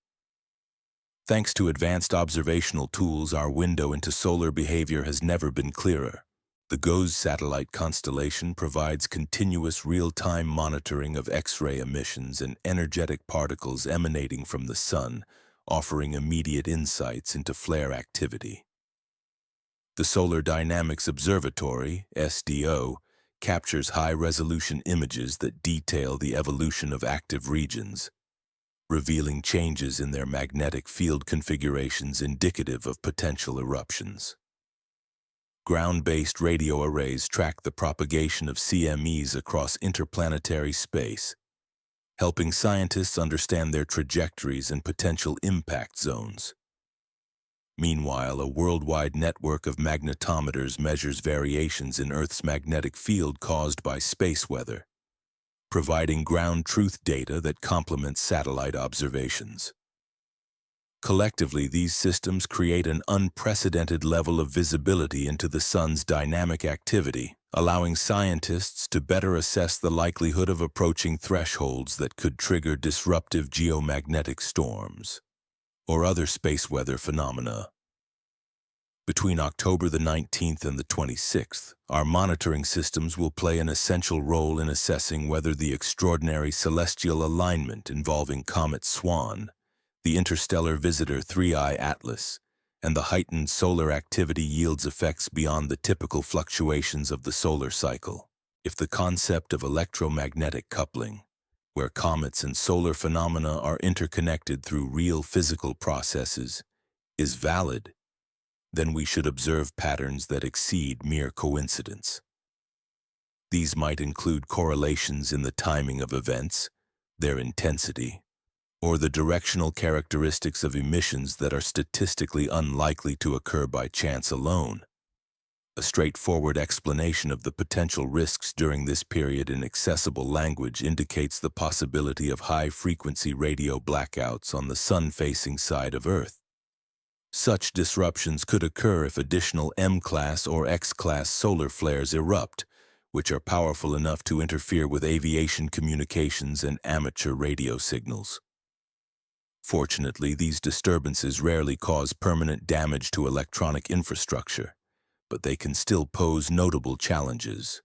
Speaker 1: Thanks to advanced observational tools, our window into solar behavior has never been clearer. The GOES satellite constellation provides continuous real-time monitoring of X-ray emissions and energetic particles emanating from the sun, offering immediate insights into flare activity. The Solar Dynamics Observatory, SDO, captures high-resolution images that detail the evolution of active regions, revealing changes in their magnetic field configurations indicative of potential eruptions. Ground-based radio arrays track the propagation of CMEs across interplanetary space, helping scientists understand their trajectories and potential impact zones. Meanwhile, a worldwide network of magnetometers measures variations in Earth's magnetic field caused by space weather, providing ground truth data that complements satellite observations. Collectively, these systems create an unprecedented level of visibility into the sun's dynamic activity, allowing scientists to better assess the likelihood of approaching thresholds that could trigger disruptive geomagnetic storms or other space weather phenomena. Between October the 19th and the 26th, our monitoring systems will play an essential role in assessing whether the extraordinary celestial alignment involving Comet Swan, the interstellar visitor 3I Atlas, and the heightened solar activity yields effects beyond the typical fluctuations of the solar cycle. If the concept of electromagnetic coupling, where comets and solar phenomena are interconnected through real physical processes, is valid, then we should observe patterns that exceed mere coincidence. These might include correlations in the timing of events, their intensity, or the directional characteristics of emissions that are statistically unlikely to occur by chance alone. A straightforward explanation of the potential risks during this period in accessible language indicates the possibility of high-frequency radio blackouts on the sun-facing side of Earth. Such disruptions could occur if additional M-class or X-class solar flares erupt, which are powerful enough to interfere with aviation communications and amateur radio signals. Fortunately, these disturbances rarely cause permanent damage to electronic infrastructure, but they can still pose notable challenges.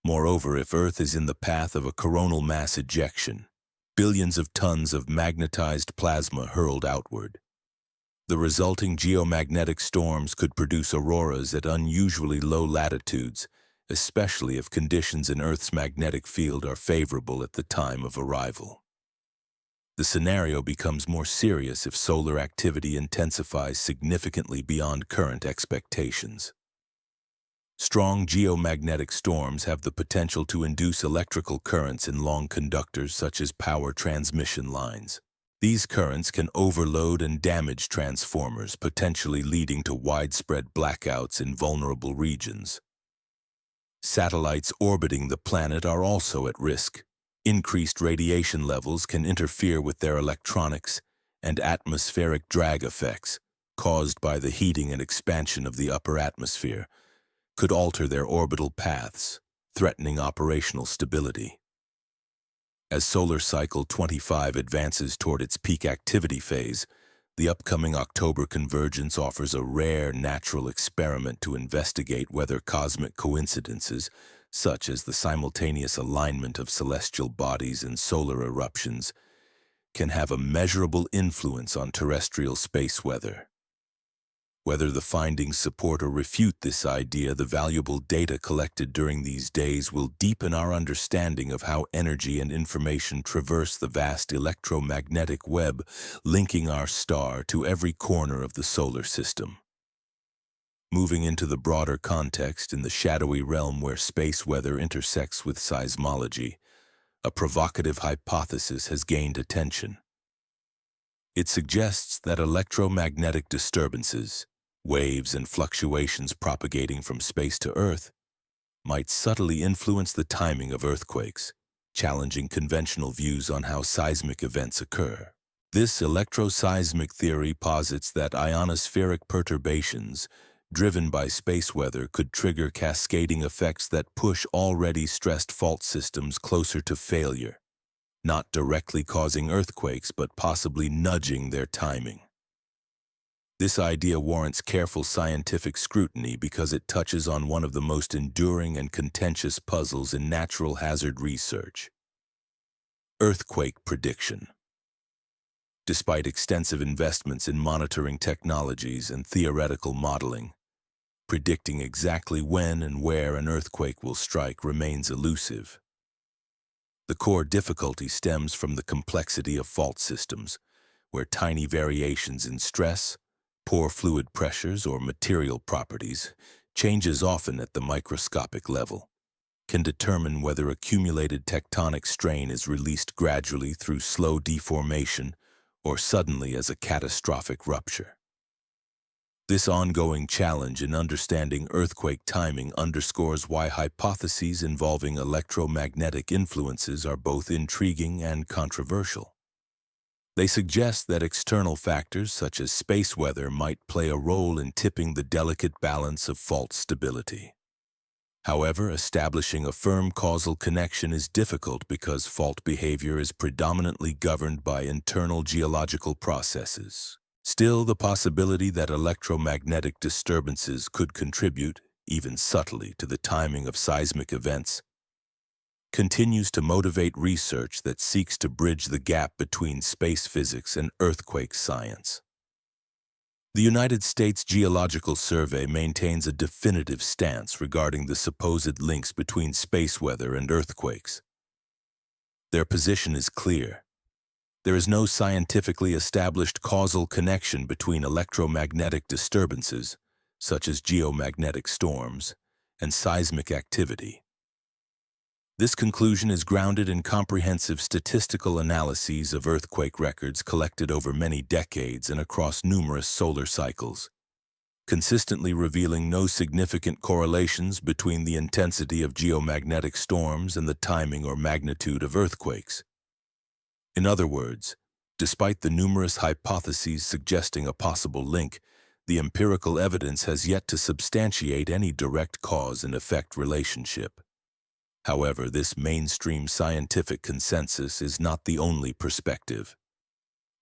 Speaker 1: Moreover, if Earth is in the path of a coronal mass ejection, billions of tons of magnetized plasma hurled outward, the resulting geomagnetic storms could produce auroras at unusually low latitudes, especially if conditions in Earth's magnetic field are favorable at the time of arrival. The scenario becomes more serious if solar activity intensifies significantly beyond current expectations. Strong geomagnetic storms have the potential to induce electrical currents in long conductors such as power transmission lines. These currents can overload and damage transformers, potentially leading to widespread blackouts in vulnerable regions. Satellites orbiting the planet are also at risk. Increased radiation levels can interfere with their electronics, and atmospheric drag effects, caused by the heating and expansion of the upper atmosphere, could alter their orbital paths, threatening operational stability. As solar cycle 25 advances toward its peak activity phase, the upcoming October convergence offers a rare natural experiment to investigate whether cosmic coincidences, such as the simultaneous alignment of celestial bodies and solar eruptions, can have a measurable influence on terrestrial space weather. Whether the findings support or refute this idea, the valuable data collected during these days will deepen our understanding of how energy and information traverse the vast electromagnetic web linking our star to every corner of the solar system. Moving into the broader context, in the shadowy realm where space weather intersects with seismology, a provocative hypothesis has gained attention. It suggests that electromagnetic disturbances, waves and fluctuations propagating from space to Earth, might subtly influence the timing of earthquakes, challenging conventional views on how seismic events occur. This electroseismic theory posits that ionospheric perturbations, driven by space weather, could trigger cascading effects that push already stressed fault systems closer to failure, not directly causing earthquakes but possibly nudging their timing. This idea warrants careful scientific scrutiny because it touches on one of the most enduring and contentious puzzles in natural hazard research: earthquake prediction. Despite extensive investments in monitoring technologies and theoretical modeling, predicting exactly when and where an earthquake will strike remains elusive. The core difficulty stems from the complexity of fault systems, where tiny variations in stress, poor fluid pressures, or material properties, changes often at the microscopic level, can determine whether accumulated tectonic strain is released gradually through slow deformation or suddenly as a catastrophic rupture. This ongoing challenge in understanding earthquake timing underscores why hypotheses involving electromagnetic influences are both intriguing and controversial. They suggest that external factors such as space weather might play a role in tipping the delicate balance of fault stability. However, establishing a firm causal connection is difficult because fault behavior is predominantly governed by internal geological processes. Still, the possibility that electromagnetic disturbances could contribute, even subtly, to the timing of seismic events continues to motivate research that seeks to bridge the gap between space physics and earthquake science. The United States Geological Survey maintains a definitive stance regarding the supposed links between space weather and earthquakes. Their position is clear. There is no scientifically established causal connection between electromagnetic disturbances, such as geomagnetic storms, and seismic activity. This conclusion is grounded in comprehensive statistical analyses of earthquake records collected over many decades and across numerous solar cycles, consistently revealing no significant correlations between the intensity of geomagnetic storms and the timing or magnitude of earthquakes. In other words, despite the numerous hypotheses suggesting a possible link, the empirical evidence has yet to substantiate any direct cause and effect relationship. However, this mainstream scientific consensus is not the only perspective.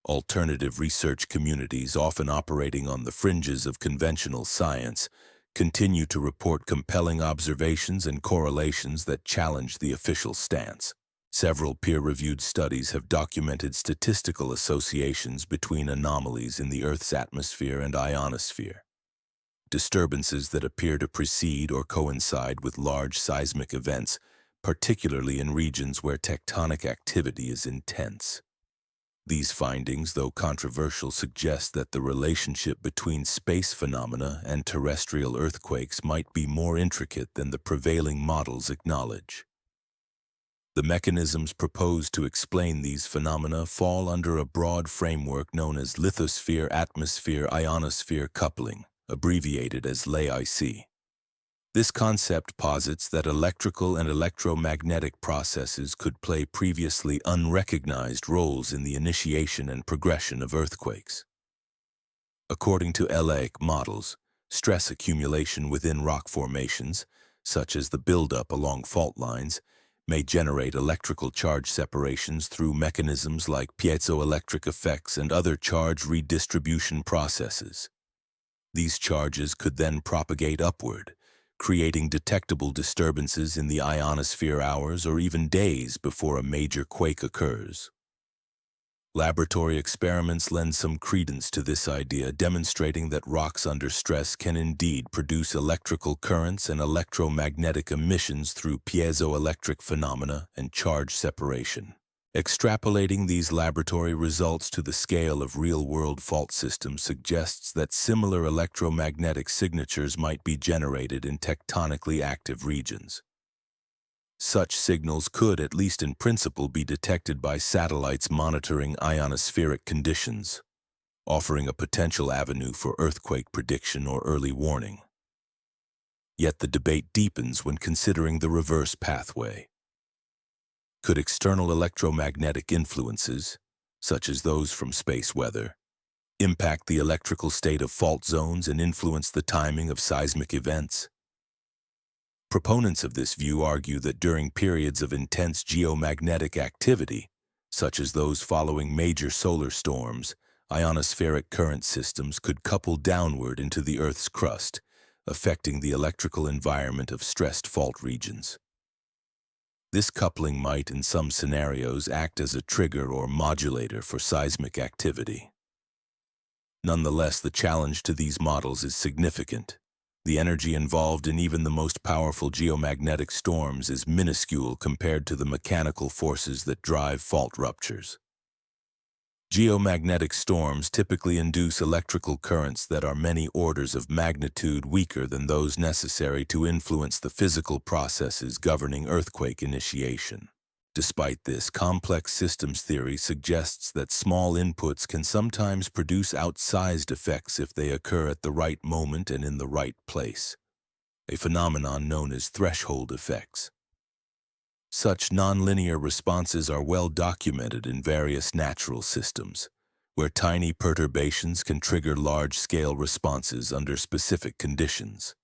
Speaker 1: Alternative research communities, often operating on the fringes of conventional science, continue to report compelling observations and correlations that challenge the official stance. Several peer-reviewed studies have documented statistical associations between anomalies in the Earth's atmosphere and ionosphere. Disturbances that appear to precede or coincide with large seismic events, particularly in regions where tectonic activity is intense. These findings, though controversial, suggest that the relationship between space phenomena and terrestrial earthquakes might be more intricate than the prevailing models acknowledge. The mechanisms proposed to explain these phenomena fall under a broad framework known as lithosphere-atmosphere-ionosphere coupling, abbreviated as LAIC. This concept posits that electrical and electromagnetic processes could play previously unrecognized roles in the initiation and progression of earthquakes. According to LAIC models, stress accumulation within rock formations, such as the buildup along fault lines, may generate electrical charge separations through mechanisms like piezoelectric effects and other charge redistribution processes. These charges could then propagate upward, creating detectable disturbances in the ionosphere hours or even days before a major quake occurs. Laboratory experiments lend some credence to this idea, demonstrating that rocks under stress can indeed produce electrical currents and electromagnetic emissions through piezoelectric phenomena and charge separation. Extrapolating these laboratory results to the scale of real-world fault systems suggests that similar electromagnetic signatures might be generated in tectonically active regions. Such signals could, at least in principle, be detected by satellites monitoring ionospheric conditions, offering a potential avenue for earthquake prediction or early warning. Yet the debate deepens when considering the reverse pathway. Could external electromagnetic influences, such as those from space weather, impact the electrical state of fault zones and influence the timing of seismic events? Proponents of this view argue that during periods of intense geomagnetic activity, such as those following major solar storms, ionospheric current systems could couple downward into the Earth's crust, affecting the electrical environment of stressed fault regions. This coupling might, in some scenarios, act as a trigger or modulator for seismic activity. Nonetheless, the challenge to these models is significant. The energy involved in even the most powerful geomagnetic storms is minuscule compared to the mechanical forces that drive fault ruptures. Geomagnetic storms typically induce electrical currents that are many orders of magnitude weaker than those necessary to influence the physical processes governing earthquake initiation. Despite this, complex systems theory suggests that small inputs can sometimes produce outsized effects if they occur at the right moment and in the right place, a phenomenon known as threshold effects. Such nonlinear responses are well documented in various natural systems, where tiny perturbations can trigger large-scale responses under specific conditions.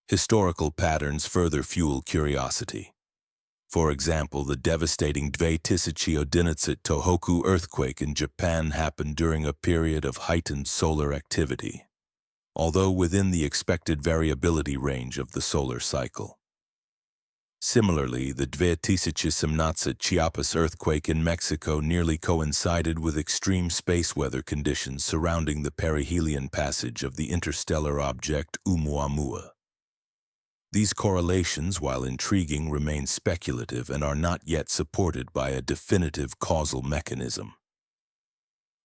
Speaker 1: Historical patterns further fuel curiosity. For example, the devastating 2011 Tohoku earthquake in Japan happened during a period of heightened solar activity, although within the expected variability range of the solar cycle. Similarly, the 2017 Chiapas earthquake in Mexico nearly coincided with extreme space weather conditions surrounding the perihelion passage of the interstellar object Oumuamua. These correlations, while intriguing, remain speculative and are not yet supported by a definitive causal mechanism.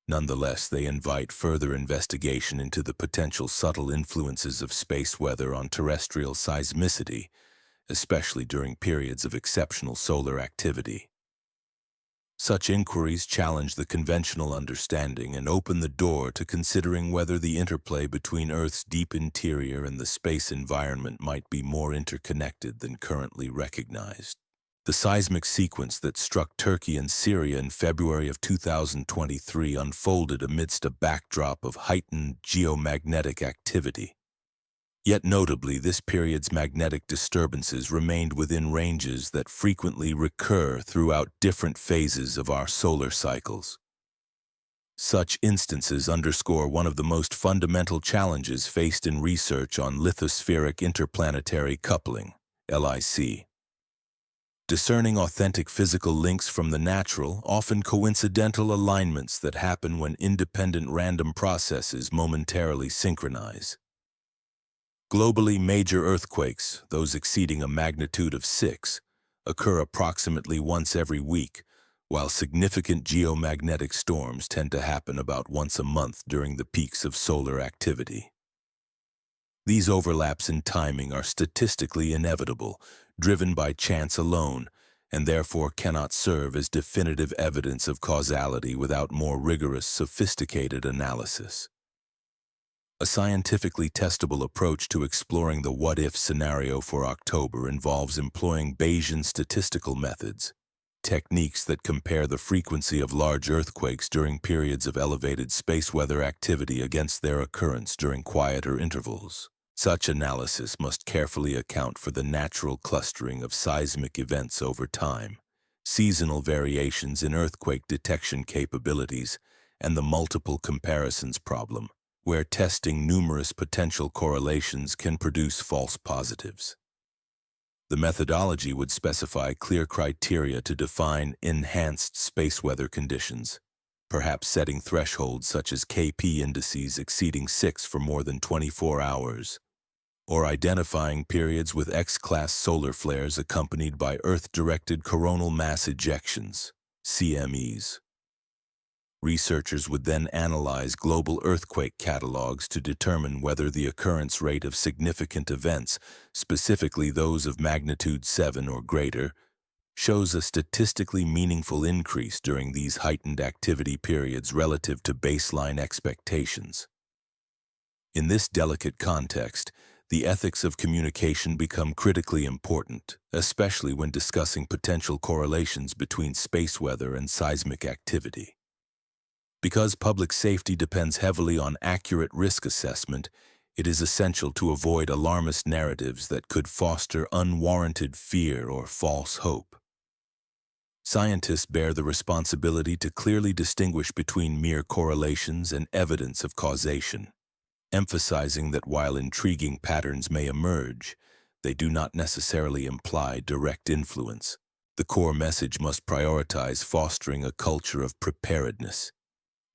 Speaker 1: Nonetheless, they invite further investigation into the potential subtle influences of space weather on terrestrial seismicity, especially during periods of exceptional solar activity. Such inquiries challenge the conventional understanding and open the door to considering whether the interplay between Earth's deep interior and the space environment might be more interconnected than currently recognized. The seismic sequence that struck Turkey and Syria in February of 2023 unfolded amidst a backdrop of heightened geomagnetic activity. Yet notably, this period's magnetic disturbances remained within ranges that frequently recur throughout different phases of our solar cycles. Such instances underscore one of the most fundamental challenges faced in research on lithospheric interplanetary coupling, LIC. Discerning authentic physical links from the natural, often coincidental alignments that happen when independent random processes momentarily synchronize. Globally, major earthquakes, those exceeding a magnitude of 6, occur approximately once every week, while significant geomagnetic storms tend to happen about once a month during the peaks of solar activity. These overlaps in timing are statistically inevitable, driven by chance alone, and therefore cannot serve as definitive evidence of causality without more rigorous, sophisticated analysis. A scientifically testable approach to exploring the what-if scenario for October involves employing Bayesian statistical methods, techniques that compare the frequency of large earthquakes during periods of elevated space weather activity against their occurrence during quieter intervals. Such analysis must carefully account for the natural clustering of seismic events over time, seasonal variations in earthquake detection capabilities, and the multiple comparisons problem, where testing numerous potential correlations can produce false positives. The methodology would specify clear criteria to define enhanced space weather conditions, perhaps setting thresholds such as KP indices exceeding 6 for more than 24 hours, or identifying periods with X-class solar flares accompanied by Earth-directed coronal mass ejections, CMEs. Researchers would then analyze global earthquake catalogs to determine whether the occurrence rate of significant events, specifically those of magnitude 7 or greater, shows a statistically meaningful increase during these heightened activity periods relative to baseline expectations. In this delicate context, the ethics of communication become critically important, especially when discussing potential correlations between space weather and seismic activity. Because public safety depends heavily on accurate risk assessment, it is essential to avoid alarmist narratives that could foster unwarranted fear or false hope. Scientists bear the responsibility to clearly distinguish between mere correlations and evidence of causation, emphasizing that while intriguing patterns may emerge, they do not necessarily imply direct influence. The core message must prioritize fostering a culture of preparedness,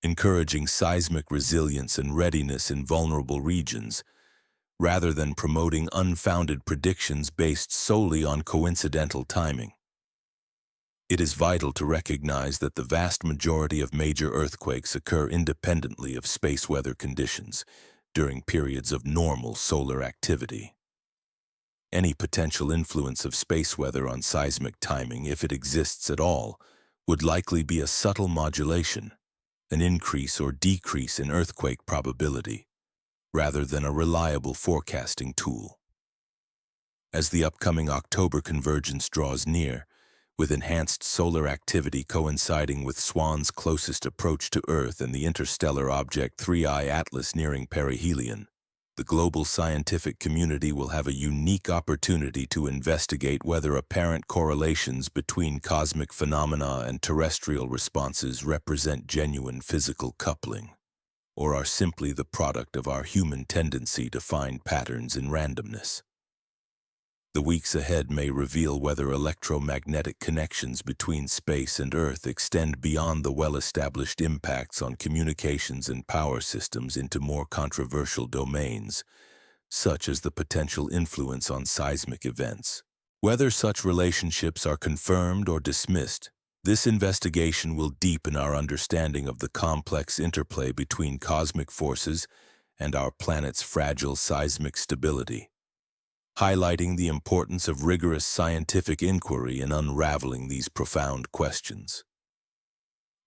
Speaker 1: encouraging seismic resilience and readiness in vulnerable regions, rather than promoting unfounded predictions based solely on coincidental timing. It is vital to recognize that the vast majority of major earthquakes occur independently of space weather conditions during periods of normal solar activity. Any potential influence of space weather on seismic timing, if it exists at all, would likely be a subtle modulation, an increase or decrease in earthquake probability, rather than a reliable forecasting tool. As the upcoming October convergence draws near, with enhanced solar activity coinciding with Swan's closest approach to Earth and the interstellar object 3I Atlas nearing perihelion, the global scientific community will have a unique opportunity to investigate whether apparent correlations between cosmic phenomena and terrestrial responses represent genuine physical coupling, or are simply the product of our human tendency to find patterns in randomness. The weeks ahead may reveal whether electromagnetic connections between space and Earth extend beyond the well-established impacts on communications and power systems into more controversial domains, such as the potential influence on seismic events. Whether such relationships are confirmed or dismissed, this investigation will deepen our understanding of the complex interplay between cosmic forces and our planet's fragile seismic stability, highlighting the importance of rigorous scientific inquiry in unraveling these profound questions.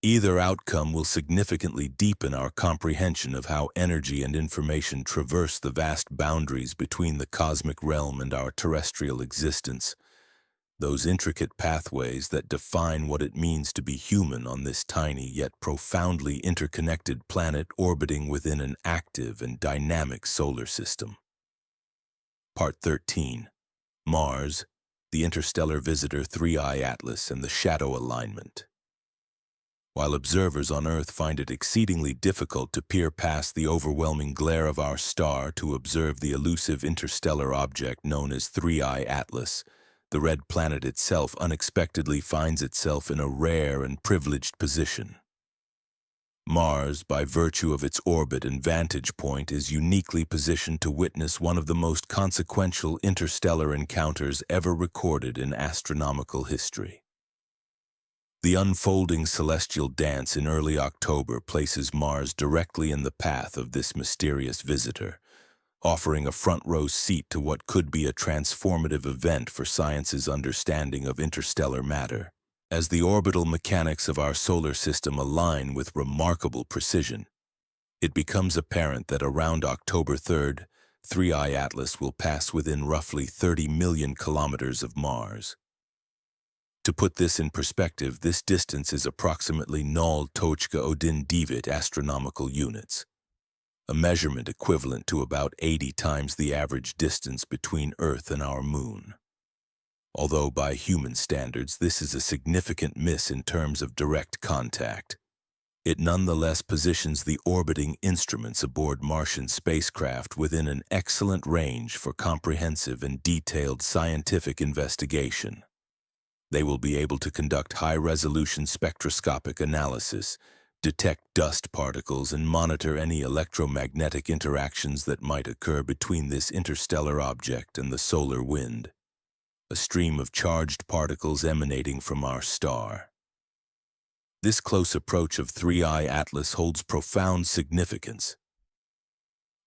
Speaker 1: Either outcome will significantly deepen our comprehension of how energy and information traverse the vast boundaries between the cosmic realm and our terrestrial existence, those intricate pathways that define what it means to be human on this tiny yet profoundly interconnected planet orbiting within an active and dynamic solar system. Part 13. Mars, the interstellar visitor 3I Atlas and the shadow alignment. while observers on Earth find it exceedingly difficult to peer past the overwhelming glare of our star to observe the elusive interstellar object known as 3I Atlas, the red planet itself unexpectedly finds itself in a rare and privileged position. Mars, by virtue of its orbit and vantage point, is uniquely positioned to witness one of the most consequential interstellar encounters ever recorded in astronomical history. The unfolding celestial dance in early October places Mars directly in the path of this mysterious visitor, offering a front-row seat to what could be a transformative event for science's understanding of interstellar matter. As the orbital mechanics of our solar system align with remarkable precision, it becomes apparent that around October 3rd, 3I Atlas will pass within roughly 30 million kilometers of Mars. To put this in perspective, this distance is approximately 0.09 astronomical units, a measurement equivalent to about 80 times the average distance between Earth and our Moon. Although by human standards this is a significant miss in terms of direct contact, it nonetheless positions the orbiting instruments aboard Martian spacecraft within an excellent range for comprehensive and detailed scientific investigation. They will be able to conduct high-resolution spectroscopic analysis, detect dust particles, and monitor any electromagnetic interactions that might occur between this interstellar object and the solar wind, a stream of charged particles emanating from our star. This close approach of 3I Atlas holds profound significance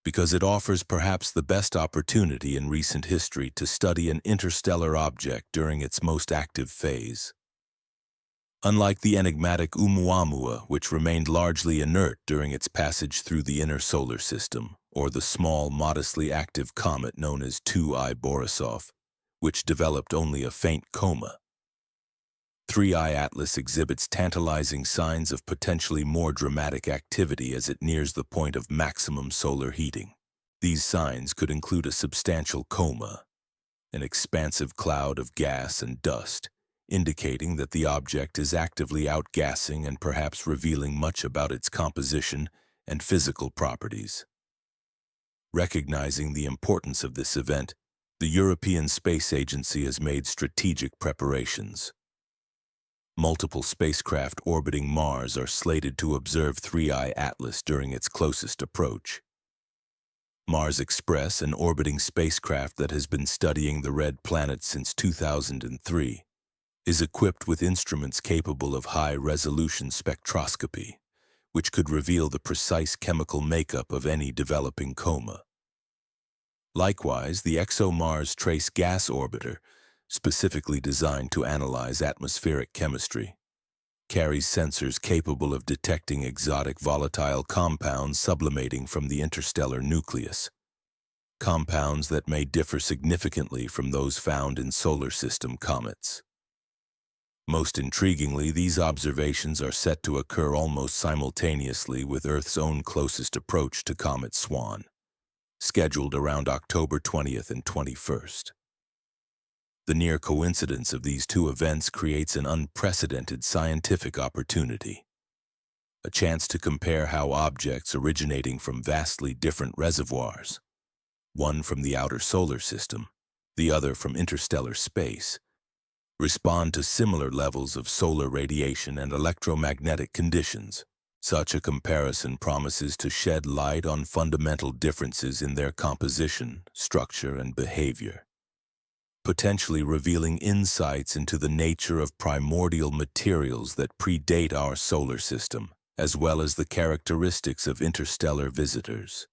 Speaker 1: because it offers perhaps the best opportunity in recent history to study an interstellar object during its most active phase. Unlike the enigmatic Oumuamua, which remained largely inert during its passage through the inner solar system, or the small, modestly active comet known as 2I Borisov, which developed only a faint coma, 3I Atlas exhibits tantalizing signs of potentially more dramatic activity as it nears the point of maximum solar heating. These signs could include a substantial coma, an expansive cloud of gas and dust, indicating that the object is actively outgassing and perhaps revealing much about its composition and physical properties. Recognizing the importance of this event, the European Space Agency has made strategic preparations. Multiple spacecraft orbiting Mars are slated to observe 3I Atlas during its closest approach. Mars Express, an orbiting spacecraft that has been studying the red planet since 2003, is equipped with instruments capable of high-resolution spectroscopy, which could reveal the precise chemical makeup of any developing coma. Likewise, the ExoMars Trace Gas Orbiter, specifically designed to analyze atmospheric chemistry, carries sensors capable of detecting exotic volatile compounds sublimating from the interstellar nucleus, compounds that may differ significantly from those found in solar system comets. Most intriguingly, these observations are set to occur almost simultaneously with Earth's own closest approach to Comet Swan, scheduled around October 20th and 21st. The near coincidence of these two events creates an unprecedented scientific opportunity, a chance to compare how objects originating from vastly different reservoirs, one from the outer solar system, the other from interstellar space, respond to similar levels of solar radiation and electromagnetic conditions. Such a comparison promises to shed light on fundamental differences in their composition, structure, and behavior, potentially revealing insights into the nature of primordial materials that predate our solar system, as well as the characteristics of interstellar visitors.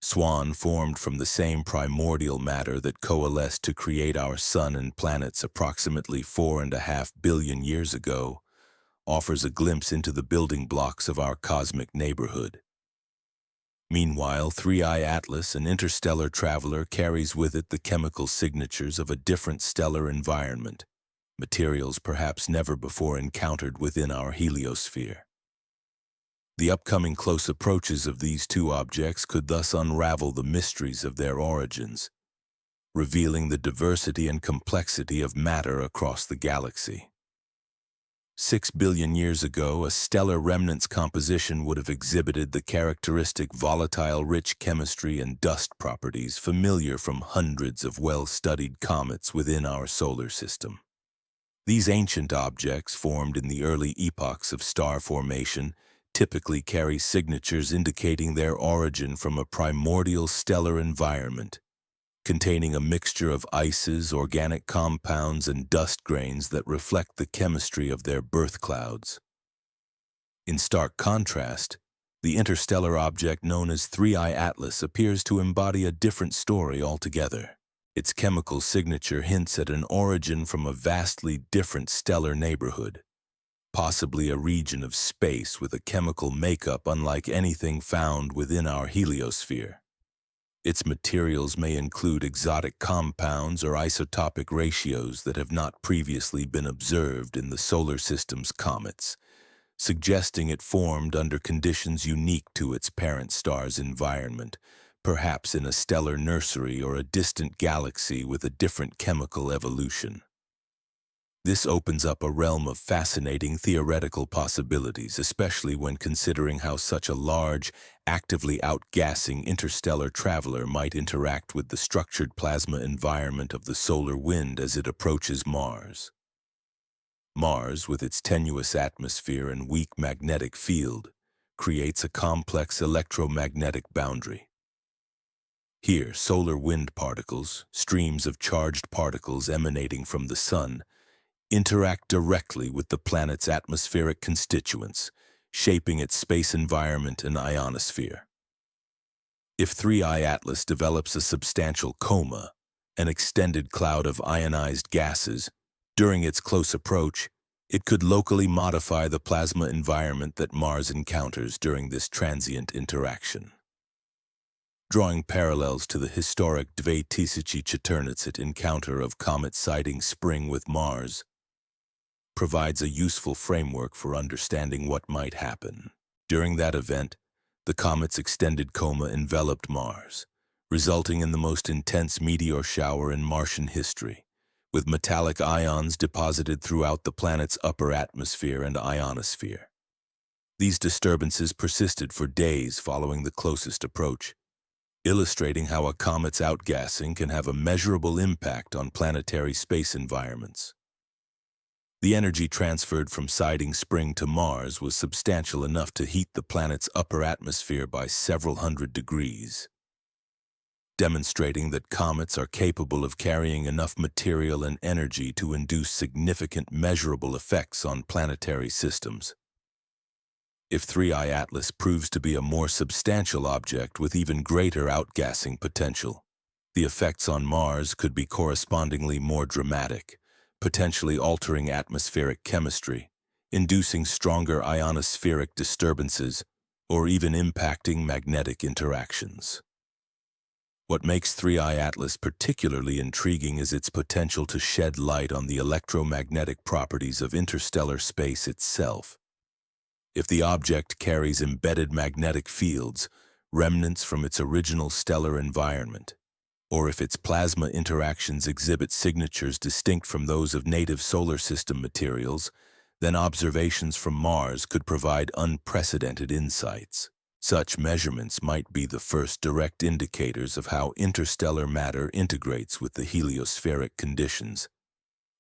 Speaker 1: Swan, formed from the same primordial matter that coalesced to create our sun and planets approximately 4.5 billion years ago, offers a glimpse into the building blocks of our cosmic neighborhood. Meanwhile, 3I Atlas, an interstellar traveler, carries with it the chemical signatures of a different stellar environment, materials perhaps never before encountered within our heliosphere. The upcoming close approaches of these two objects could thus unravel the mysteries of their origins, revealing the diversity and complexity of matter across the galaxy. 6 billion years ago, a stellar remnant's composition would have exhibited the characteristic volatile, rich chemistry and dust properties familiar from hundreds of well-studied comets within our solar system. These ancient objects, formed in the early epochs of star formation, typically carry signatures indicating their origin from a primordial stellar environment, containing a mixture of ices, organic compounds, and dust grains that reflect the chemistry of their birth clouds. In stark contrast, the interstellar object known as 3I Atlas appears to embody a different story altogether. Its chemical signature hints at an origin from a vastly different stellar neighborhood, possibly a region of space with a chemical makeup unlike anything found within our heliosphere. Its materials may include exotic compounds or isotopic ratios that have not previously been observed in the solar system's comets, suggesting it formed under conditions unique to its parent star's environment, perhaps in a stellar nursery or a distant galaxy with a different chemical evolution. This opens up a realm of fascinating theoretical possibilities, especially when considering how such a large, actively outgassing interstellar traveler might interact with the structured plasma environment of the solar wind as it approaches Mars. Mars, with its tenuous atmosphere and weak magnetic field, creates a complex electromagnetic boundary. Here, solar wind particles, streams of charged particles emanating from the Sun, interact directly with the planet's atmospheric constituents, shaping its space environment and ionosphere. If 3I Atlas develops a substantial coma, an extended cloud of ionized gases, during its close approach, it could locally modify the plasma environment that Mars encounters during this transient interaction. Drawing parallels to the historic 2014 encounter of comet sighting spring with Mars, provides a useful framework for understanding what might happen. During that event, the comet's extended coma enveloped Mars, resulting in the most intense meteor shower in Martian history, with metallic ions deposited throughout the planet's upper atmosphere and ionosphere. These disturbances persisted for days following the closest approach, illustrating how a comet's outgassing can have a measurable impact on planetary space environments. The energy transferred from sighting spring to Mars was substantial enough to heat the planet's upper atmosphere by several hundred degrees, demonstrating that comets are capable of carrying enough material and energy to induce significant measurable effects on planetary systems. If 3I Atlas proves to be a more substantial object with even greater outgassing potential, the effects on Mars could be correspondingly more dramatic, potentially altering atmospheric chemistry, inducing stronger ionospheric disturbances, or even impacting magnetic interactions. What makes 3I Atlas particularly intriguing is its potential to shed light on the electromagnetic properties of interstellar space itself. If the object carries embedded magnetic fields, remnants from its original stellar environment, or if its plasma interactions exhibit signatures distinct from those of native solar system materials, then observations from Mars could provide unprecedented insights. Such measurements might be the first direct indicators of how interstellar matter integrates with the heliospheric conditions,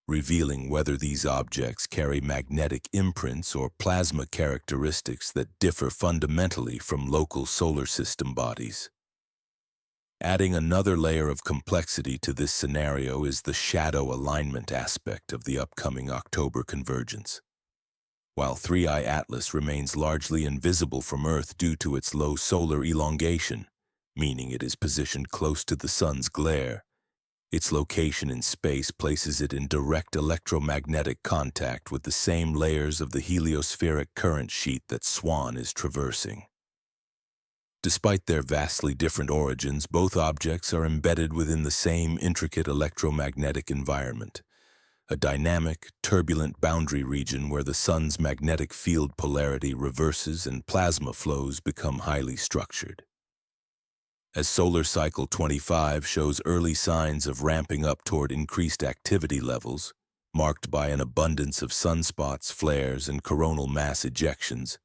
Speaker 1: revealing whether these objects carry magnetic imprints or plasma characteristics that differ fundamentally from local solar system bodies. Adding another layer of complexity to this scenario is the shadow alignment aspect of the upcoming October convergence. While 3I Atlas remains largely invisible from Earth due to its low solar elongation, meaning it is positioned close to the Sun's glare, its location in space places it in direct electromagnetic contact with the same layers of the heliospheric current sheet that Swan is traversing. Despite their vastly different origins, both objects are embedded within the same intricate electromagnetic environment, a dynamic, turbulent boundary region where the Sun's magnetic field polarity reverses and plasma flows become highly structured. As solar cycle 25 shows early signs of ramping up toward increased activity levels, marked by an abundance of sunspots, flares, and coronal mass ejections.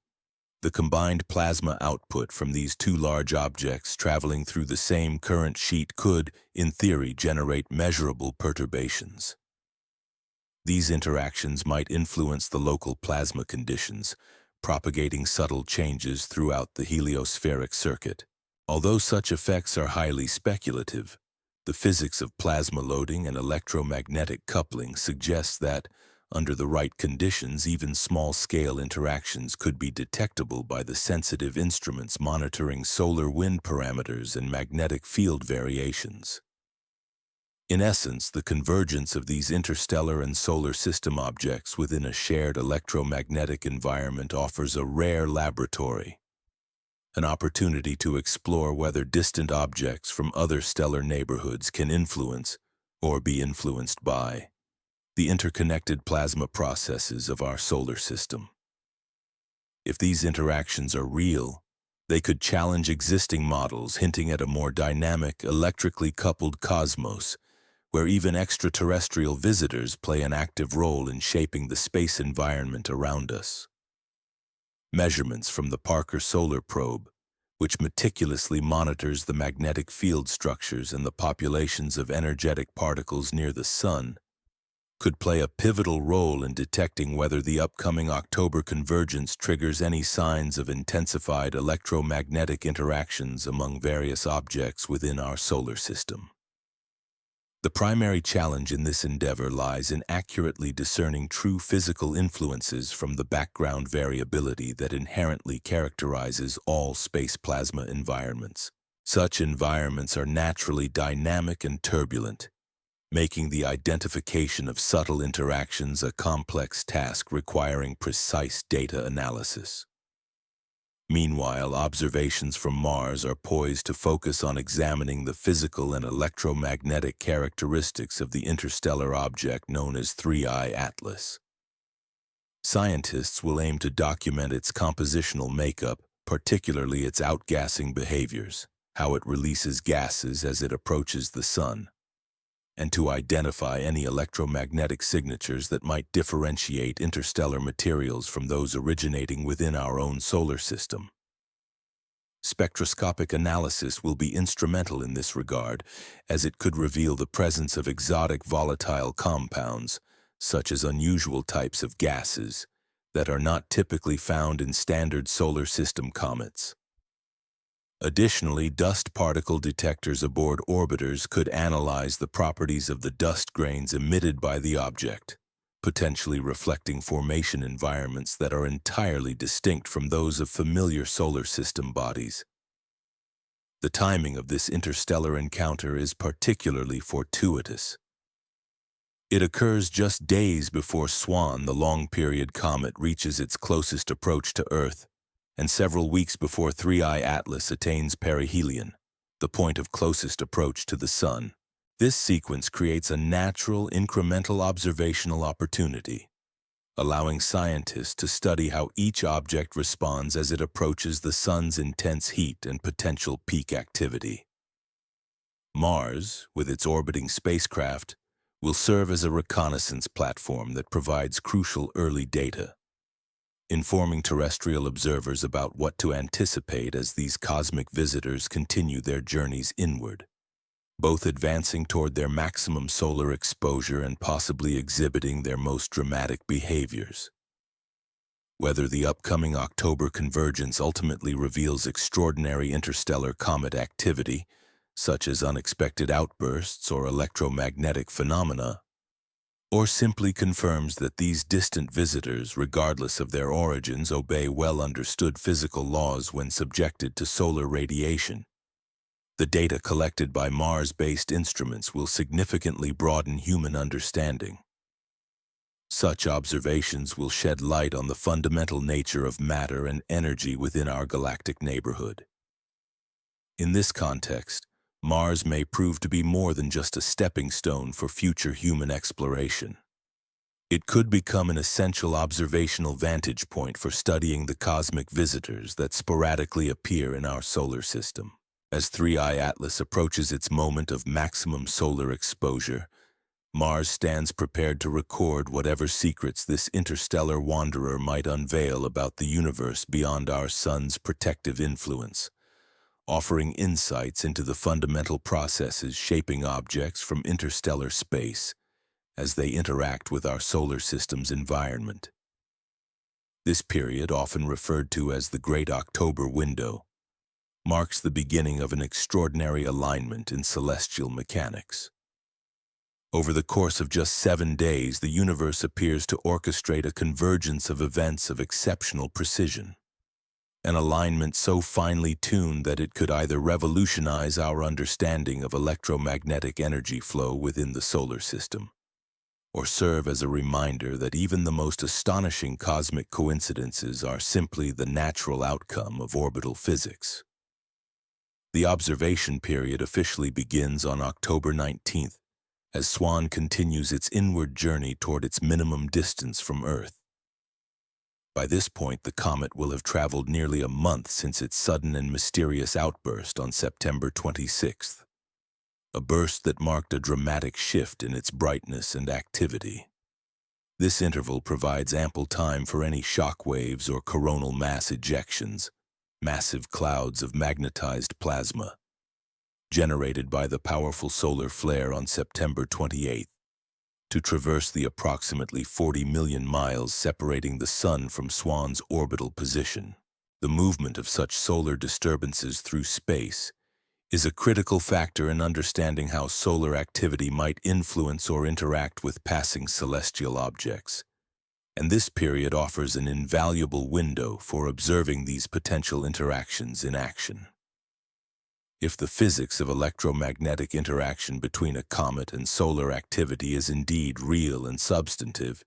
Speaker 1: The combined plasma output from these two large objects traveling through the same current sheet could, in theory, generate measurable perturbations. These interactions might influence the local plasma conditions, propagating subtle changes throughout the heliospheric circuit. Although such effects are highly speculative, the physics of plasma loading and electromagnetic coupling suggests that, under the right conditions, even small-scale interactions could be detectable by the sensitive instruments monitoring solar wind parameters and magnetic field variations. In essence, the convergence of these interstellar and solar system objects within a shared electromagnetic environment offers a rare laboratory, an opportunity to explore whether distant objects from other stellar neighborhoods can influence, or be influenced by, the interconnected plasma processes of our solar system. If these interactions are real, they could challenge existing models, hinting at a more dynamic, electrically coupled cosmos, where even extraterrestrial visitors play an active role in shaping the space environment around us. Measurements from the Parker Solar Probe, which meticulously monitors the magnetic field structures and the populations of energetic particles near the Sun, could play a pivotal role in detecting whether the upcoming October convergence triggers any signs of intensified electromagnetic interactions among various objects within our solar system. The primary challenge in this endeavor lies in accurately discerning true physical influences from the background variability that inherently characterizes all space plasma environments. Such environments are naturally dynamic and turbulent, making the identification of subtle interactions a complex task requiring precise data analysis. Meanwhile, observations from Mars are poised to focus on examining the physical and electromagnetic characteristics of the interstellar object known as 3I Atlas. Scientists will aim to document its compositional makeup, particularly its outgassing behaviors, how it releases gases as it approaches the Sun, and to identify any electromagnetic signatures that might differentiate interstellar materials from those originating within our own solar system. Spectroscopic analysis will be instrumental in this regard, as it could reveal the presence of exotic volatile compounds, such as unusual types of gases, that are not typically found in standard solar system comets. Additionally, dust particle detectors aboard orbiters could analyze the properties of the dust grains emitted by the object, potentially reflecting formation environments that are entirely distinct from those of familiar solar system bodies. The timing of this interstellar encounter is particularly fortuitous. It occurs just days before Swan, the long-period comet, reaches its closest approach to Earth, and several weeks before 3I Atlas attains perihelion, the point of closest approach to the Sun. This sequence creates a natural, incremental observational opportunity, allowing scientists to study how each object responds as it approaches the Sun's intense heat and potential peak activity. Mars, with its orbiting spacecraft, will serve as a reconnaissance platform that provides crucial early data, informing terrestrial observers about what to anticipate as these cosmic visitors continue their journeys inward, both advancing toward their maximum solar exposure and possibly exhibiting their most dramatic behaviors. Whether the upcoming October convergence ultimately reveals extraordinary interstellar comet activity, such as unexpected outbursts or electromagnetic phenomena, or simply confirms that these distant visitors, regardless of their origins, obey well-understood physical laws when subjected to solar radiation, the data collected by Mars-based instruments will significantly broaden human understanding. Such observations will shed light on the fundamental nature of matter and energy within our galactic neighborhood. In this context, Mars may prove to be more than just a stepping stone for future human exploration. It could become an essential observational vantage point for studying the cosmic visitors that sporadically appear in our solar system. As 3I Atlas approaches its moment of maximum solar exposure, Mars stands prepared to record whatever secrets this interstellar wanderer might unveil about the universe beyond our sun's protective influence, offering insights into the fundamental processes shaping objects from interstellar space as they interact with our solar system's environment. This period, often referred to as the Great October Window, marks the beginning of an extraordinary alignment in celestial mechanics. Over the course of just 7 days, the universe appears to orchestrate a convergence of events of exceptional precision, an alignment so finely tuned that it could either revolutionize our understanding of electromagnetic energy flow within the solar system, or serve as a reminder that even the most astonishing cosmic coincidences are simply the natural outcome of orbital physics. The observation period officially begins on October 19th, as Swan continues its inward journey toward its minimum distance from Earth. By this point, the comet will have traveled nearly a month since its sudden and mysterious outburst on September 26th. A burst that marked a dramatic shift in its brightness and activity. This interval provides ample time for any shock waves or coronal mass ejections, massive clouds of magnetized plasma, generated by the powerful solar flare on September 28th, to traverse the approximately 40 million miles separating the Sun from Swan's orbital position. The movement of such solar disturbances through space is a critical factor in understanding how solar activity might influence or interact with passing celestial objects, and this period offers an invaluable window for observing these potential interactions in action. If the physics of electromagnetic interaction between a comet and solar activity is indeed real and substantive,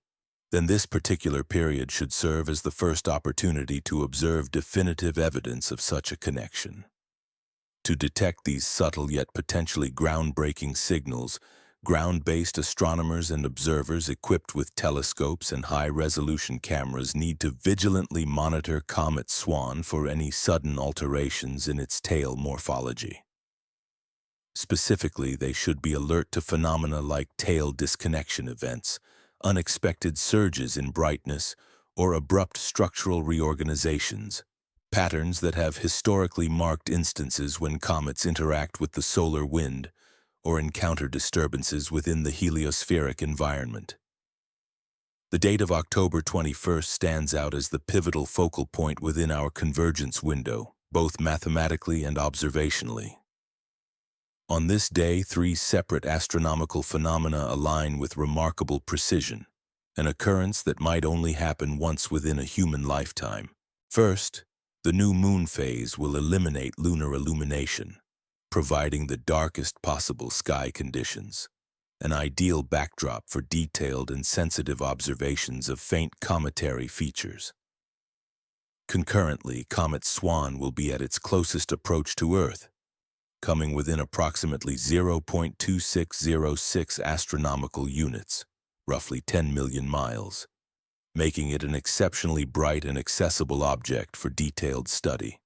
Speaker 1: then this particular period should serve as the first opportunity to observe definitive evidence of such a connection. To detect these subtle yet potentially groundbreaking signals, ground-based astronomers and observers equipped with telescopes and high-resolution cameras need to vigilantly monitor Comet Swan for any sudden alterations in its tail morphology. Specifically, they should be alert to phenomena like tail disconnection events, unexpected surges in brightness, or abrupt structural reorganizations, patterns that have historically marked instances when comets interact with the solar wind or encounter disturbances within the heliospheric environment. The date of October 21st stands out as the pivotal focal point within our convergence window, both mathematically and observationally. On this day, 3 separate astronomical phenomena align with remarkable precision, an occurrence that might only happen once within a human lifetime. First, the new moon phase will eliminate lunar illumination, providing the darkest possible sky conditions, an ideal backdrop for detailed and sensitive observations of faint cometary features. Concurrently, Comet Swan will be at its closest approach to Earth, coming within approximately 0.2606 astronomical units, roughly 10 million miles, making it an exceptionally bright and accessible object for detailed study.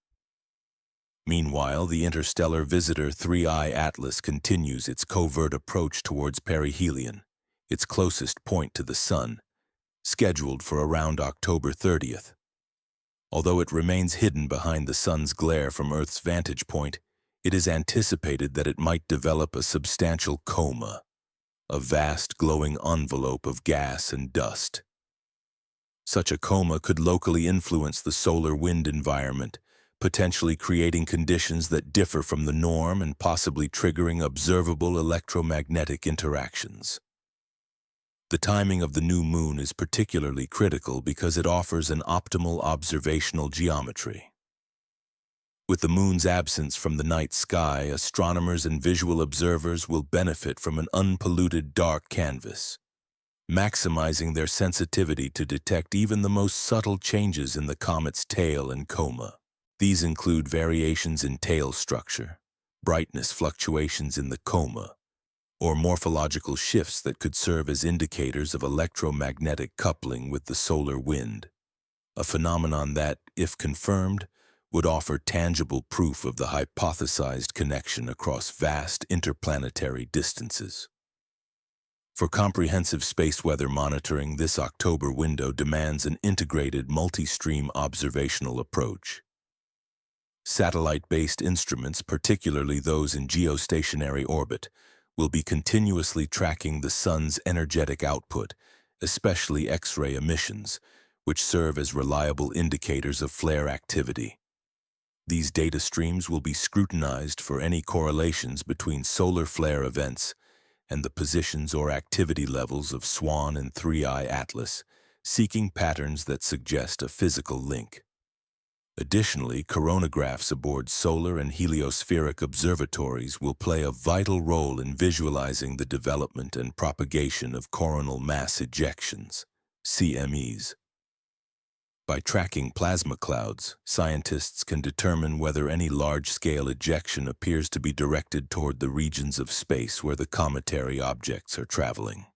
Speaker 1: Meanwhile, the interstellar visitor 3I Atlas continues its covert approach towards perihelion, its closest point to the Sun, scheduled for around October 30th. Although it remains hidden behind the Sun's glare from Earth's vantage point, it is anticipated that it might develop a substantial coma, a vast glowing envelope of gas and dust. Such a coma could locally influence the solar wind environment, potentially creating conditions that differ from the norm and possibly triggering observable electromagnetic interactions. The timing of the new moon is particularly critical because it offers an optimal observational geometry. With the moon's absence from the night sky, astronomers and visual observers will benefit from an unpolluted dark canvas, maximizing their sensitivity to detect even the most subtle changes in the comet's tail and coma. These include variations in tail structure, brightness fluctuations in the coma, or morphological shifts that could serve as indicators of electromagnetic coupling with the solar wind, a phenomenon that, if confirmed, would offer tangible proof of the hypothesized connection across vast interplanetary distances. For comprehensive space weather monitoring, this October window demands an integrated multi-stream observational approach. Satellite-based instruments, particularly those in geostationary orbit, will be continuously tracking the sun's energetic output, especially X-ray emissions, which serve as reliable indicators of flare activity. These data streams will be scrutinized for any correlations between solar flare events and the positions or activity levels of Swan and 3i Atlas, seeking patterns that suggest a physical link. Additionally, coronagraphs aboard solar and heliospheric observatories will play a vital role in visualizing the development and propagation of coronal mass ejections, CMEs. By tracking plasma clouds, scientists can determine whether any large-scale ejection appears to be directed toward the regions of space where the cometary objects are traveling.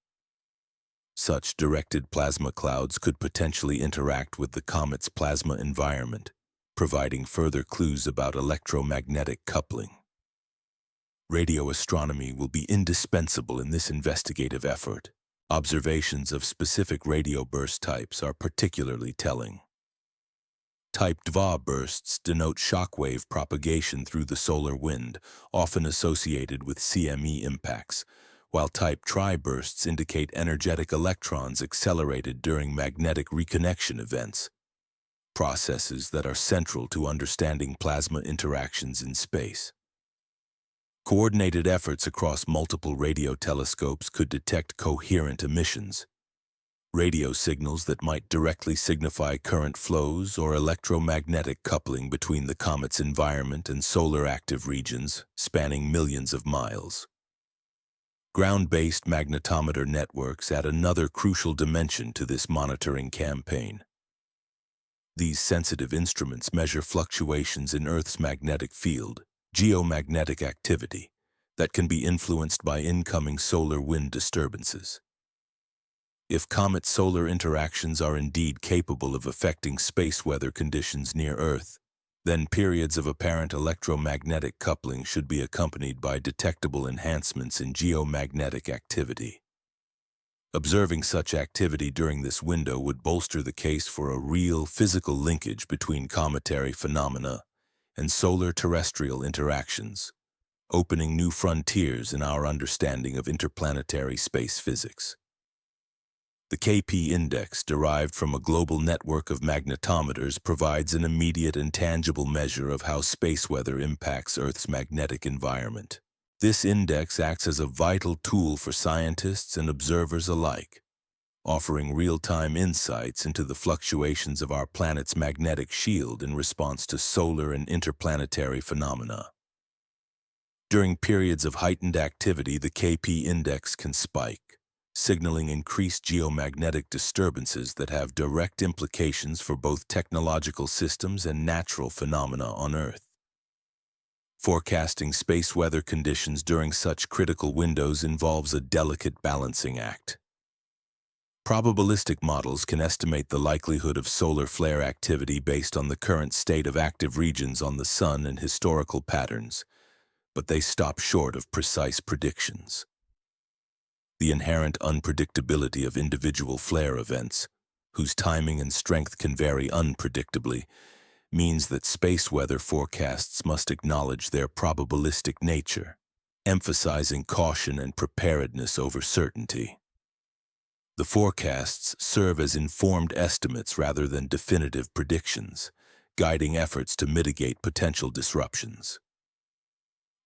Speaker 1: Such directed plasma clouds could potentially interact with the comet's plasma environment, providing further clues about electromagnetic coupling. Radio astronomy will be indispensable in this investigative effort. Observations of specific radio burst types are particularly telling. Type II bursts denote shockwave propagation through the solar wind, often associated with CME impacts, while Type III bursts indicate energetic electrons accelerated during magnetic reconnection events, processes that are central to understanding plasma interactions in space. Coordinated efforts across multiple radio telescopes could detect coherent emissions, radio signals that might directly signify current flows or electromagnetic coupling between the comet's environment and solar active regions, spanning millions of miles. Ground-based magnetometer networks add another crucial dimension to this monitoring campaign. These sensitive instruments measure fluctuations in Earth's magnetic field, geomagnetic activity, that can be influenced by incoming solar wind disturbances. If comet-solar interactions are indeed capable of affecting space weather conditions near Earth, then periods of apparent electromagnetic coupling should be accompanied by detectable enhancements in geomagnetic activity. Observing such activity during this window would bolster the case for a real physical linkage between cometary phenomena and solar-terrestrial interactions, opening new frontiers in our understanding of interplanetary space physics. The KP index, derived from a global network of magnetometers, provides an immediate and tangible measure of how space weather impacts Earth's magnetic environment. This index acts as a vital tool for scientists and observers alike, offering real-time insights into the fluctuations of our planet's magnetic shield in response to solar and interplanetary phenomena. During periods of heightened activity, the KP index can spike, signaling increased geomagnetic disturbances that have direct implications for both technological systems and natural phenomena on Earth. Forecasting space weather conditions during such critical windows involves a delicate balancing act. Probabilistic models can estimate the likelihood of solar flare activity based on the current state of active regions on the Sun and historical patterns, but they stop short of precise predictions. The inherent unpredictability of individual flare events, whose timing and strength can vary unpredictably, means that space weather forecasts must acknowledge their probabilistic nature, emphasizing caution and preparedness over certainty. The forecasts serve as informed estimates rather than definitive predictions, guiding efforts to mitigate potential disruptions.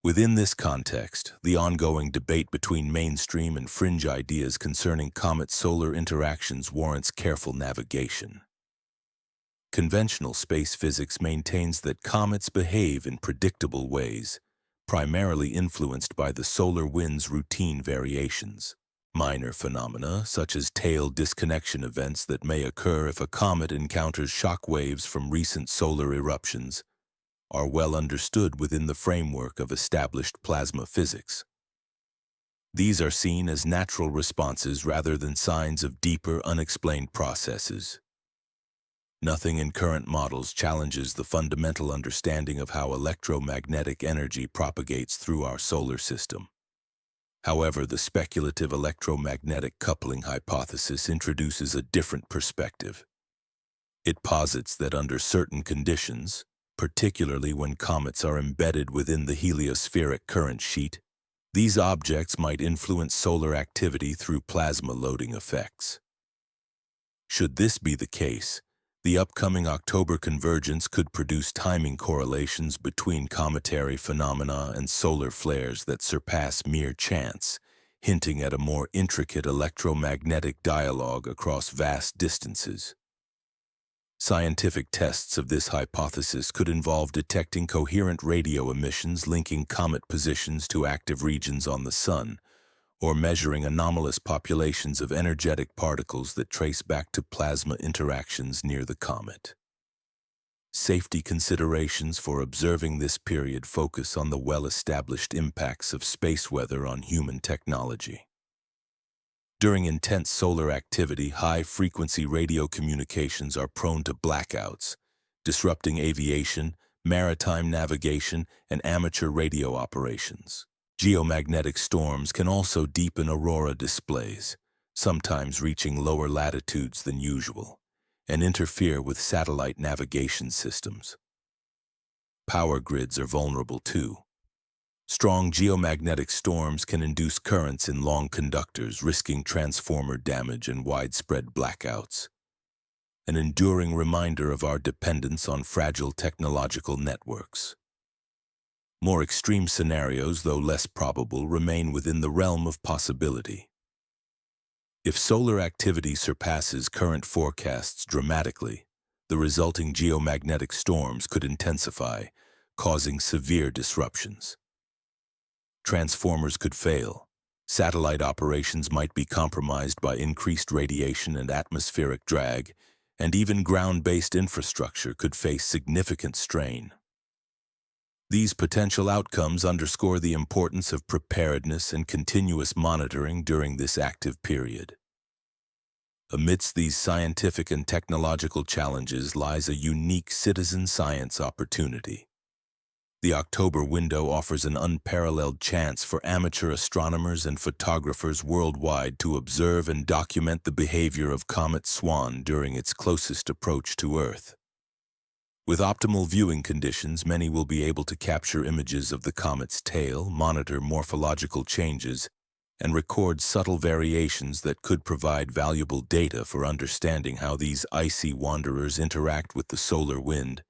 Speaker 1: Within this context, the ongoing debate between mainstream and fringe ideas concerning comet-solar interactions warrants careful navigation. Conventional space physics maintains that comets behave in predictable ways, primarily influenced by the solar wind's routine variations. Minor phenomena, such as tail disconnection events that may occur if a comet encounters shock waves from recent solar eruptions, are well understood within the framework of established plasma physics. These are seen as natural responses rather than signs of deeper, unexplained processes. Nothing in current models challenges the fundamental understanding of how electromagnetic energy propagates through our solar system. However, the speculative electromagnetic coupling hypothesis introduces a different perspective. It posits that under certain conditions, particularly when comets are embedded within the heliospheric current sheet, these objects might influence solar activity through plasma loading effects. Should this be the case, the upcoming October convergence could produce timing correlations between cometary phenomena and solar flares that surpass mere chance, hinting at a more intricate electromagnetic dialogue across vast distances. Scientific tests of this hypothesis could involve detecting coherent radio emissions linking comet positions to active regions on the Sun, or measuring anomalous populations of energetic particles that trace back to plasma interactions near the comet. Safety considerations for observing this period focus on the well-established impacts of space weather on human technology. During intense solar activity, high-frequency radio communications are prone to blackouts, disrupting aviation, maritime navigation, and amateur radio operations. Geomagnetic storms can also deepen aurora displays, sometimes reaching lower latitudes than usual, and interfere with satellite navigation systems. Power grids are vulnerable too. Strong geomagnetic storms can induce currents in long conductors, risking transformer damage and widespread blackouts. An enduring reminder of our dependence on fragile technological networks. More extreme scenarios, though less probable, remain within the realm of possibility. If solar activity surpasses current forecasts dramatically, the resulting geomagnetic storms could intensify, causing severe disruptions. Transformers could fail, satellite operations might be compromised by increased radiation and atmospheric drag, and even ground-based infrastructure could face significant strain. These potential outcomes underscore the importance of preparedness and continuous monitoring during this active period. Amidst these scientific and technological challenges lies a unique citizen science opportunity. The October window offers an unparalleled chance for amateur astronomers and photographers worldwide to observe and document the behavior of Comet Swan during its closest approach to Earth. With optimal viewing conditions, many will be able to capture images of the comet's tail, monitor morphological changes, and record subtle variations that could provide valuable data for understanding how these icy wanderers interact with the solar wind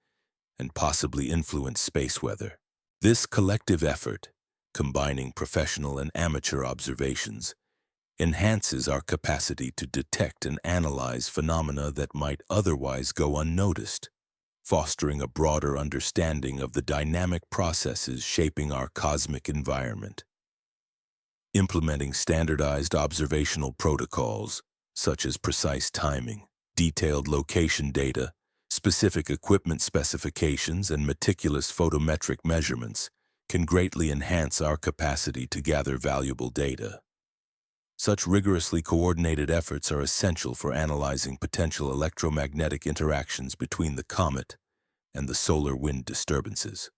Speaker 1: and possibly influence space weather. This collective effort, combining professional and amateur observations, enhances our capacity to detect and analyze phenomena that might otherwise go unnoticed, fostering a broader understanding of the dynamic processes shaping our cosmic environment. Implementing standardized observational protocols, such as precise timing, detailed location data, specific equipment specifications, and meticulous photometric measurements, can greatly enhance our capacity to gather valuable data. Such rigorously coordinated efforts are essential for analyzing potential electromagnetic interactions between the comet and the solar wind disturbances.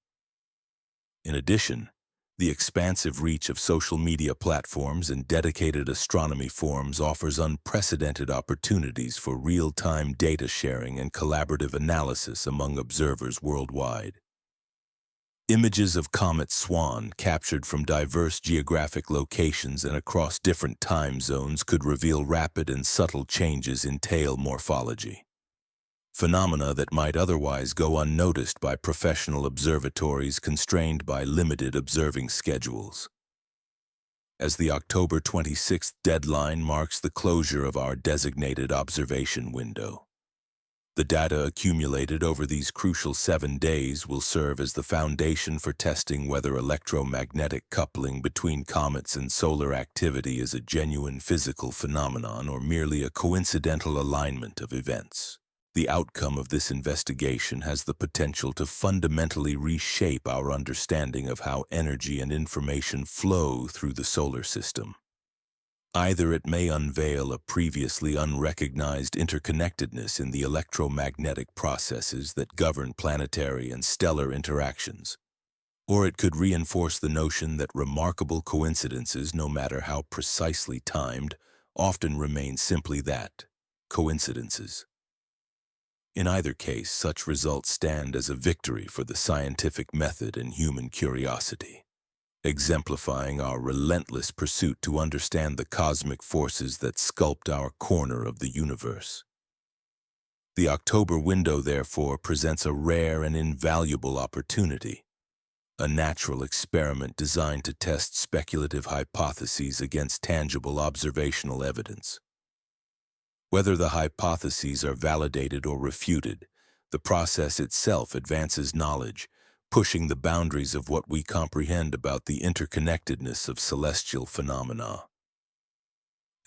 Speaker 1: In addition, the expansive reach of social media platforms and dedicated astronomy forums offers unprecedented opportunities for real-time data sharing and collaborative analysis among observers worldwide. Images of Comet Swan, captured from diverse geographic locations and across different time zones, could reveal rapid and subtle changes in tail morphology, phenomena that might otherwise go unnoticed by professional observatories constrained by limited observing schedules. As the October 26th deadline marks the closure of our designated observation window, the data accumulated over these crucial 7 days will serve as the foundation for testing whether electromagnetic coupling between comets and solar activity is a genuine physical phenomenon or merely a coincidental alignment of events. The outcome of this investigation has the potential to fundamentally reshape our understanding of how energy and information flow through the solar system. Either it may unveil a previously unrecognized interconnectedness in the electromagnetic processes that govern planetary and stellar interactions, Or it could reinforce the notion that remarkable coincidences, no matter how precisely timed, often remain simply that, coincidences. In either case, such results stand as a victory for the scientific method and human curiosity, exemplifying our relentless pursuit to understand the cosmic forces that sculpt our corner of the universe. The October window, therefore, presents a rare and invaluable opportunity, a natural experiment designed to test speculative hypotheses against tangible observational evidence. Whether the hypotheses are validated or refuted, the process itself advances knowledge, pushing the boundaries of what we comprehend about the interconnectedness of celestial phenomena.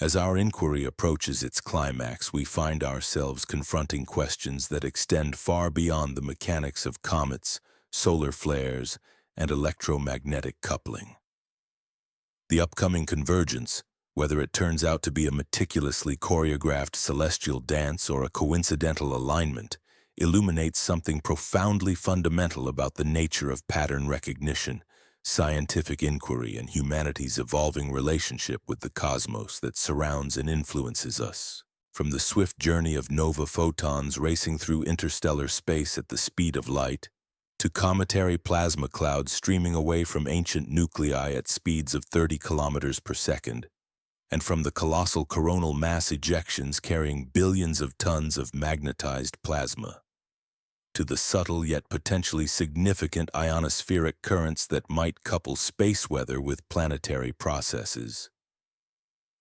Speaker 1: As our inquiry approaches its climax, we find ourselves confronting questions that extend far beyond the mechanics of comets, solar flares, and electromagnetic coupling. The upcoming convergence, whether it turns out to be a meticulously choreographed celestial dance or a coincidental alignment, illuminates something profoundly fundamental about the nature of pattern recognition, scientific inquiry, and humanity's evolving relationship with the cosmos that surrounds and influences us. From the swift journey of nova photons racing through interstellar space at the speed of light, to cometary plasma clouds streaming away from ancient nuclei at speeds of 30 kilometers per second, and from the colossal coronal mass ejections carrying billions of tons of magnetized plasma, to the subtle yet potentially significant ionospheric currents that might couple space weather with planetary processes.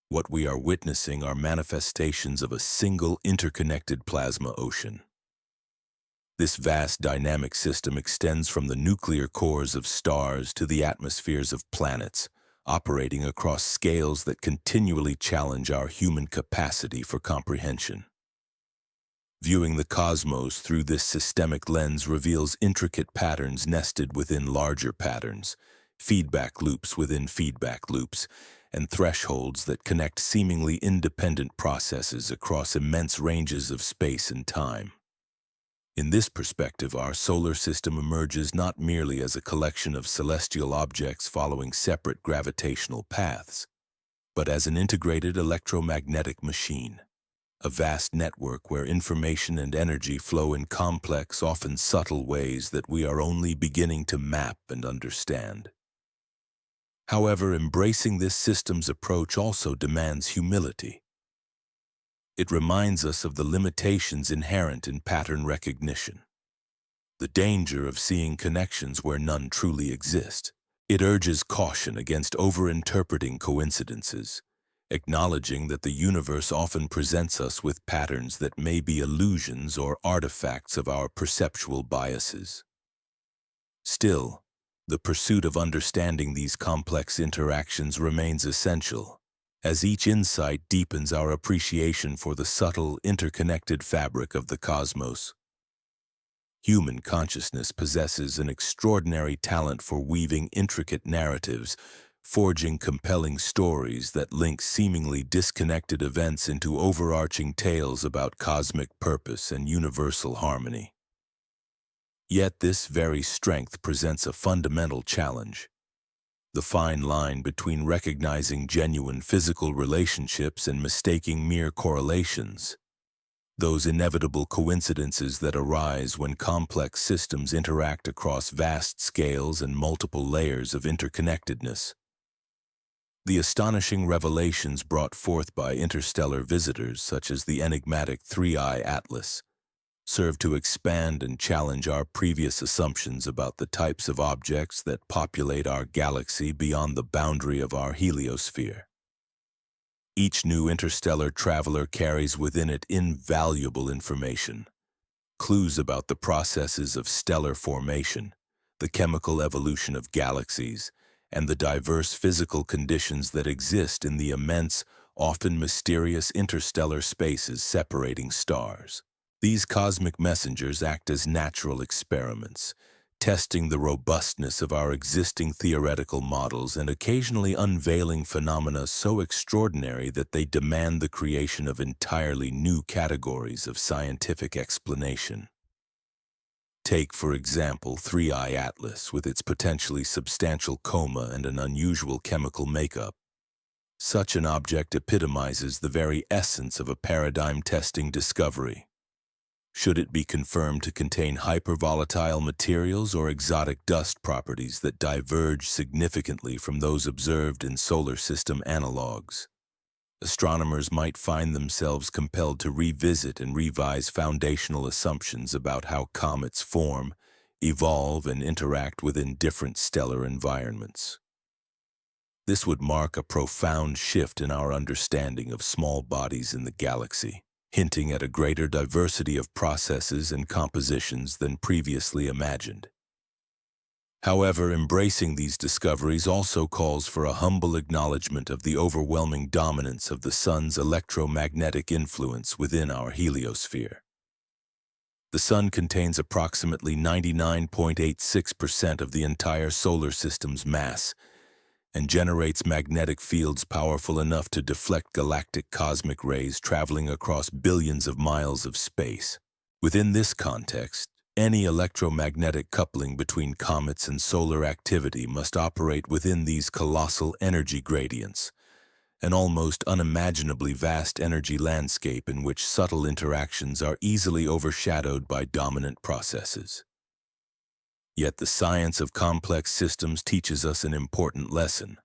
Speaker 1: What we are witnessing are manifestations of a single interconnected plasma ocean. This vast dynamic system extends from the nuclear cores of stars to the atmospheres of planets, operating across scales that continually challenge our human capacity for comprehension. Viewing the cosmos through this systemic lens reveals intricate patterns nested within larger patterns, feedback loops within feedback loops, and thresholds that connect seemingly independent processes across immense ranges of space and time. In this perspective, our solar system emerges not merely as a collection of celestial objects following separate gravitational paths, but as an integrated electromagnetic machine, a vast network where information and energy flow in complex, often subtle ways that we are only beginning to map and understand. However, embracing this system's approach also demands humility. It reminds us of the limitations inherent in pattern recognition, the danger of seeing connections where none truly exist. It urges caution against over-interpreting coincidences, acknowledging that the universe often presents us with patterns that may be illusions or artifacts of our perceptual biases. Still, the pursuit of understanding these complex interactions remains essential, as each insight deepens our appreciation for the subtle, interconnected fabric of the cosmos. Human consciousness possesses an extraordinary talent for weaving intricate narratives, forging compelling stories that link seemingly disconnected events into overarching tales about cosmic purpose and universal harmony. Yet this very strength presents a fundamental challenge: the fine line between recognizing genuine physical relationships and mistaking mere correlations, those inevitable coincidences that arise when complex systems interact across vast scales and multiple layers of interconnectedness. The astonishing revelations brought forth by interstellar visitors, such as the enigmatic Three-Eye Atlas, serve to expand and challenge our previous assumptions about the types of objects that populate our galaxy beyond the boundary of our heliosphere. Each new interstellar traveler carries within it invaluable information, clues about the processes of stellar formation, the chemical evolution of galaxies, and the diverse physical conditions that exist in the immense, often mysterious interstellar spaces separating stars. These cosmic messengers act as natural experiments, testing the robustness of our existing theoretical models and occasionally unveiling phenomena so extraordinary that they demand the creation of entirely new categories of scientific explanation. Take, for example, 3I Atlas with its potentially substantial coma and an unusual chemical makeup. Such an object epitomizes the very essence of a paradigm-testing discovery. Should it be confirmed to contain hypervolatile materials or exotic dust properties that diverge significantly from those observed in solar system analogs? Astronomers might find themselves compelled to revisit and revise foundational assumptions about how comets form, evolve, and interact within different stellar environments. This would mark a profound shift in our understanding of small bodies in the galaxy, hinting at a greater diversity of processes and compositions than previously imagined. However, embracing these discoveries also calls for a humble acknowledgement of the overwhelming dominance of the Sun's electromagnetic influence within our heliosphere. The Sun contains approximately 99.86% of the entire solar system's mass and generates magnetic fields powerful enough to deflect galactic cosmic rays traveling across billions of miles of space. Within this context, any electromagnetic coupling between comets and solar activity must operate within these colossal energy gradients, an almost unimaginably vast energy landscape in which subtle interactions are easily overshadowed by dominant processes. Yet the science of complex systems teaches us an important lesson.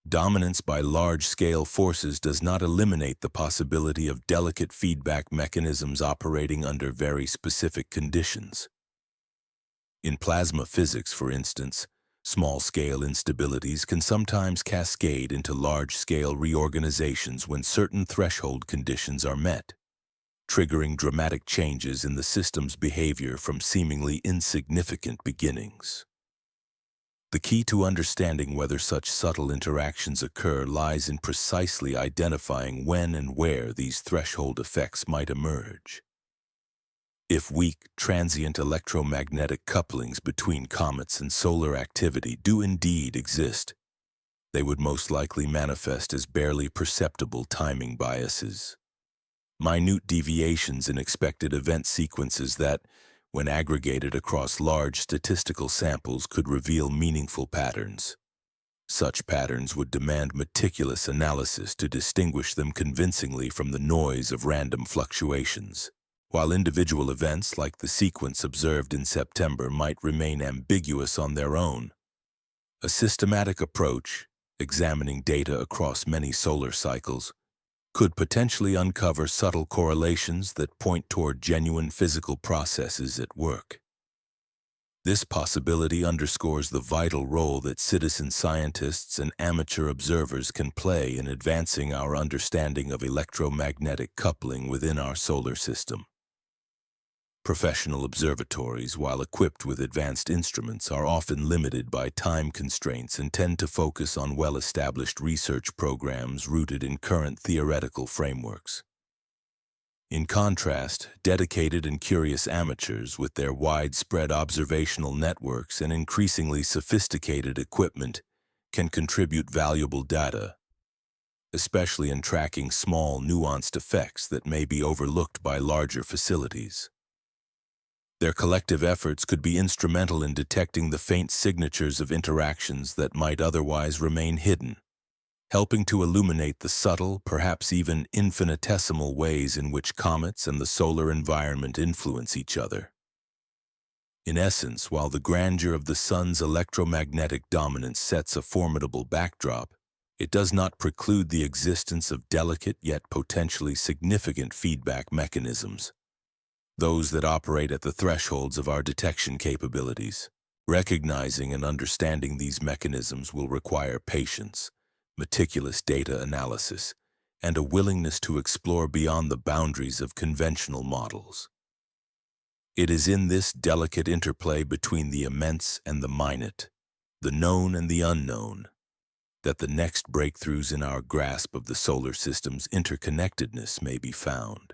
Speaker 1: Dominance by large-scale forces does not eliminate the possibility of delicate feedback mechanisms operating under very specific conditions. In plasma physics, for instance, small-scale instabilities can sometimes cascade into large-scale reorganizations when certain threshold conditions are met, triggering dramatic changes in the system's behavior from seemingly insignificant beginnings. The key to understanding whether such subtle interactions occur lies in precisely identifying when and where these threshold effects might emerge. If weak, transient electromagnetic couplings between comets and solar activity do indeed exist, they would most likely manifest as barely perceptible timing biases. Minute deviations in expected event sequences that, when aggregated across large statistical samples, could reveal meaningful patterns. Such patterns would demand meticulous analysis to distinguish them convincingly from the noise of random fluctuations. While individual events like the sequence observed in September might remain ambiguous on their own, a systematic approach, examining data across many solar cycles, could potentially uncover subtle correlations that point toward genuine physical processes at work. This possibility underscores the vital role that citizen scientists and amateur observers can play in advancing our understanding of electromagnetic coupling within our solar system. Professional observatories, while equipped with advanced instruments, are often limited by time constraints and tend to focus on well-established research programs rooted in current theoretical frameworks. In contrast, dedicated and curious amateurs with their widespread observational networks and increasingly sophisticated equipment can contribute valuable data, especially in tracking small, nuanced effects that may be overlooked by larger facilities. Their collective efforts could be instrumental in detecting the faint signatures of interactions that might otherwise remain hidden, helping to illuminate the subtle, perhaps even infinitesimal ways in which comets and the solar environment influence each other. In essence, while the grandeur of the Sun's electromagnetic dominance sets a formidable backdrop, it does not preclude the existence of delicate yet potentially significant feedback mechanisms, those that operate at the thresholds of our detection capabilities. Recognizing and understanding these mechanisms will require patience, meticulous data analysis, and a willingness to explore beyond the boundaries of conventional models. It is in this delicate interplay between the immense and the minute, the known and the unknown, that the next breakthroughs in our grasp of the solar system's interconnectedness may be found.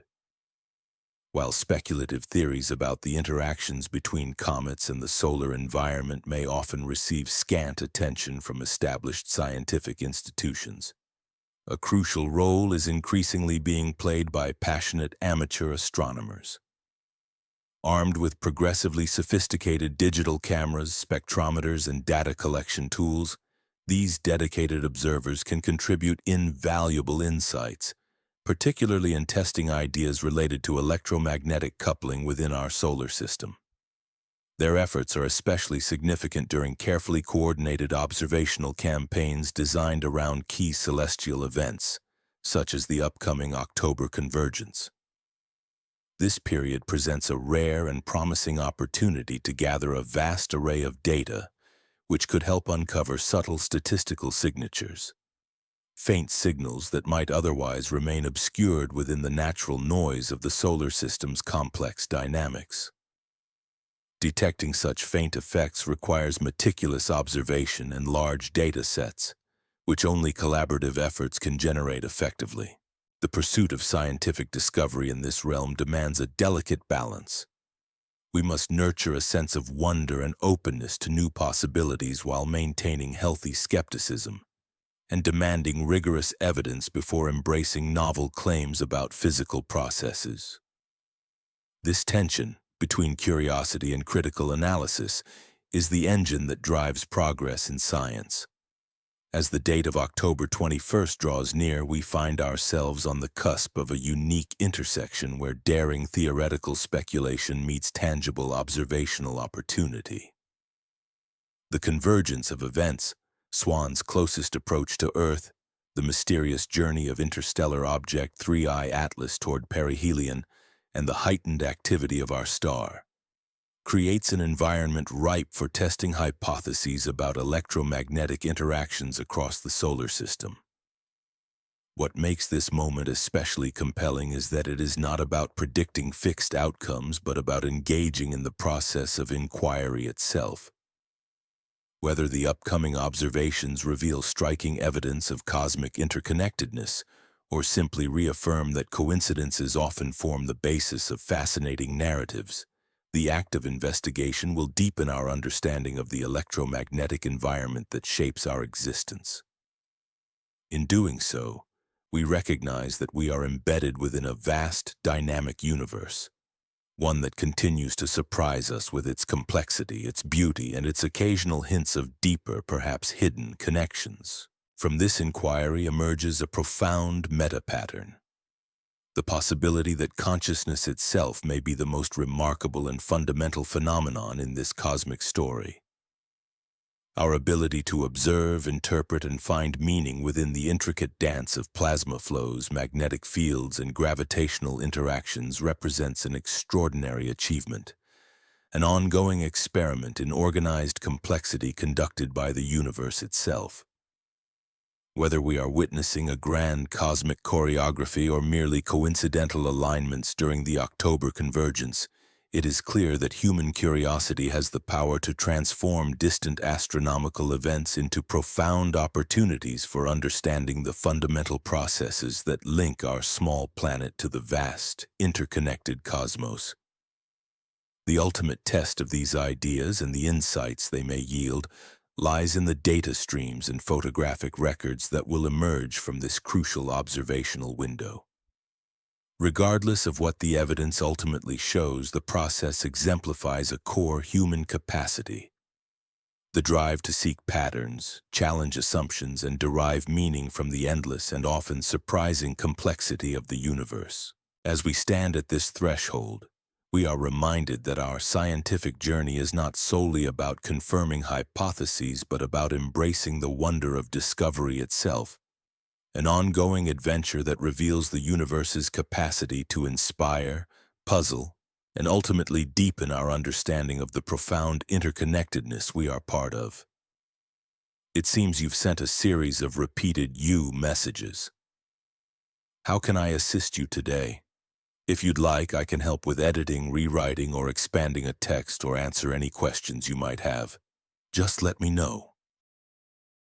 Speaker 1: While speculative theories about the interactions between comets and the solar environment may often receive scant attention from established scientific institutions, a crucial role is increasingly being played by passionate amateur astronomers. Armed with progressively sophisticated digital cameras, spectrometers, and data collection tools, these dedicated observers can contribute invaluable insights, particularly in testing ideas related to electromagnetic coupling within our solar system. Their efforts are especially significant during carefully coordinated observational campaigns designed around key celestial events, such as the upcoming October convergence. This period presents a rare and promising opportunity to gather a vast array of data, which could help uncover subtle statistical signatures, faint signals that might otherwise remain obscured within the natural noise of the solar system's complex dynamics. Detecting such faint effects requires meticulous observation and large data sets, which only collaborative efforts can generate effectively. The pursuit of scientific discovery in this realm demands a delicate balance. We must nurture a sense of wonder and openness to new possibilities while maintaining healthy skepticism and demanding rigorous evidence before embracing novel claims about physical processes. This tension between curiosity and critical analysis is the engine that drives progress in science. As the date of October 21st draws near, we find ourselves on the cusp of a unique intersection where daring theoretical speculation meets tangible observational opportunity. The convergence of events, Swan's closest approach to Earth, the mysterious journey of interstellar object 3I Atlas toward perihelion, and the heightened activity of our star, creates an environment ripe for testing hypotheses about electromagnetic interactions across the solar system. What makes this moment especially compelling is that it is not about predicting fixed outcomes, but about engaging in the process of inquiry itself. Whether the upcoming observations reveal striking evidence of cosmic interconnectedness, or simply reaffirm that coincidences often form the basis of fascinating narratives, the act of investigation will deepen our understanding of the electromagnetic environment that shapes our existence. In doing so, we recognize that we are embedded within a vast, dynamic universe, one that continues to surprise us with its complexity, its beauty, and its occasional hints of deeper, perhaps hidden, connections. From this inquiry emerges a profound meta-pattern, the possibility that consciousness itself may be the most remarkable and fundamental phenomenon in this cosmic story. Our ability to observe, interpret, and find meaning within the intricate dance of plasma flows, magnetic fields, and gravitational interactions represents an extraordinary achievement, an ongoing experiment in organized complexity conducted by the universe itself. Whether we are witnessing a grand cosmic choreography or merely coincidental alignments during the October convergence, it is clear that human curiosity has the power to transform distant astronomical events into profound opportunities for understanding the fundamental processes that link our small planet to the vast, interconnected cosmos. The ultimate test of these ideas and the insights they may yield lies in the data streams and photographic records that will emerge from this crucial observational window. Regardless of what the evidence ultimately shows, the process exemplifies a core human capacity: the drive to seek patterns, challenge assumptions, and derive meaning from the endless and often surprising complexity of the universe. As we stand at this threshold, we are reminded that our scientific journey is not solely about confirming hypotheses, but about embracing the wonder of discovery itself, an ongoing adventure that reveals the universe's capacity to inspire, puzzle, and ultimately deepen our understanding of the profound interconnectedness we are part of. It seems you've sent a series of repeated "you" messages. How can I assist you today? If you'd like, I can help with editing, rewriting, or expanding a text, or answer any questions you might have. Just let me know.